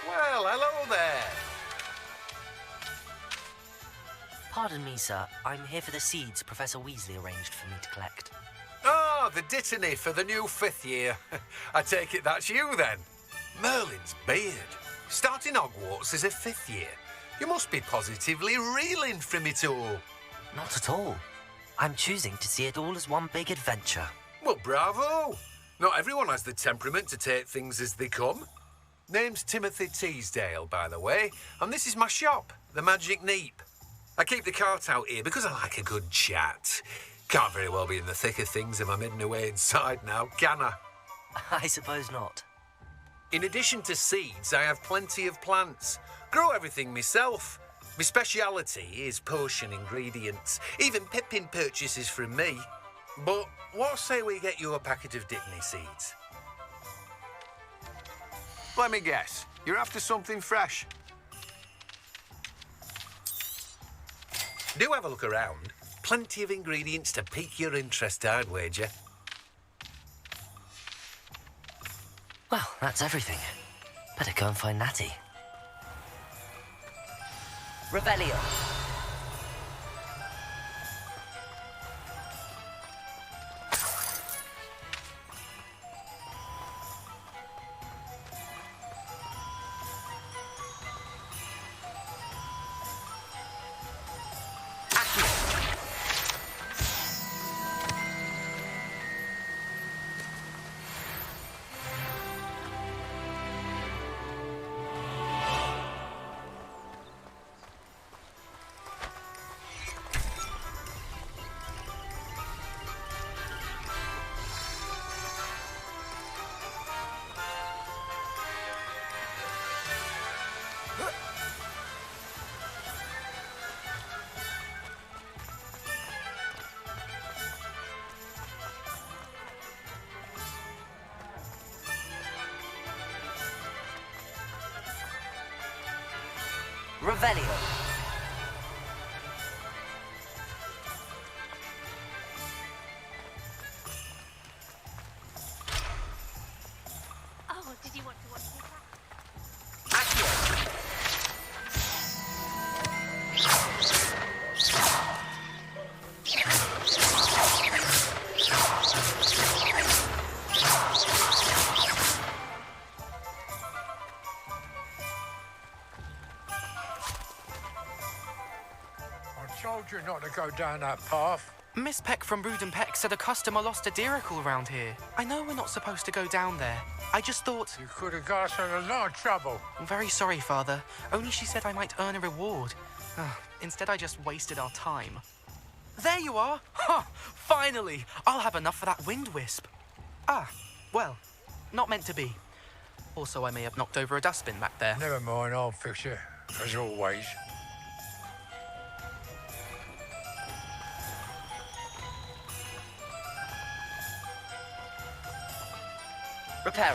Well, hello there.
Pardon me, sir. I'm here for the seeds Professor Weasley arranged for me to collect.
Oh, the dittany for the new 5th year. I take it that's you, then. Merlin's beard. Starting Hogwarts as a 5th year. You must be positively reeling from it all.
Not at all. I'm choosing to see it all as one big adventure.
Well, bravo. Not everyone has the temperament to take things as they come. Name's Timothy Teasdale, by the way, and this is my shop, the Magic Neep. I keep the cart out here because I like a good chat. Can't very well be in the thick of things if I'm hidden away inside now, can I?
I suppose not.
In addition to seeds, I have plenty of plants. Grow everything myself. My speciality is potion ingredients. Even Pippin purchases from me. But what say we get you a packet of dittany seeds?
Let me guess. You're after something fresh.
Do have a look around. Plenty of ingredients to pique your interest, I'd wager.
Well, that's everything. Better go and find Natty. Revelio. Revelio.
Oh, did you want to watch me?
I told you not to go down that path.
Miss Peck from Brood and Peck said a customer lost a deeracle around here. I know we're not supposed to go down there. I just thought...
You could have got us in a lot of trouble.
I'm very sorry, Father. Only she said I might earn a reward. Instead, I just wasted our time. There you are! Ha! Finally! I'll have enough for that wind wisp. Ah, well, not meant to be. Also, I may have knocked over a dustbin back there.
Never mind, I'll fix it. As always.
Repairer.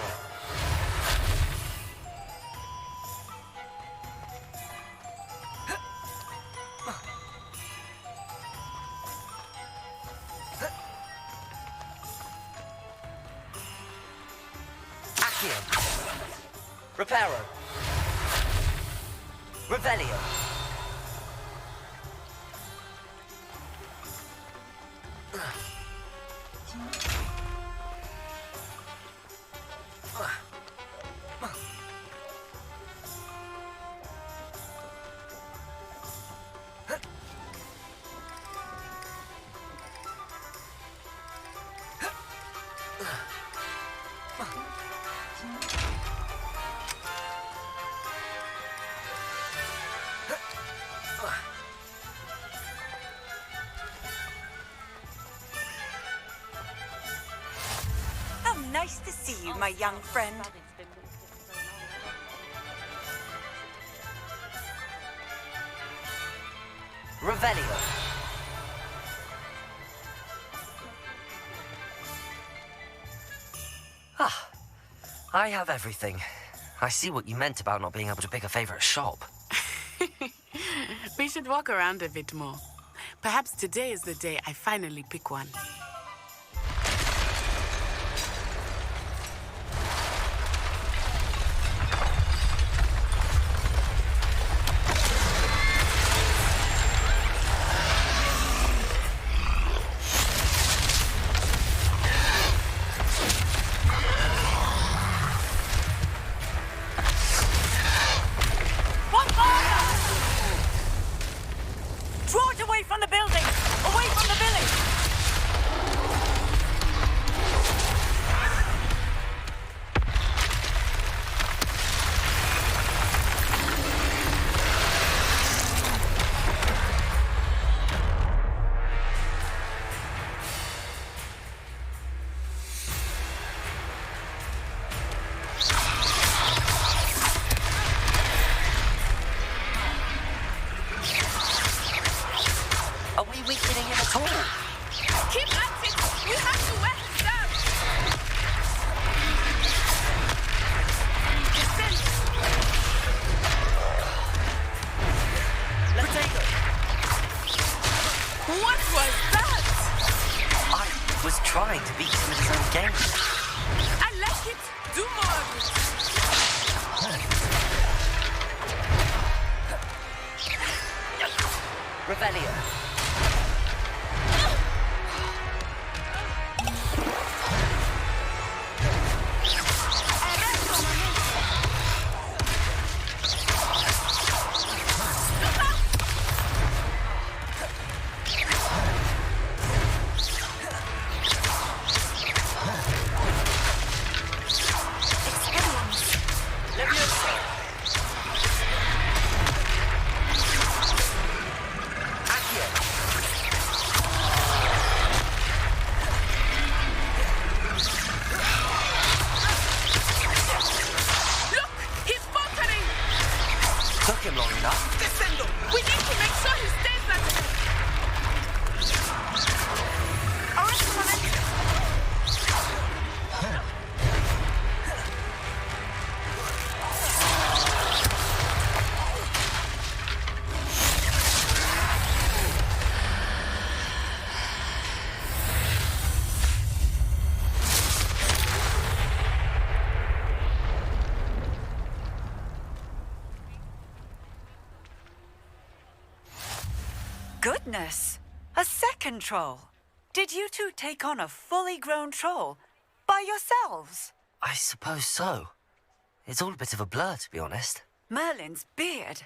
Accio. Reparo. Revelio.
How nice to see you, my young friend.
Revelio. Ah, I have everything. I see what you meant about not being able to pick a favorite shop.
We should walk around a bit more. Perhaps today is the day I finally pick one.
Draw it away from the building! Away from the village!
Are we weakening him at all?
Keep at it! We have to wear him down! Descend!
Potato!
What was that?
I was trying to beat him at his own game.
I like it! Do more of it!
Revelio. Took him long enough.
Descendo! We need to make sure he stays that way!
Goodness! A second troll. Did you two take on a fully grown troll by yourselves?
I suppose so. It's all a bit of a blur, to be honest.
Merlin's beard.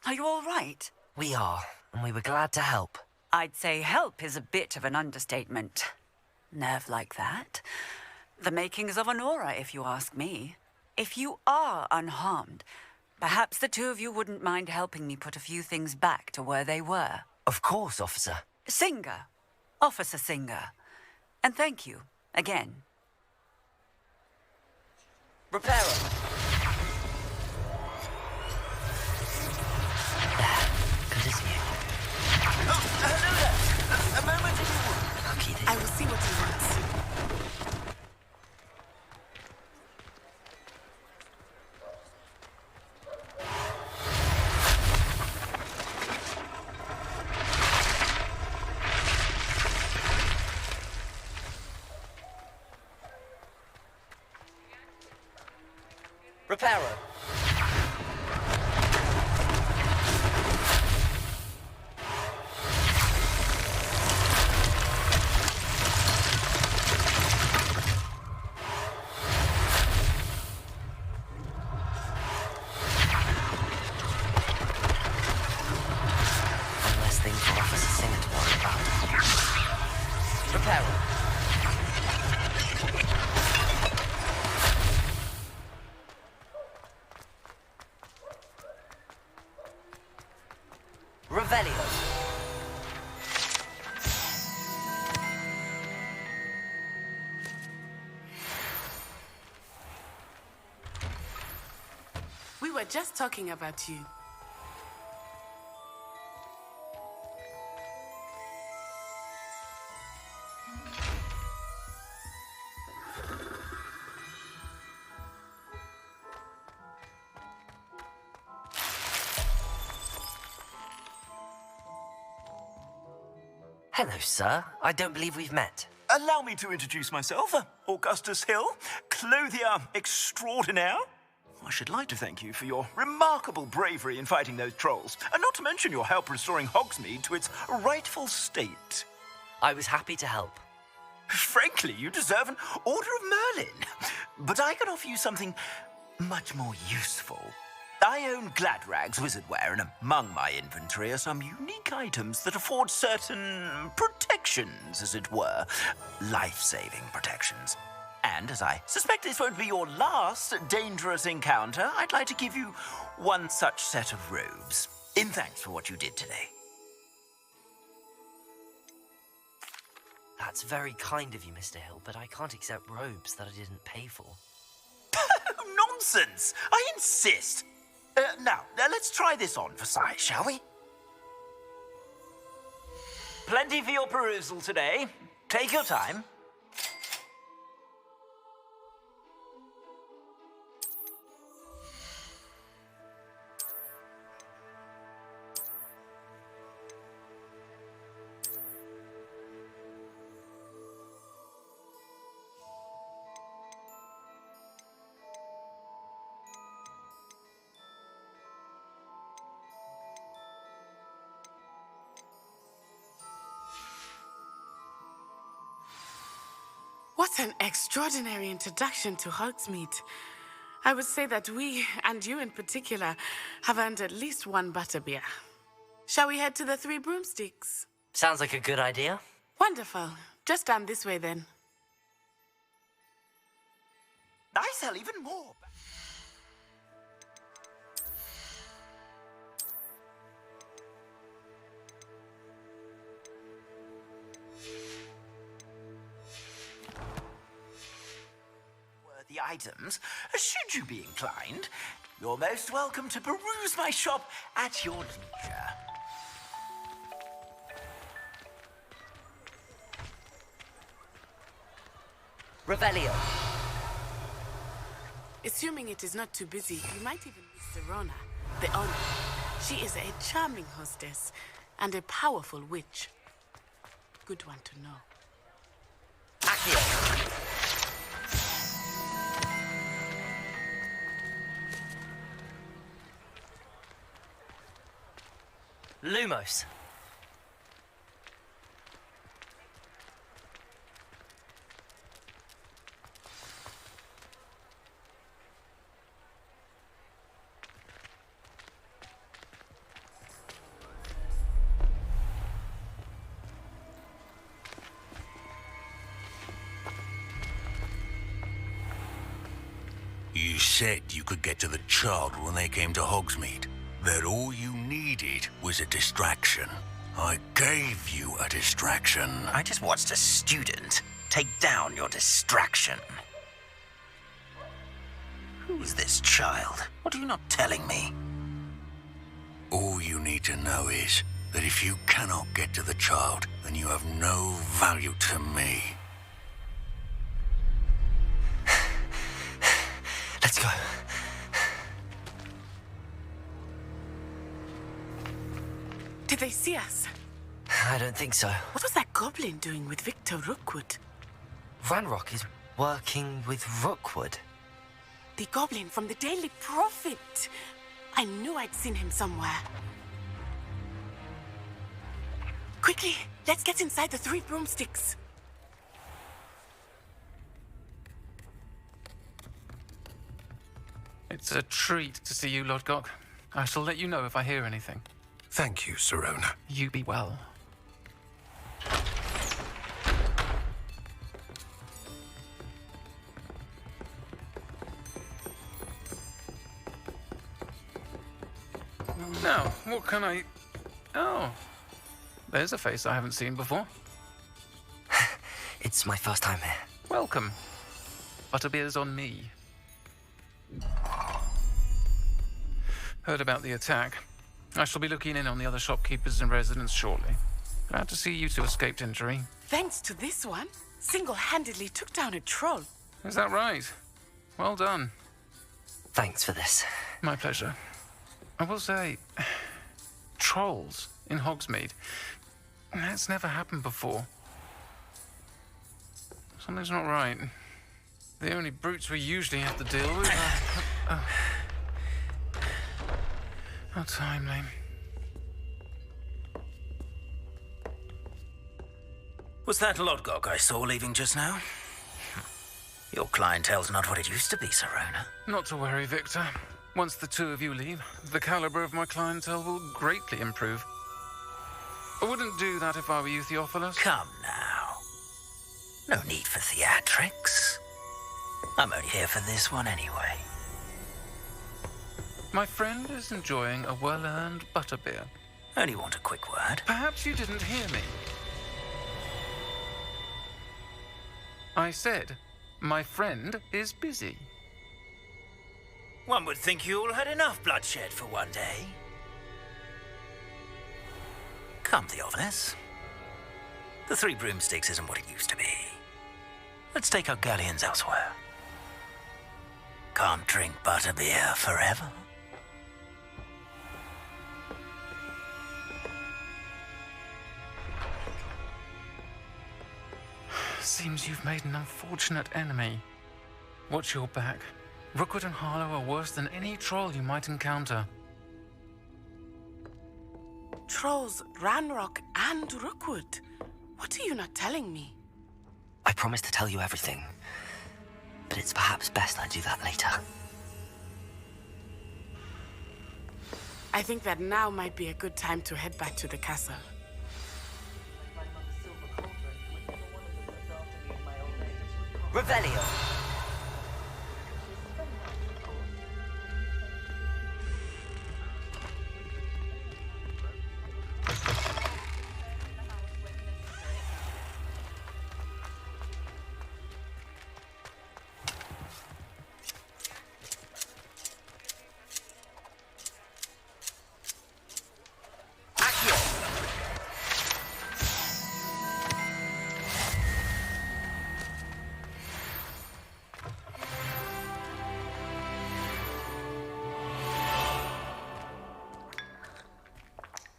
Are you all right?
We are, and we were glad to help.
I'd say help is a bit of an understatement. Nerve like that. The makings of an aura, if you ask me. If you are unharmed, perhaps the two of you wouldn't mind helping me put a few things back to where they were.
Of course, officer.
Singer. Officer Singer. And thank you, again.
Repairer. Good as new.
Oh, hello there. A moment if you would.
Lucky that
I will see what he wants.
Repairer. One less thing for Officer Singer to worry about. Repairer. Revelio.
We were just talking about you.
Hello, sir. I don't believe we've met.
Allow me to introduce myself, Augustus Hill, clothier extraordinaire. I should like to thank you for your remarkable bravery in fighting those trolls, and not to mention your help restoring Hogsmeade to its rightful state.
I was happy to help.
Frankly, you deserve an Order of Merlin. But I can offer you something much more useful. I own Gladrag's wizardware, and among my inventory are some unique items that afford certain protections, as it were. Life-saving protections. And as I suspect this won't be your last dangerous encounter, I'd like to give you one such set of robes, in thanks for what you did today.
That's very kind of you, Mr. Hill, but I can't accept robes that I didn't pay for.
Nonsense! I insist! Now, let's try this on for size, shall we? Plenty for your perusal today. Take your time.
What an extraordinary introduction to Hogsmeade. I would say that we, and you in particular, have earned at least one butterbeer. Shall we head to the Three Broomsticks?
Sounds like a good idea.
Wonderful. Just down this way then.
I sell even more. The items, should you be inclined, you're most welcome to peruse my shop at your leisure.
Revelio.
Assuming it is not too busy, you might even meet Serona, the owner. She is a charming hostess and a powerful witch. Good one to know.
Accio. Lumos.
You said you could get to the child when they came to Hogsmeade. That all you needed was a distraction. I gave you a distraction.
I just watched a student take down your distraction. Who's this child? What are you not telling me?
All you need to know is that if you cannot get to the child, then you have no value to me.
Let's go.
Did they see us?
I don't think so.
What was that goblin doing with Victor Rookwood?
Ranrock is working with Rookwood.
The goblin from the Daily Prophet. I knew I'd seen him somewhere. Quickly, let's get inside the 3 broomsticks.
It's a treat to see you, Lodgok. I shall let you know if I hear anything.
Thank you, Sirona.
You be well. Now, what can I... Oh, there's a face I haven't seen before.
It's my first time here.
Welcome. Butterbeer's on me. Heard about the attack. I shall be looking in on the other shopkeepers and residents shortly. Glad to see you two escaped injury.
Thanks to this one, single-handedly took down a troll.
Is that right? Well done.
Thanks for this.
My pleasure. I will say, trolls in Hogsmeade. That's never happened before. Something's not right. The only brutes we usually have to deal with are... How timely.
Was that Lodgok I saw leaving just now? Your clientele's not what it used to be, Sirona.
Not to worry, Victor. Once the two of you leave, the caliber of my clientele will greatly improve. I wouldn't do that if I were you, Theophilus.
Come now. No need for theatrics. I'm only here for this one anyway.
My friend is enjoying a well-earned butterbeer.
Only want a quick word.
Perhaps you didn't hear me. I said, my friend is busy.
One would think you all had enough bloodshed for one day. Come, Theophilus. The 3 broomsticks isn't what it used to be. Let's take our galleons elsewhere. Can't drink butterbeer forever.
Seems you've made an unfortunate enemy. Watch your back. Rookwood and Harlow are worse than any troll you might encounter.
Trolls, Ranrock, and Rookwood. What are you not telling me?
I promise to tell you everything, but it's perhaps best I do that later.
I think that now might be a good time to head back to the castle.
Revelio.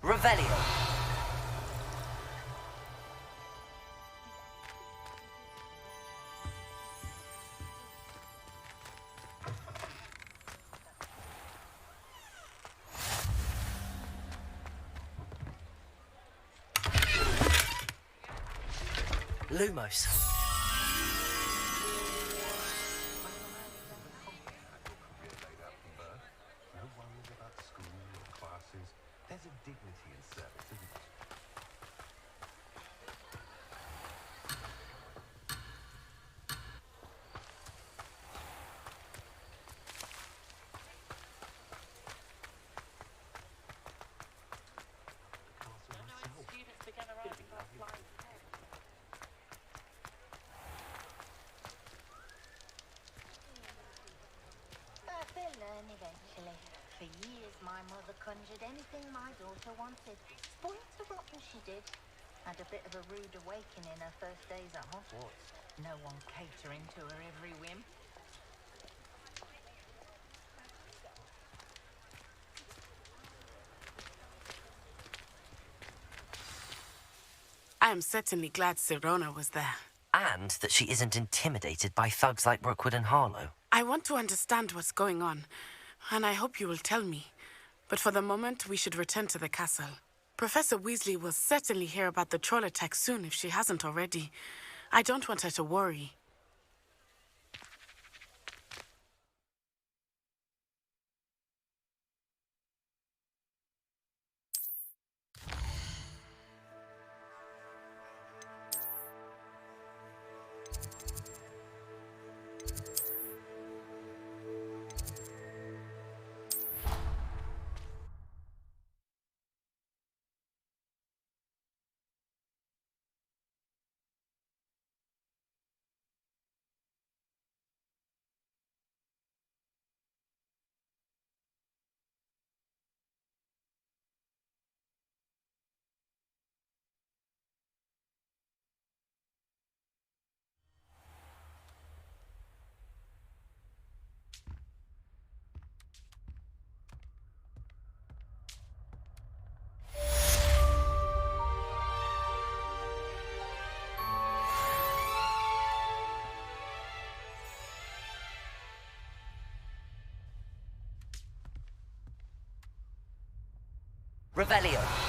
Revelio. Lumos.
potentially. For years, my mother conjured anything my daughter wanted. Spoiled her rotten, she did. Had a bit of a rude awakening her first days at Hogwarts. No one catering to her every whim.
I am certainly glad Sirona was there.
And that she isn't intimidated by thugs like Rookwood and Harlow.
I want to understand what's going on, and I hope you will tell me. But for the moment, we should return to the castle. Professor Weasley will certainly hear about the troll attack soon if she hasn't already. I don't want her to worry.
Revelio.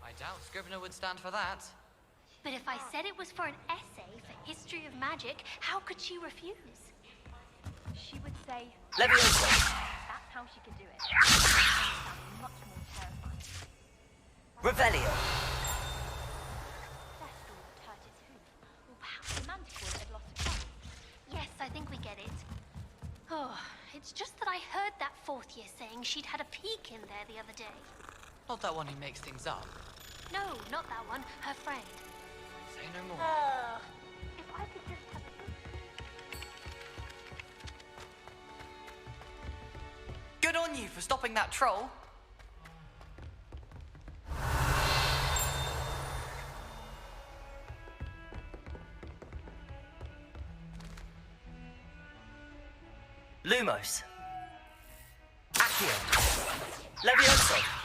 I doubt Scrivener would stand for that.
But if I said it was for an essay for history of magic, how could she refuse?
She would say...
Leviosa!
That's how she could do it. It sounds much more terrifying.
Revelio!
Thestal would hurt its hoof. Or perhaps the manticore that had lost a claw.
Yes, I think we get it. Oh, it's just that I heard that fourth year saying she'd had a peek in there the other day.
Not that one who makes things up.
No, not that one. Her friend.
Say no more.
If I could just have
Good on you for stopping that troll.
Lumos. Accio. Leviosa.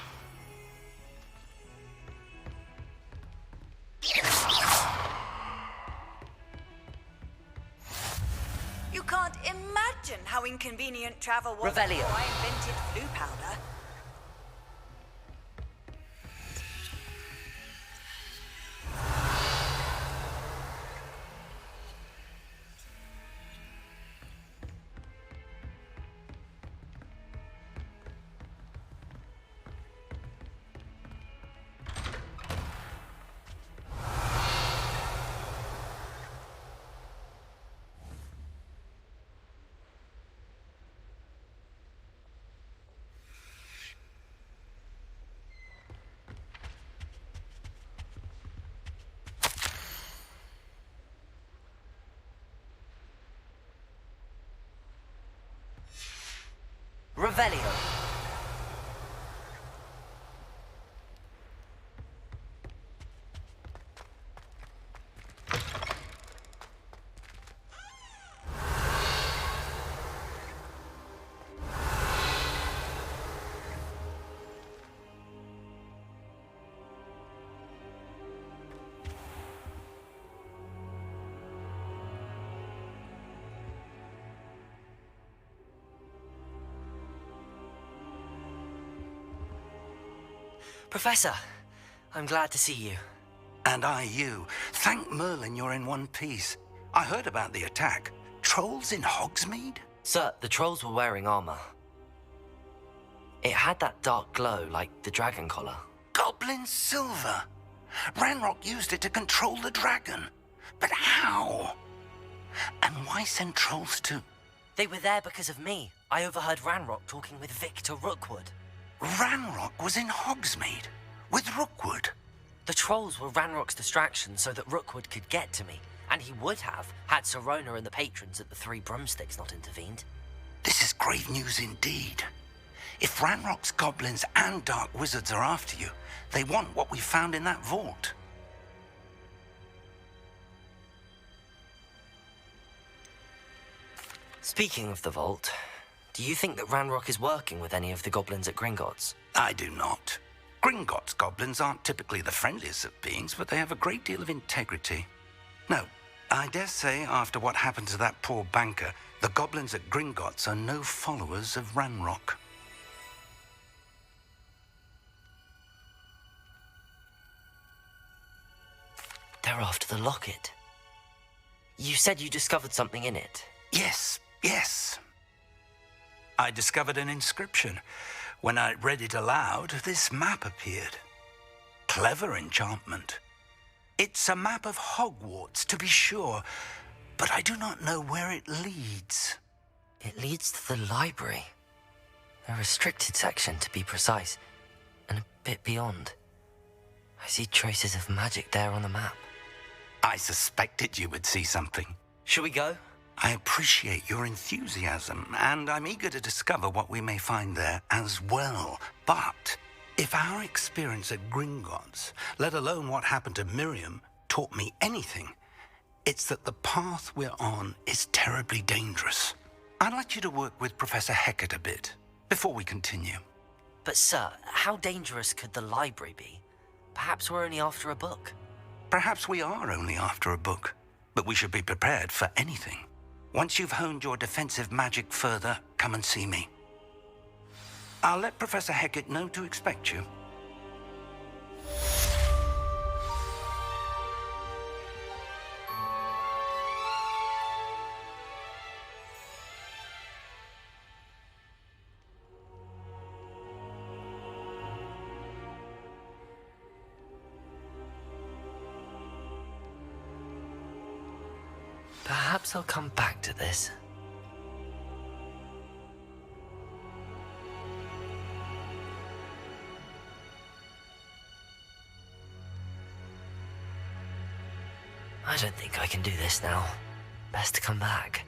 can't imagine how inconvenient travel was
Revelio.
before I invented flu powder.
Revelio. Professor, I'm glad to see you.
And I you. Thank Merlin you're in one piece. I heard about the attack. Trolls in Hogsmeade?
Sir, the trolls were wearing armor. It had that dark glow like the dragon collar.
Goblin silver. Ranrock used it to control the dragon. But how? And why send trolls to...
They were there because of me. I overheard Ranrock talking with Victor Rookwood.
Ranrock was in Hogsmeade with Rookwood.
The trolls were Ranrock's distraction so that Rookwood could get to me, and he would have had Sirona and the patrons at the Three Broomsticks not intervened.
This is grave news indeed. If Ranrock's goblins and dark wizards are after you, they want what we found in that vault.
Speaking of the vault, do you think that Ranrock is working with any of the goblins at Gringotts?
I do not. Gringotts goblins aren't typically the friendliest of beings, but they have a great deal of integrity. No, I dare say after what happened to that poor banker, the goblins at Gringotts are no followers of Ranrock.
They're after the locket. You said you discovered something in it.
Yes. I discovered an inscription. When I read it aloud, this map appeared. Clever enchantment. It's a map of Hogwarts, to be sure, but I do not know where it leads.
It leads to the library. A restricted section, to be precise, and a bit beyond. I see traces of magic there on the map.
I suspected you would see something.
Shall we go?
I appreciate your enthusiasm, and I'm eager to discover what we may find there as well. But if our experience at Gringotts, let alone what happened to Miriam, taught me anything, it's that the path we're on is terribly dangerous. I'd like you to work with Professor Hecat a bit before we continue.
But sir, how dangerous could the library be? Perhaps we're only after a book.
Perhaps we are only after a book, but we should be prepared for anything. Once you've honed your defensive magic further, come and see me. I'll let Professor Hecat know to expect you.
Perhaps I'll come back to this. I don't think I can do this now. Best to come back.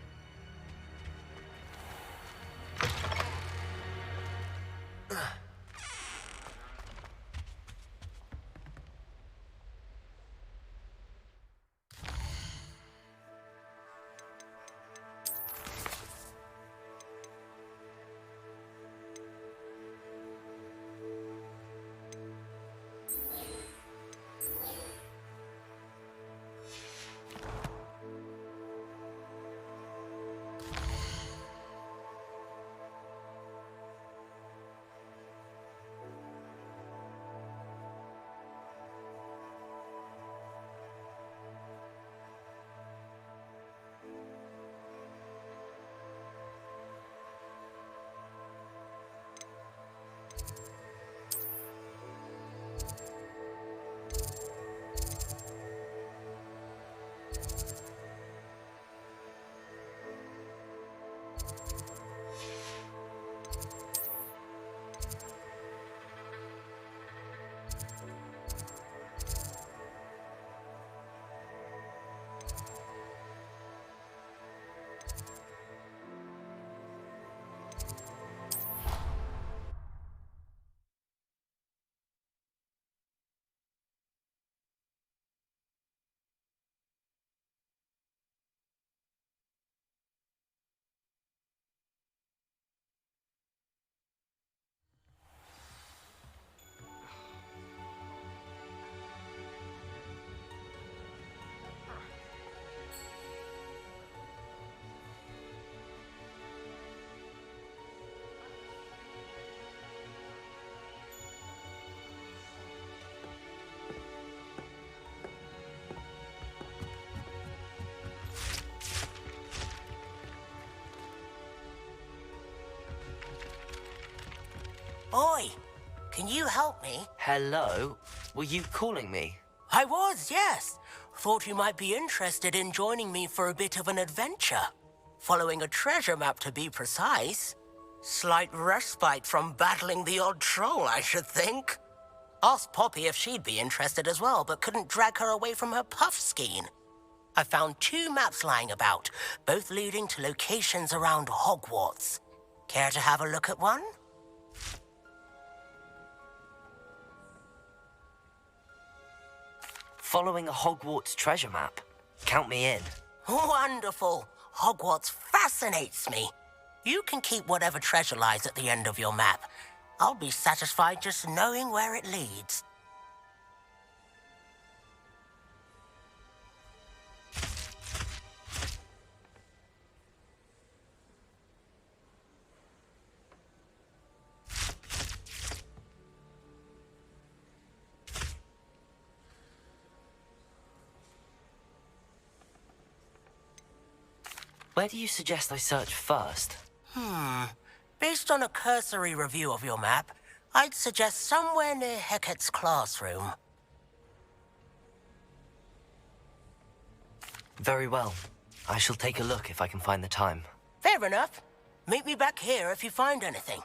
Oi, can you help me?
Hello? Were you calling me?
I was, yes. Thought you might be interested in joining me for a bit of an adventure. Following a treasure map, to be precise. Slight respite from battling the odd troll, I should think. Asked Poppy if she'd be interested as well, but couldn't drag her away from her puff skein. I found 2 maps lying about, both leading to locations around Hogwarts. Care to have a look at one?
Following a Hogwarts treasure map? Count me in.
Wonderful. Hogwarts fascinates me. You can keep whatever treasure lies at the end of your map. I'll be satisfied just knowing where it leads.
Where do you suggest I search first?
Based on a cursory review of your map, I'd suggest somewhere near Hecat's classroom.
Very well. I shall take a look if I can find the time.
Fair enough. Meet me back here if you find anything.